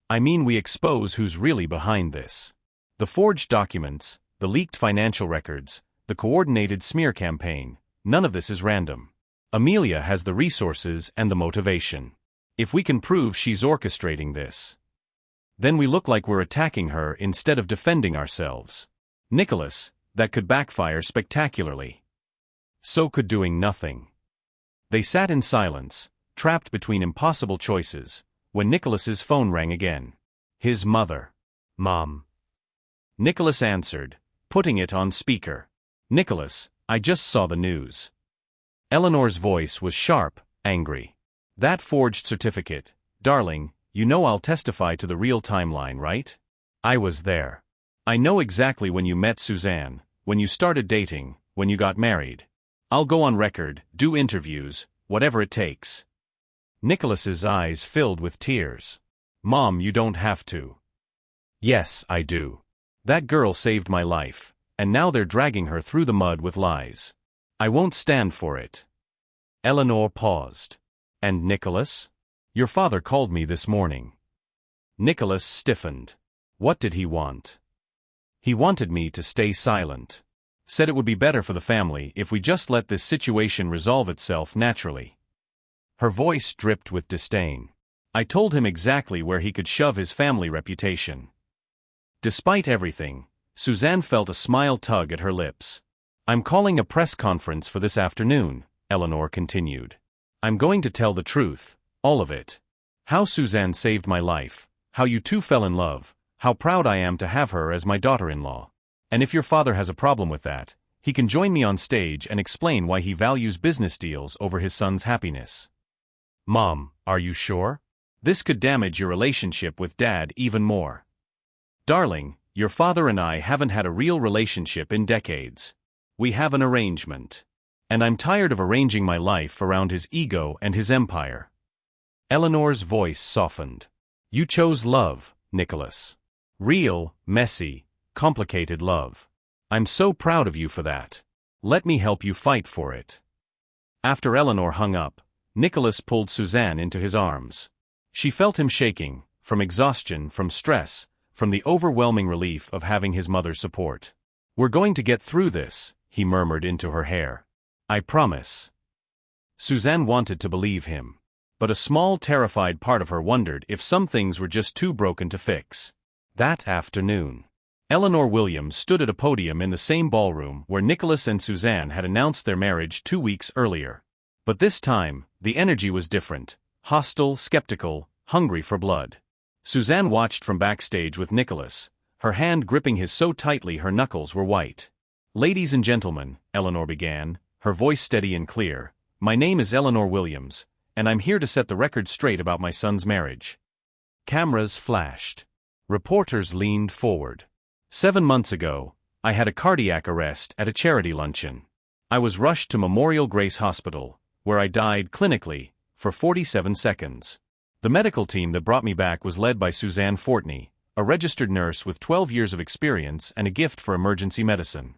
I mean we expose who's really behind this. The forged documents, the leaked financial records, the coordinated smear campaign, none of this is random. Amelia has the resources and the motivation. If we can prove she's orchestrating this, then we look like we're attacking her instead of defending ourselves. Nicholas, that could backfire spectacularly. So could doing nothing. They sat in silence, trapped between impossible choices, when Nicholas's phone rang again. His mother. Mom. Nicholas answered, putting it on speaker. Nicholas, I just saw the news. Eleanor's voice was sharp, angry. That forged certificate, darling, you know I'll testify to the real timeline, right? I was there. I know exactly when you met Suzanne, when you started dating, when you got married. I'll go on record, do interviews, whatever it takes. Nicholas's eyes filled with tears. Mom, you don't have to. Yes, I do. That girl saved my life, and now they're dragging her through the mud with lies. I won't stand for it. Eleanor paused. And Nicholas? Your father called me this morning. Nicholas stiffened. What did he want? He wanted me to stay silent. Said it would be better for the family if we just let this situation resolve itself naturally. Her voice dripped with disdain. I told him exactly where he could shove his family reputation. Despite everything, Suzanne felt a smile tug at her lips. I'm calling a press conference for this afternoon, Eleanor continued. I'm going to tell the truth, all of it. How Suzanne saved my life, how you two fell in love, how proud I am to have her as my daughter-in-law. And if your father has a problem with that, he can join me on stage and explain why he values business deals over his son's happiness. Mom, are you sure? This could damage your relationship with Dad even more. Darling, your father and I haven't had a real relationship in decades. We have an arrangement. And I'm tired of arranging my life around his ego and his empire. Eleanor's voice softened. You chose love, Nicholas. Real, messy, complicated love. I'm so proud of you for that. Let me help you fight for it. After Eleanor hung up, Nicholas pulled Suzanne into his arms. She felt him shaking, from exhaustion, from stress, from the overwhelming relief of having his mother's support. We're going to get through this, he murmured into her hair. I promise. Suzanne wanted to believe him. But a small, terrified part of her wondered if some things were just too broken to fix. That afternoon, Eleanor Williams stood at a podium in the same ballroom where Nicholas and Suzanne had announced their marriage 2 weeks earlier. But this time, the energy was different, hostile, skeptical, hungry for blood. Suzanne watched from backstage with Nicholas, her hand gripping his so tightly her knuckles were white. Ladies and gentlemen, Eleanor began, her voice steady and clear, my name is Eleanor Williams, and I'm here to set the record straight about my son's marriage. Cameras flashed. Reporters leaned forward. 7 months ago, I had a cardiac arrest at a charity luncheon. I was rushed to Memorial Grace Hospital, where I died clinically, for 47 seconds. The medical team that brought me back was led by Suzanne Fortney, a registered nurse with 12 years of experience and a gift for emergency medicine.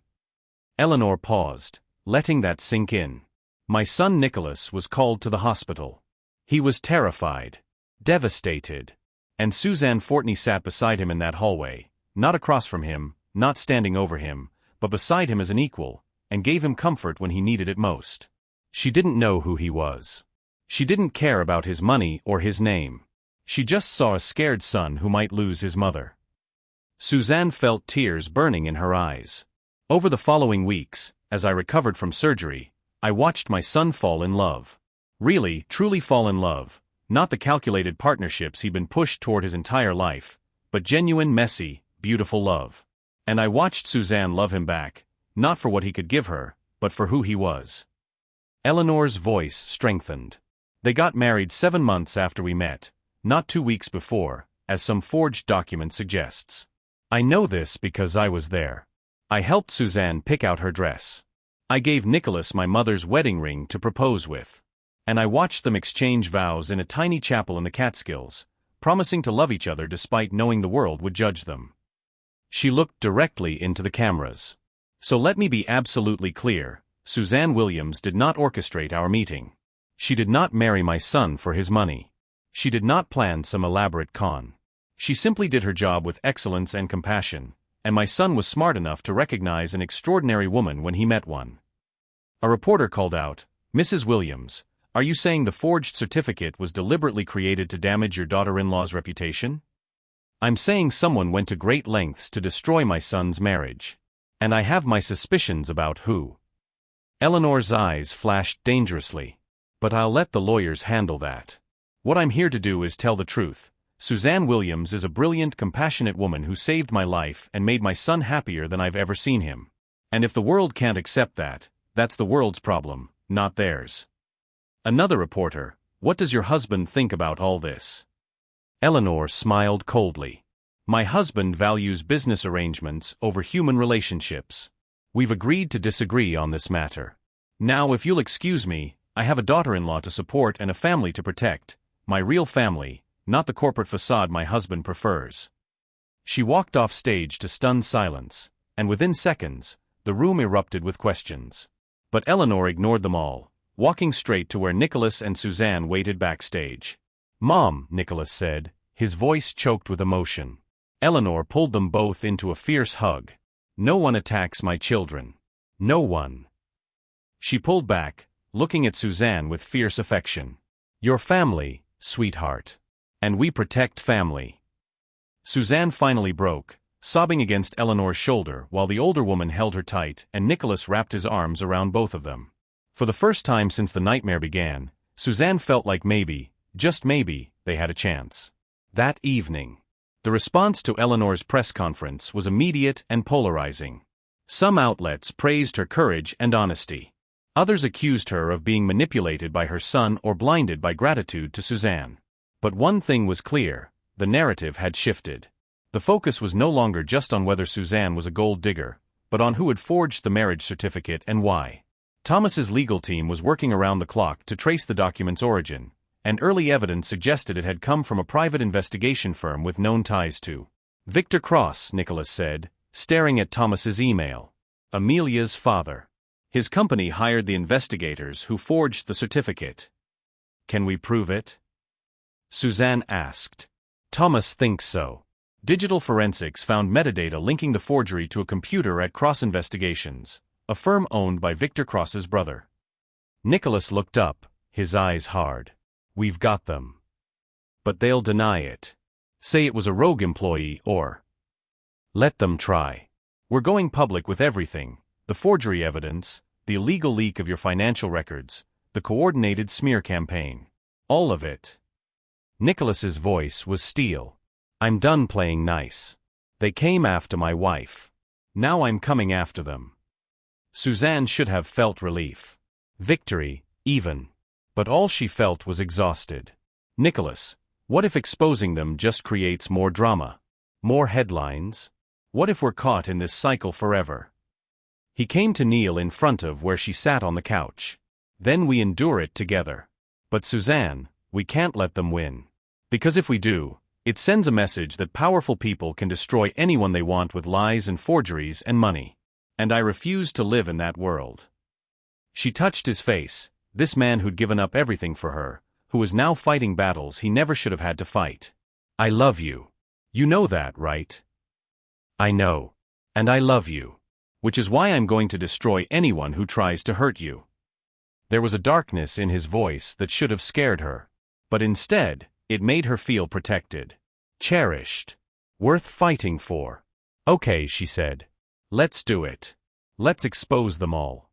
Eleanor paused, letting that sink in. My son Nicholas was called to the hospital. He was terrified, devastated. And Suzanne Fortney sat beside him in that hallway, not across from him, not standing over him, but beside him as an equal, and gave him comfort when he needed it most. She didn't know who he was. She didn't care about his money or his name. She just saw a scared son who might lose his mother. Suzanne felt tears burning in her eyes. Over the following weeks, as I recovered from surgery, I watched my son fall in love. Really, truly fall in love, not the calculated partnerships he'd been pushed toward his entire life, but genuine, messy, beautiful love. And I watched Suzanne love him back, not for what he could give her, but for who he was. Eleanor's voice strengthened. They got married 7 months after we met, not 2 weeks before, as some forged document suggests. I know this because I was there. I helped Suzanne pick out her dress. I gave Nicholas my mother's wedding ring to propose with. And I watched them exchange vows in a tiny chapel in the Catskills, promising to love each other despite knowing the world would judge them. She looked directly into the cameras. So let me be absolutely clear, Suzanne Williams did not orchestrate our meeting. She did not marry my son for his money. She did not plan some elaborate con. She simply did her job with excellence and compassion, and my son was smart enough to recognize an extraordinary woman when he met one. A reporter called out, "Mrs. Williams, are you saying the forged certificate was deliberately created to damage your daughter-in-law's reputation?" "I'm saying someone went to great lengths to destroy my son's marriage. And I have my suspicions about who." Eleanor's eyes flashed dangerously. "But I'll let the lawyers handle that. What I'm here to do is tell the truth. Suzanne Williams is a brilliant, compassionate woman who saved my life and made my son happier than I've ever seen him. And if the world can't accept that, that's the world's problem, not theirs." Another reporter, "What does your husband think about all this?" Eleanor smiled coldly. "My husband values business arrangements over human relationships. We've agreed to disagree on this matter. Now, if you'll excuse me, I have a daughter-in-law to support and a family to protect, my real family, not the corporate facade my husband prefers." She walked off stage to stunned silence, and within seconds, the room erupted with questions. But Eleanor ignored them all, walking straight to where Nicholas and Suzanne waited backstage. "Mom," Nicholas said, his voice choked with emotion. Eleanor pulled them both into a fierce hug. "No one attacks my children. No one." She pulled back, looking at Suzanne with fierce affection. "Your family, sweetheart. And we protect family." Suzanne finally broke, sobbing against Eleanor's shoulder while the older woman held her tight and Nicholas wrapped his arms around both of them. For the first time since the nightmare began, Suzanne felt like maybe, just maybe, they had a chance. That evening, the response to Eleanor's press conference was immediate and polarizing. Some outlets praised her courage and honesty. Others accused her of being manipulated by her son or blinded by gratitude to Suzanne. But one thing was clear, the narrative had shifted. The focus was no longer just on whether Suzanne was a gold digger, but on who had forged the marriage certificate and why. Thomas's legal team was working around the clock to trace the document's origin, and early evidence suggested it had come from a private investigation firm with known ties to Victor Cross, Nicholas said, staring at Thomas's email. Amelia's father. His company hired the investigators who forged the certificate. "Can we prove it?" Suzanne asked. "Thomas thinks so. Digital forensics found metadata linking the forgery to a computer at Cross Investigations, a firm owned by Victor Cross's brother." Nicholas looked up, his eyes hard. "We've got them. But they'll deny it. Say it was a rogue employee or..." "Let them try. We're going public with everything, the forgery evidence, the illegal leak of your financial records, the coordinated smear campaign. All of it." Nicholas's voice was steel. "I'm done playing nice. They came after my wife. Now I'm coming after them." Suzanne should have felt relief. Victory, even. But all she felt was exhausted. "Nicholas, what if exposing them just creates more drama? More headlines? What if we're caught in this cycle forever?" He came to kneel in front of where she sat on the couch. "Then we endure it together. But Suzanne, we can't let them win. Because if we do, it sends a message that powerful people can destroy anyone they want with lies and forgeries and money. And I refuse to live in that world." She touched his face, this man who'd given up everything for her, who was now fighting battles he never should have had to fight. "I love you. You know that, right?" "I know. And I love you. Which is why I'm going to destroy anyone who tries to hurt you." There was a darkness in his voice that should have scared her. But instead, it made her feel protected. Cherished. Worth fighting for. Okay, she said. Let's do it. Let's expose them all.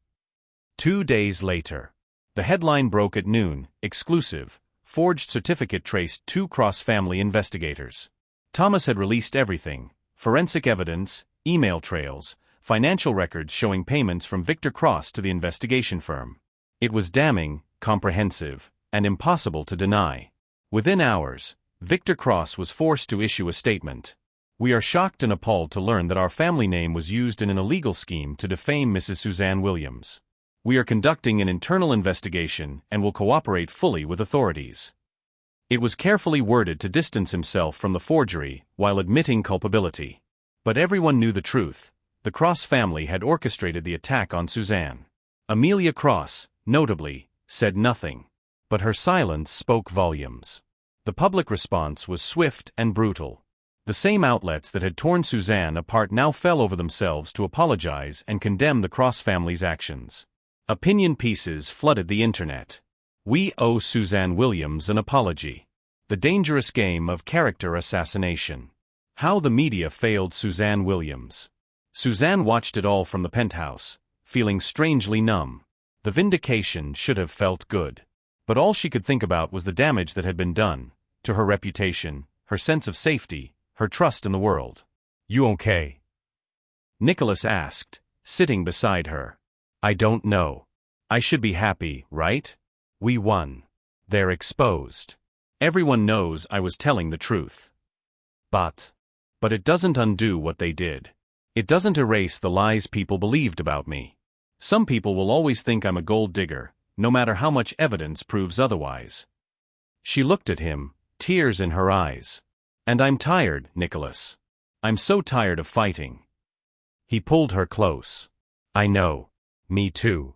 2 days later. The headline broke at noon, exclusive. Forged certificate traced 2 cross-family investigators. Thomas had released everything. Forensic evidence, email trails, financial records showing payments from Victor Cross to the investigation firm. It was damning, comprehensive, and impossible to deny. Within hours, Victor Cross was forced to issue a statement. We are shocked and appalled to learn that our family name was used in an illegal scheme to defame Mrs. Suzanne Williams. We are conducting an internal investigation and will cooperate fully with authorities. It was carefully worded to distance himself from the forgery while admitting culpability. But everyone knew the truth. The Cross family had orchestrated the attack on Suzanne. Amelia Cross, notably, said nothing. But her silence spoke volumes. The public response was swift and brutal. The same outlets that had torn Suzanne apart now fell over themselves to apologize and condemn the Cross family's actions. Opinion pieces flooded the internet. We owe Suzanne Williams an apology. The dangerous game of character assassination. How the media failed Suzanne Williams. Suzanne watched it all from the penthouse, feeling strangely numb. The vindication should have felt good. But all she could think about was the damage that had been done, to her reputation, her sense of safety, her trust in the world. You okay? Nicholas asked, sitting beside her. I don't know. I should be happy, right? We won. They're exposed. Everyone knows I was telling the truth. But it doesn't undo what they did. It doesn't erase the lies people believed about me. Some people will always think I'm a gold digger, no matter how much evidence proves otherwise. She looked at him, tears in her eyes. And I'm tired, Nicholas. I'm so tired of fighting. He pulled her close. I know. Me too.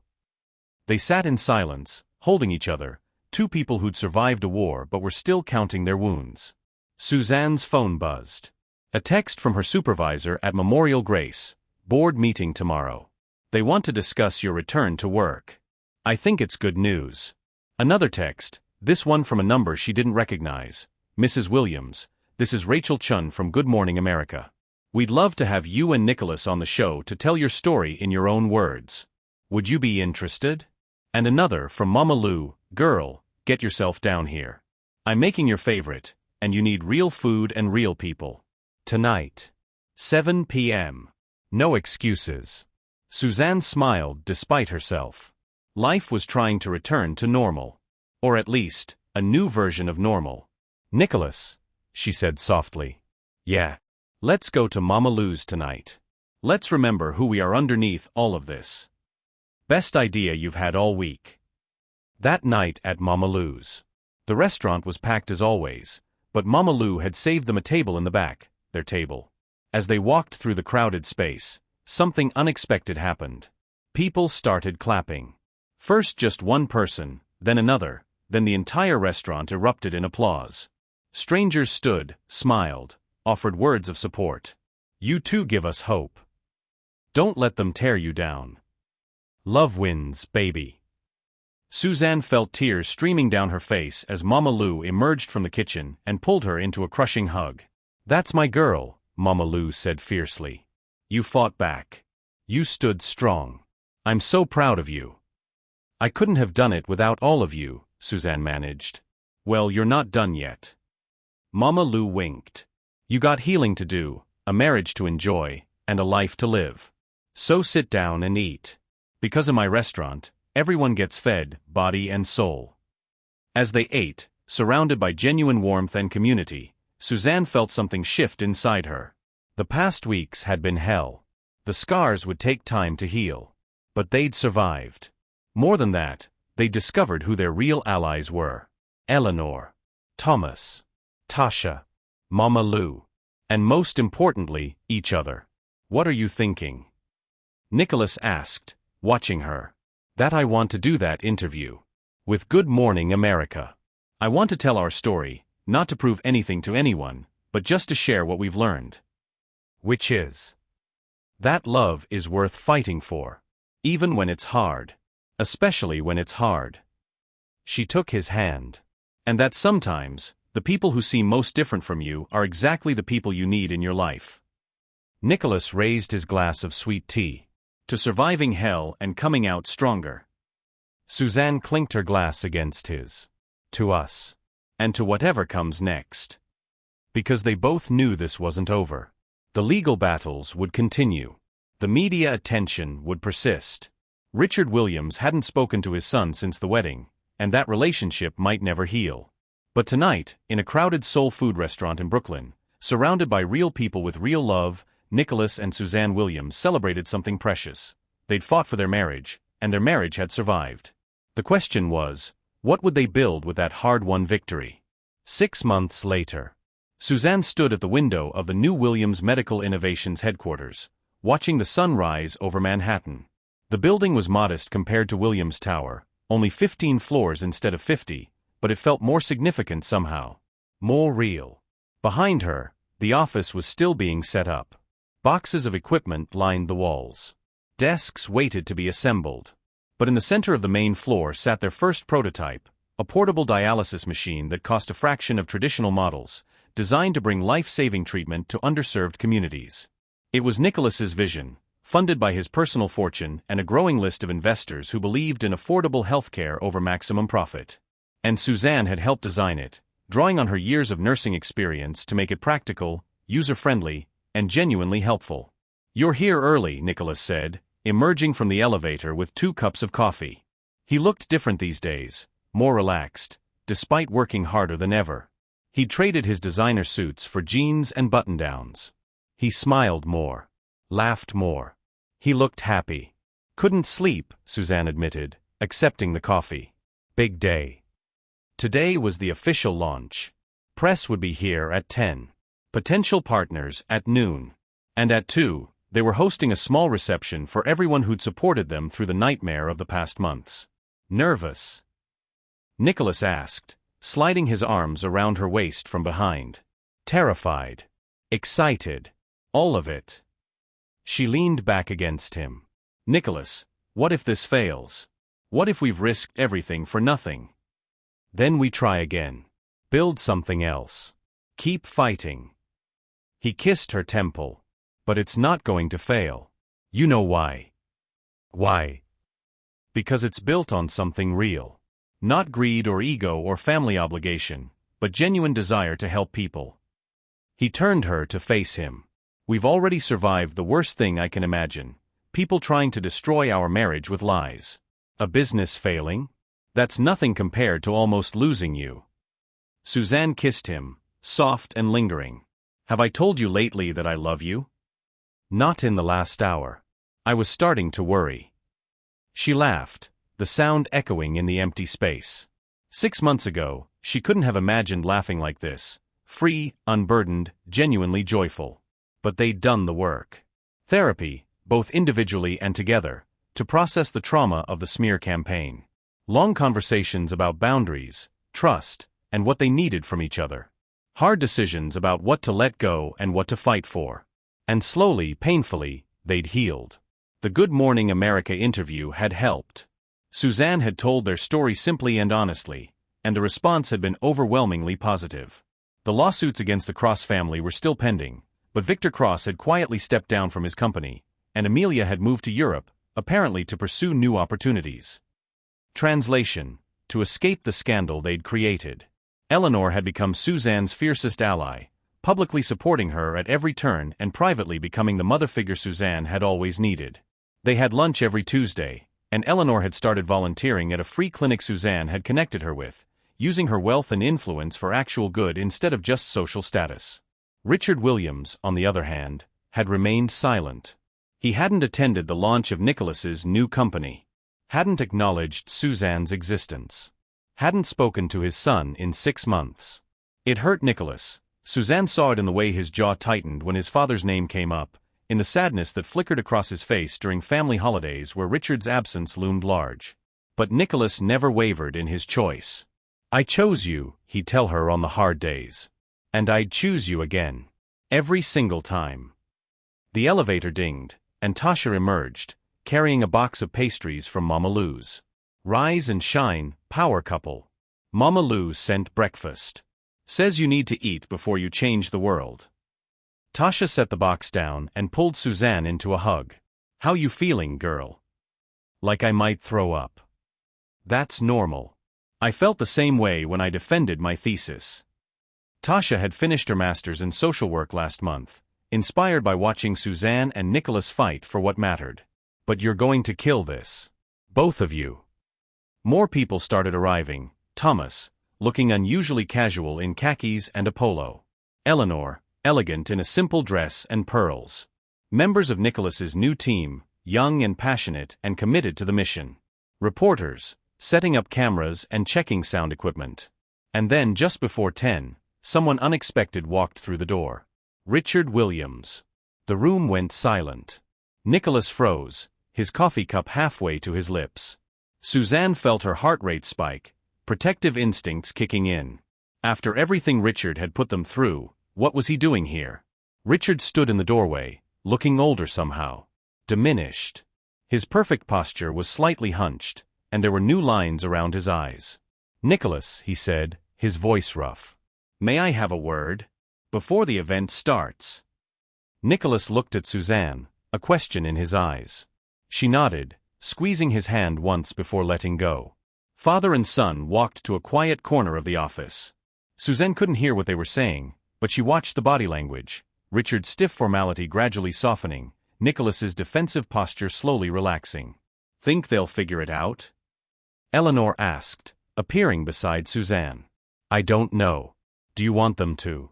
They sat in silence, holding each other, 2 people who'd survived a war but were still counting their wounds. Suzanne's phone buzzed. A text from her supervisor at Memorial Grace. Board meeting tomorrow. They want to discuss your return to work. I think it's good news. Another text, this one from a number she didn't recognize. Mrs. Williams, this is Rachel Chun from Good Morning America. We'd love to have you and Nicholas on the show to tell your story in your own words. Would you be interested? And another from Mama Lou, girl, get yourself down here. I'm making your favorite, and you need real food and real people. Tonight. 7 p.m. No excuses. Suzanne smiled despite herself. Life was trying to return to normal. Or at least, a new version of normal. Nicholas, she said softly. Yeah. Let's go to Mama Lou's tonight. Let's remember who we are underneath all of this. Best idea you've had all week. That night at Mama Lou's. The restaurant was packed as always, but Mama Lou had saved them a table in the back, their table. As they walked through the crowded space, something unexpected happened. People started clapping. First just one person, then another, then the entire restaurant erupted in applause. Strangers stood, smiled, offered words of support. You too give us hope. Don't let them tear you down. Love wins, baby. Suzanne felt tears streaming down her face as Mama Lou emerged from the kitchen and pulled her into a crushing hug. That's my girl, Mama Lou said fiercely. You fought back. You stood strong. I'm so proud of you. I couldn't have done it without all of you, Suzanne managed. Well, you're not done yet. Mama Lou winked. You got healing to do, a marriage to enjoy, and a life to live. So sit down and eat. Because of my restaurant, everyone gets fed, body and soul. As they ate, surrounded by genuine warmth and community, Suzanne felt something shift inside her. The past weeks had been hell. The scars would take time to heal. But they'd survived. More than that, they discovered who their real allies were. Eleanor, Thomas, Tasha, Mama Lou, and most importantly, each other. What are you thinking? Nicholas asked, watching her. That I want to do that interview. With Good Morning America. I want to tell our story, not to prove anything to anyone, but just to share what we've learned. Which is that love is worth fighting for. Even when it's hard. especially when it's hard. She took his hand. And that sometimes, the people who seem most different from you are exactly the people you need in your life. Nicholas raised his glass of sweet tea. To surviving hell and coming out stronger. Suzanne clinked her glass against his. To us. And to whatever comes next. Because they both knew this wasn't over. The legal battles would continue. The media attention would persist. Richard Williams hadn't spoken to his son since the wedding, and that relationship might never heal. But tonight, in a crowded soul food restaurant in Brooklyn, surrounded by real people with real love, Nicholas and Suzanne Williams celebrated something precious. They'd fought for their marriage, and their marriage had survived. The question was, what would they build with that hard-won victory? 6 months later. Suzanne stood at the window of the new Williams Medical Innovations headquarters, watching the sun rise over Manhattan. The building was modest compared to Williams Tower, only 15 floors instead of 50, but it felt more significant somehow. More real. Behind her, the office was still being set up. Boxes of equipment lined the walls. Desks waited to be assembled. But in the center of the main floor sat their first prototype, a portable dialysis machine that cost a fraction of traditional models, designed to bring life-saving treatment to underserved communities. It was Nicholas's vision, funded by his personal fortune and a growing list of investors who believed in affordable healthcare over maximum profit. And Suzanne had helped design it, drawing on her years of nursing experience to make it practical, user-friendly, and genuinely helpful. "You're here early," Nicholas said, emerging from the elevator with 2 cups of coffee. He looked different these days, more relaxed, despite working harder than ever. He'd traded his designer suits for jeans and button-downs. He smiled more. Laughed more. He looked happy. "Couldn't sleep," Suzanne admitted, accepting the coffee. Big day. Today was the official launch. Press would be here at 10. Potential partners at noon. And at 2, they were hosting a small reception for everyone who'd supported them through the nightmare of the past months. "Nervous?" Nicholas asked, sliding his arms around her waist from behind. "Terrified. Excited. All of it." She leaned back against him. "Nicholas, what if this fails? What if we've risked everything for nothing? Then we try again. Build something else. Keep fighting." He kissed her temple. "But it's not going to fail. You know why." "Why?" "Because it's built on something real. Not greed or ego or family obligation, but genuine desire to help people." He turned her to face him. "We've already survived the worst thing I can imagine. People trying to destroy our marriage with lies. A business failing? That's nothing compared to almost losing you." Suzanne kissed him, soft and lingering. "Have I told you lately that I love you?" "Not in the last hour. I was starting to worry." She laughed, the sound echoing in the empty space. 6 months ago, she couldn't have imagined laughing like this, free, unburdened, genuinely joyful. But they'd done the work. Therapy, both individually and together, to process the trauma of the smear campaign. Long conversations about boundaries, trust, and what they needed from each other. Hard decisions about what to let go and what to fight for. And slowly, painfully, they'd healed. The Good Morning America interview had helped. Suzanne had told their story simply and honestly, and the response had been overwhelmingly positive. The lawsuits against the Cross family were still pending, but Victor Cross had quietly stepped down from his company, and Amelia had moved to Europe, apparently to pursue new opportunities. Translation: to escape the scandal they'd created. Eleanor had become Suzanne's fiercest ally, publicly supporting her at every turn and privately becoming the mother figure Suzanne had always needed. They had lunch every Tuesday, and Eleanor had started volunteering at a free clinic Suzanne had connected her with, using her wealth and influence for actual good instead of just social status. Richard Williams, on the other hand, had remained silent. He hadn't attended the launch of Nicholas's new company. Hadn't acknowledged Suzanne's existence. Hadn't spoken to his son in 6 months. It hurt Nicholas. Suzanne saw it in the way his jaw tightened when his father's name came up, in the sadness that flickered across his face during family holidays where Richard's absence loomed large. But Nicholas never wavered in his choice. "I chose you," he'd tell her on the hard days. "And I'd choose you again. Every single time." The elevator dinged, and Tasha emerged, carrying a box of pastries from Mama Lou's. Rise and shine, power couple. Mama Lou sent breakfast. Says you need to eat before you change the world. Tasha set the box down and pulled Suzanne into a hug. How you feeling, girl? Like I might throw up. That's normal. I felt the same way when I defended my thesis. Tasha had finished her master's in social work last month, inspired by watching Suzanne and Nicholas fight for what mattered. But you're going to kill this. Both of you. More people started arriving. Thomas, looking unusually casual in khakis and a polo. Eleanor, elegant in a simple dress and pearls. Members of Nicholas's new team, young and passionate and committed to the mission. Reporters, setting up cameras and checking sound equipment. And then just before 10, someone unexpected walked through the door. Richard Williams. The room went silent. Nicholas froze, his coffee cup halfway to his lips. Suzanne felt her heart rate spike, protective instincts kicking in. After everything Richard had put them through, what was he doing here? Richard stood in the doorway, looking older somehow. Diminished. His perfect posture was slightly hunched, and there were new lines around his eyes. Nicholas, he said, his voice rough. May I have a word? Before the event starts. Nicholas looked at Suzanne, a question in his eyes. She nodded, squeezing his hand once before letting go. Father and son walked to a quiet corner of the office. Suzanne couldn't hear what they were saying, but she watched the body language, Richard's stiff formality gradually softening, Nicholas's defensive posture slowly relaxing. Think they'll figure it out? Eleanor asked, appearing beside Suzanne. I don't know. Do you want them to?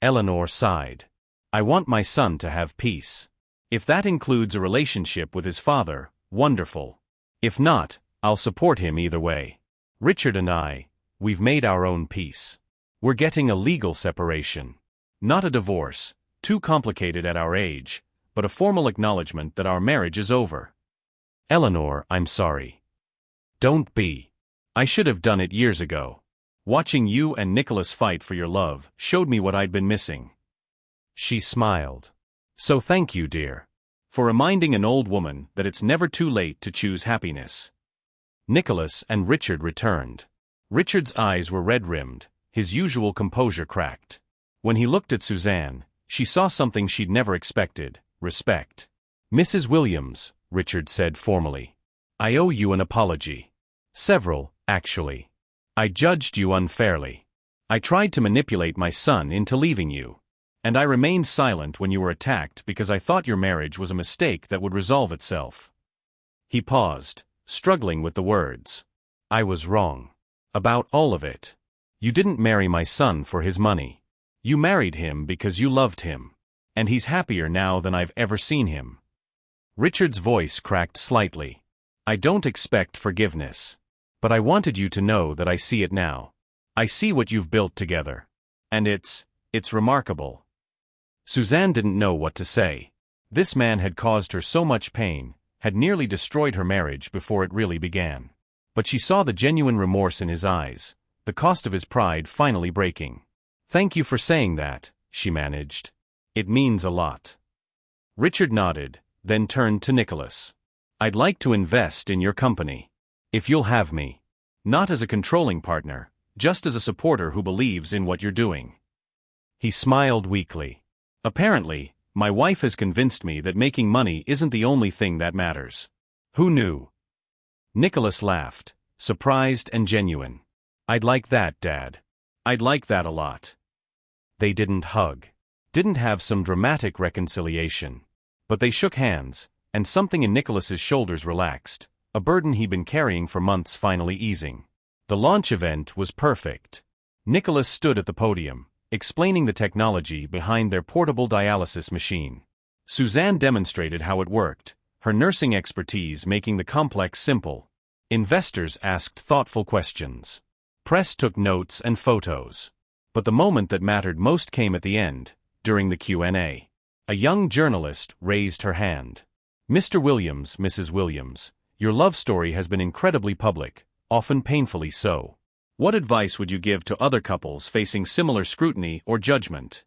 Eleanor sighed. I want my son to have peace. If that includes a relationship with his father, wonderful. If not, I'll support him either way. Richard and we've made our own peace. We're getting a legal separation. Not a divorce, too complicated at our age, but a formal acknowledgement that our marriage is over. Eleanor, I'm sorry. Don't be. I should have done it years ago. Watching you and Nicholas fight for your love showed me what I'd been missing. She smiled. So thank you, dear, for reminding an old woman that it's never too late to choose happiness. Nicholas and Richard returned. Richard's eyes were red-rimmed, his usual composure cracked. When he looked at Suzanne, she saw something she'd never expected, respect. Mrs. Williams, Richard said formally. I owe you an apology. Several, actually. I judged you unfairly. I tried to manipulate my son into leaving you. And I remained silent when you were attacked because I thought your marriage was a mistake that would resolve itself. He paused, struggling with the words. I was wrong. About all of it. You didn't marry my son for his money. You married him because you loved him. And he's happier now than I've ever seen him. Richard's voice cracked slightly. I don't expect forgiveness. But I wanted you to know that I see it now. I see what you've built together. And it's remarkable. Suzanne didn't know what to say. This man had caused her so much pain, had nearly destroyed her marriage before it really began. But she saw the genuine remorse in his eyes, the cost of his pride finally breaking. Thank you for saying that, she managed. It means a lot. Richard nodded, then turned to Nicholas. I'd like to invest in your company. If you'll have me. Not as a controlling partner, just as a supporter who believes in what you're doing. He smiled weakly. Apparently, my wife has convinced me that making money isn't the only thing that matters. Who knew? Nicholas laughed, surprised and genuine. I'd like that, Dad. I'd like that a lot. They didn't hug. Didn't have some dramatic reconciliation. But they shook hands, and something in Nicholas's shoulders relaxed, a burden he'd been carrying for months finally easing. The launch event was perfect. Nicholas stood at the podium, explaining the technology behind their portable dialysis machine. Suzanne demonstrated how it worked, her nursing expertise making the complex simple. Investors asked thoughtful questions. Press took notes and photos. But the moment that mattered most came at the end, during the Q&A. A young journalist raised her hand. Mr. Williams, Mrs. Williams, your love story has been incredibly public, often painfully so. What advice would you give to other couples facing similar scrutiny or judgment?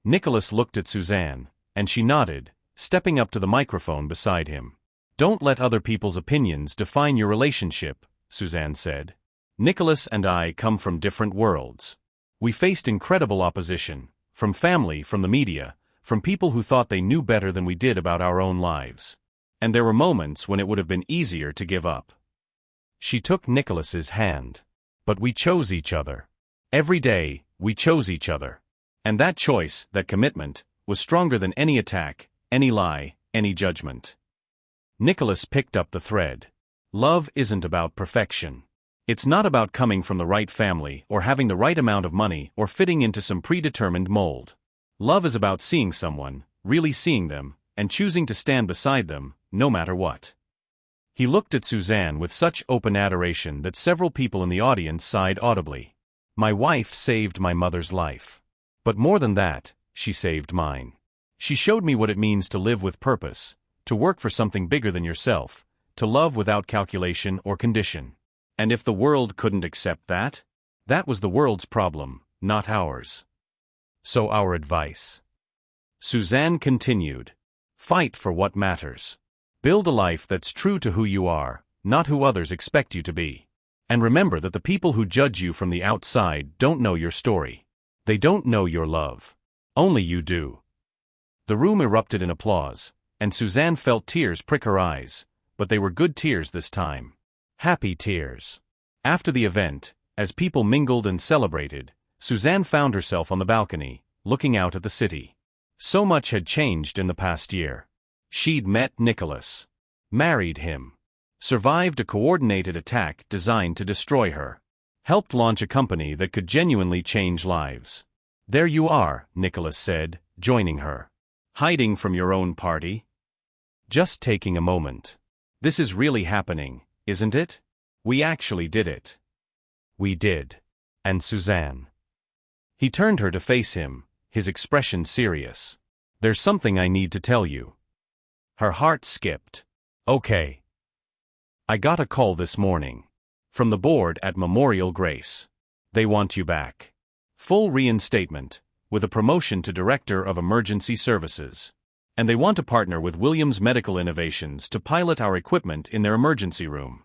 Nicholas looked at Suzanne, and she nodded, stepping up to the microphone beside him. Don't let other people's opinions define your relationship, Suzanne said. Nicholas and I come from different worlds. We faced incredible opposition, from family, from the media, from people who thought they knew better than we did about our own lives. And there were moments when it would have been easier to give up. She took Nicholas's hand. But we chose each other. Every day, we chose each other. And that choice, that commitment, was stronger than any attack, any lie, any judgment. Nicholas picked up the thread. Love isn't about perfection. It's not about coming from the right family or having the right amount of money or fitting into some predetermined mold. Love is about seeing someone, really seeing them, and choosing to stand beside them, no matter what. He looked at Suzanne with such open adoration that several people in the audience sighed audibly. My wife saved my mother's life. But more than that, she saved mine. She showed me what it means to live with purpose, to work for something bigger than yourself, to love without calculation or condition. And if the world couldn't accept that, that was the world's problem, not ours. So our advice. Suzanne continued. Fight for what matters. Build a life that's true to who you are, not who others expect you to be. And remember that the people who judge you from the outside don't know your story. They don't know your love. Only you do. The room erupted in applause, and Suzanne felt tears prick her eyes, but they were good tears this time. Happy tears. After the event, as people mingled and celebrated, Suzanne found herself on the balcony, looking out at the city. So much had changed in the past year. She'd met Nicholas. Married him. Survived a coordinated attack designed to destroy her. Helped launch a company that could genuinely change lives. There you are, Nicholas said, joining her. Hiding from your own party? Just taking a moment. This is really happening, isn't it? We actually did it. We did. And Suzanne. He turned her to face him, his expression serious. There's something I need to tell you. Her heart skipped. Okay. I got a call this morning. From the board at Memorial Grace. They want you back. Full reinstatement, with a promotion to Director of Emergency Services. And they want to partner with Williams Medical Innovations to pilot our equipment in their emergency room.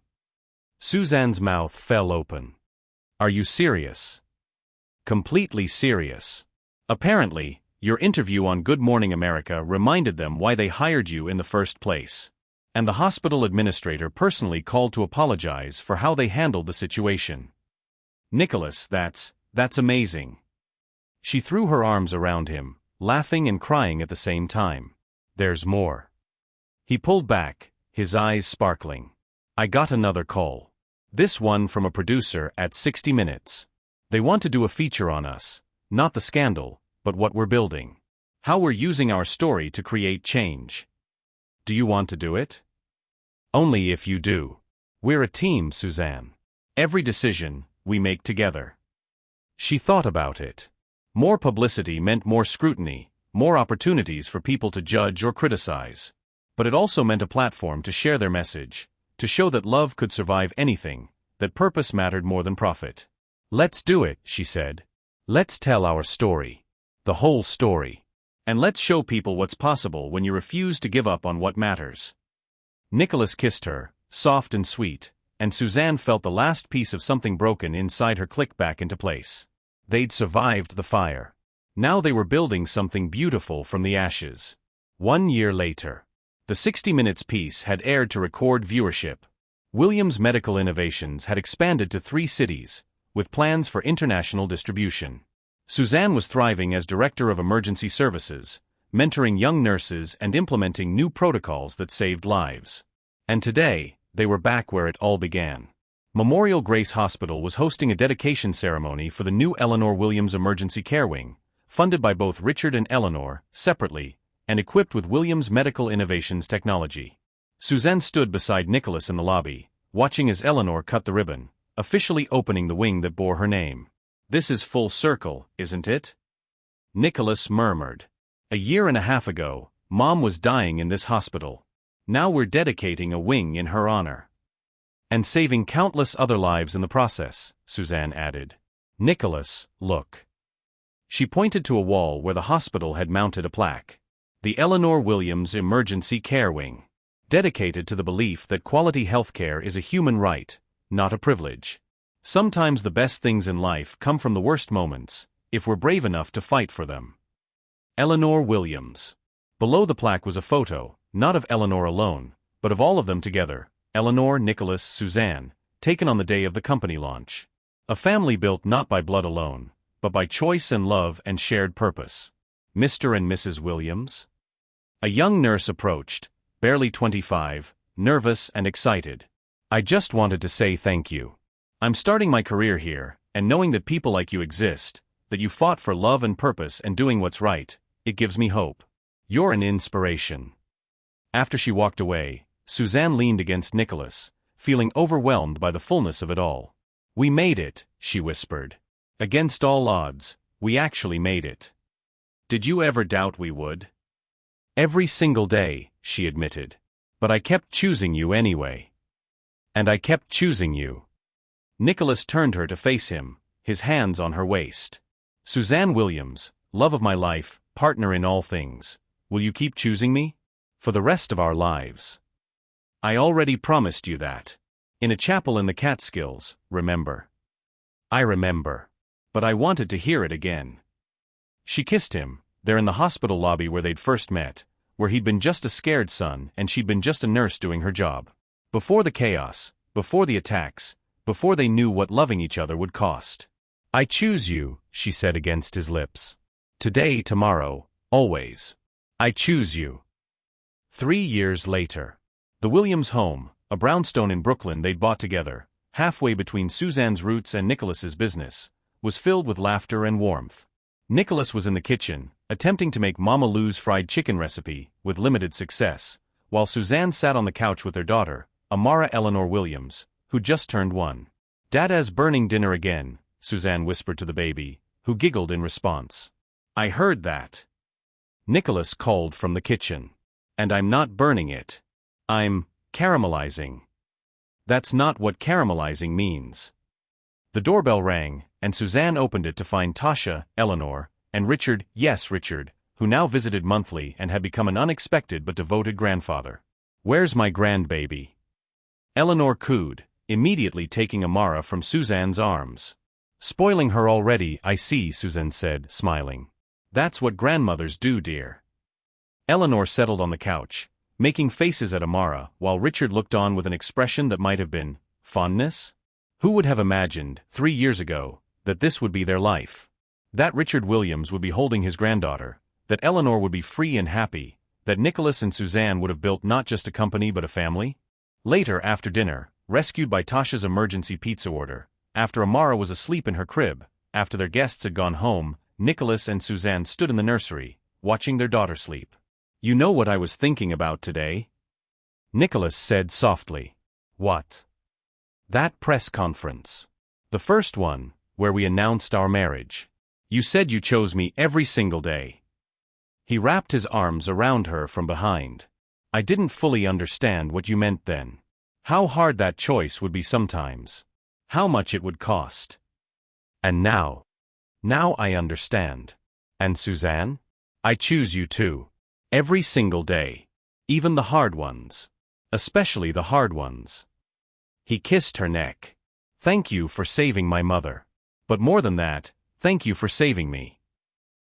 Suzanne's mouth fell open. Are you serious? Completely serious. Apparently, your interview on Good Morning America reminded them why they hired you in the first place. And the hospital administrator personally called to apologize for how they handled the situation. Nicholas, that's amazing. She threw her arms around him, laughing and crying at the same time. There's more. He pulled back, his eyes sparkling. I got another call. This one from a producer at 60 Minutes. They want to do a feature on us, not the scandal, but what we're building. How we're using our story to create change. Do you want to do it? Only if you do. We're a team, Suzanne. Every decision, we make together. She thought about it. More publicity meant more scrutiny, more opportunities for people to judge or criticize. But it also meant a platform to share their message, to show that love could survive anything, that purpose mattered more than profit. Let's do it, she said. Let's tell our story. The whole story. And let's show people what's possible when you refuse to give up on what matters. Nicholas kissed her, soft and sweet, and Suzanne felt the last piece of something broken inside her click back into place. They'd survived the fire. Now they were building something beautiful from the ashes. 1 year later. The 60 Minutes piece had aired to record viewership. Williams Medical Innovations had expanded to 3 cities, with plans for international distribution. Suzanne was thriving as Director of Emergency Services, mentoring young nurses and implementing new protocols that saved lives. And today, they were back where it all began. Memorial Grace Hospital was hosting a dedication ceremony for the new Eleanor Williams Emergency Care Wing, funded by both Richard and Eleanor, separately, and equipped with Williams Medical Innovations technology. Suzanne stood beside Nicholas in the lobby, watching as Eleanor cut the ribbon, officially opening the wing that bore her name. This is full circle, isn't it? Nicholas murmured. A year and a half ago, Mom was dying in this hospital. Now we're dedicating a wing in her honor. And saving countless other lives in the process, Suzanne added. Nicholas, look. She pointed to a wall where the hospital had mounted a plaque. The Eleanor Williams Emergency Care Wing. dedicated to the belief that quality healthcare is a human right, not a privilege. Sometimes the best things in life come from the worst moments, if we're brave enough to fight for them. Eleanor Williams. Below the plaque was a photo, not of Eleanor alone, but of all of them together, Eleanor, Nicholas, Suzanne, taken on the day of the company launch. A family built not by blood alone, but by choice and love and shared purpose. Mr. and Mrs. Williams? A young nurse approached, barely 25, nervous and excited. I just wanted to say thank you. I'm starting my career here, and knowing that people like you exist, that you fought for love and purpose and doing what's right, it gives me hope. You're an inspiration. After she walked away, Suzanne leaned against Nicholas, feeling overwhelmed by the fullness of it all. We made it, she whispered. Against all odds, we actually made it. Did you ever doubt we would? Every single day, she admitted. But I kept choosing you anyway. And I kept choosing you. Nicholas turned her to face him, his hands on her waist. Suzanne Williams, love of my life, partner in all things, will you keep choosing me? For the rest of our lives. I already promised you that. In a chapel in the Catskills, remember? I remember. But I wanted to hear it again. She kissed him, there in the hospital lobby where they'd first met, where he'd been just a scared son and she'd been just a nurse doing her job. Before the chaos, before the attacks, before they knew what loving each other would cost. I choose you, she said against his lips. Today, tomorrow, always. I choose you. 3 years later. The Williams home, a brownstone in Brooklyn they'd bought together, halfway between Suzanne's roots and Nicholas's business, was filled with laughter and warmth. Nicholas was in the kitchen, attempting to make Mama Lou's fried chicken recipe, with limited success, while Suzanne sat on the couch with their daughter, Amara Eleanor Williams, who just turned 1. Dada's burning dinner again, Suzanne whispered to the baby, who giggled in response. I heard that. Nicholas called from the kitchen. And I'm not burning it. I'm caramelizing. That's not what caramelizing means. The doorbell rang, and Suzanne opened it to find Tasha, Eleanor, and Richard, yes Richard, who now visited monthly and had become an unexpected but devoted grandfather. Where's my grandbaby? Eleanor cooed, immediately taking Amara from Suzanne's arms. Spoiling her already, I see, Suzanne said, smiling. That's what grandmothers do, dear. Eleanor settled on the couch, making faces at Amara, while Richard looked on with an expression that might have been fondness? Who would have imagined, 3 years ago, that this would be their life? That Richard Williams would be holding his granddaughter, that Eleanor would be free and happy, that Nicholas and Suzanne would have built not just a company but a family? Later, after dinner, rescued by Tasha's emergency pizza order, after Amara was asleep in her crib, after their guests had gone home, Nicholas and Suzanne stood in the nursery, watching their daughter sleep. You know what I was thinking about today? Nicholas said softly. What? That press conference. The first one, where we announced our marriage. You said you chose me every single day. He wrapped his arms around her from behind. I didn't fully understand what you meant then. How hard that choice would be sometimes. How much it would cost. And now I understand. And Suzanne? I choose you too. Every single day. Even the hard ones. Especially the hard ones. He kissed her neck. Thank you for saving my mother. But more than that, thank you for saving me.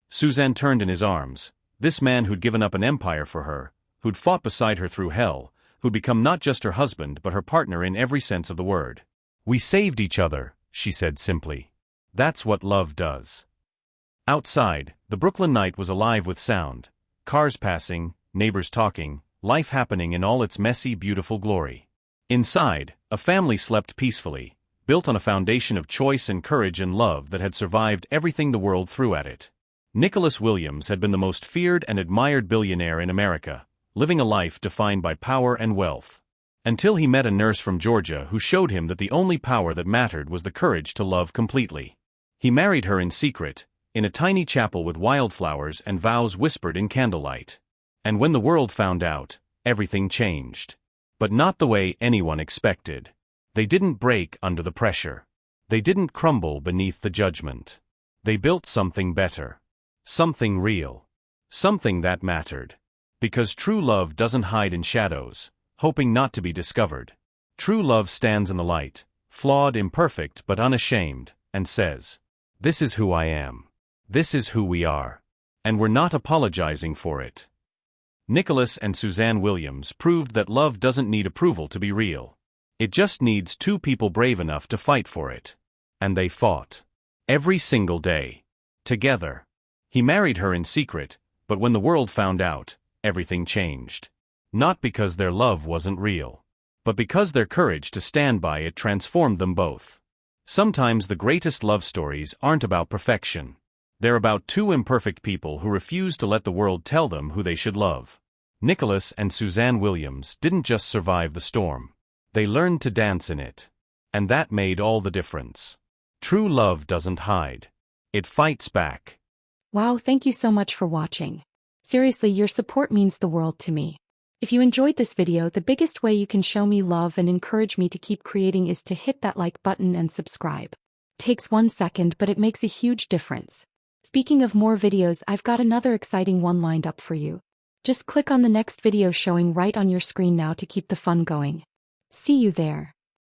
Suzanne turned in his arms, this man who'd given up an empire for her, who'd fought beside her through hell, who'd become not just her husband but her partner in every sense of the word. We saved each other, she said simply. That's what love does. Outside, the Brooklyn night was alive with sound. Cars passing, neighbors talking, life happening in all its messy, beautiful glory. Inside, a family slept peacefully, built on a foundation of choice and courage and love that had survived everything the world threw at it. Nicholas Williams had been the most feared and admired billionaire in America, living a life defined by power and wealth. Until he met a nurse from Georgia who showed him that the only power that mattered was the courage to love completely. He married her in secret, in a tiny chapel with wildflowers and vows whispered in candlelight. And when the world found out, everything changed. But not the way anyone expected. They didn't break under the pressure. They didn't crumble beneath the judgment. They built something better. Something real. Something that mattered. Because true love doesn't hide in shadows, hoping not to be discovered. True love stands in the light, flawed, imperfect, but unashamed, and says, "This is who I am. This is who we are. And we're not apologizing for it." Nicholas and Suzanne Williams proved that love doesn't need approval to be real. It just needs two people brave enough to fight for it. And they fought. Every single day. Together. He married her in secret, but when the world found out, everything changed. Not because their love wasn't real, but because their courage to stand by it transformed them both. Sometimes the greatest love stories aren't about perfection. They're about two imperfect people who refuse to let the world tell them who they should love. Nicholas and Suzanne Williams didn't just survive the storm. They learned to dance in it. And that made all the difference. True love doesn't hide. It fights back. Wow, thank you so much for watching. Seriously, your support means the world to me. If you enjoyed this video, the biggest way you can show me love and encourage me to keep creating is to hit that like button and subscribe. Takes 1 second, but it makes a huge difference. Speaking of more videos, I've got another exciting one lined up for you. Just click on the next video showing right on your screen now to keep the fun going. See you there.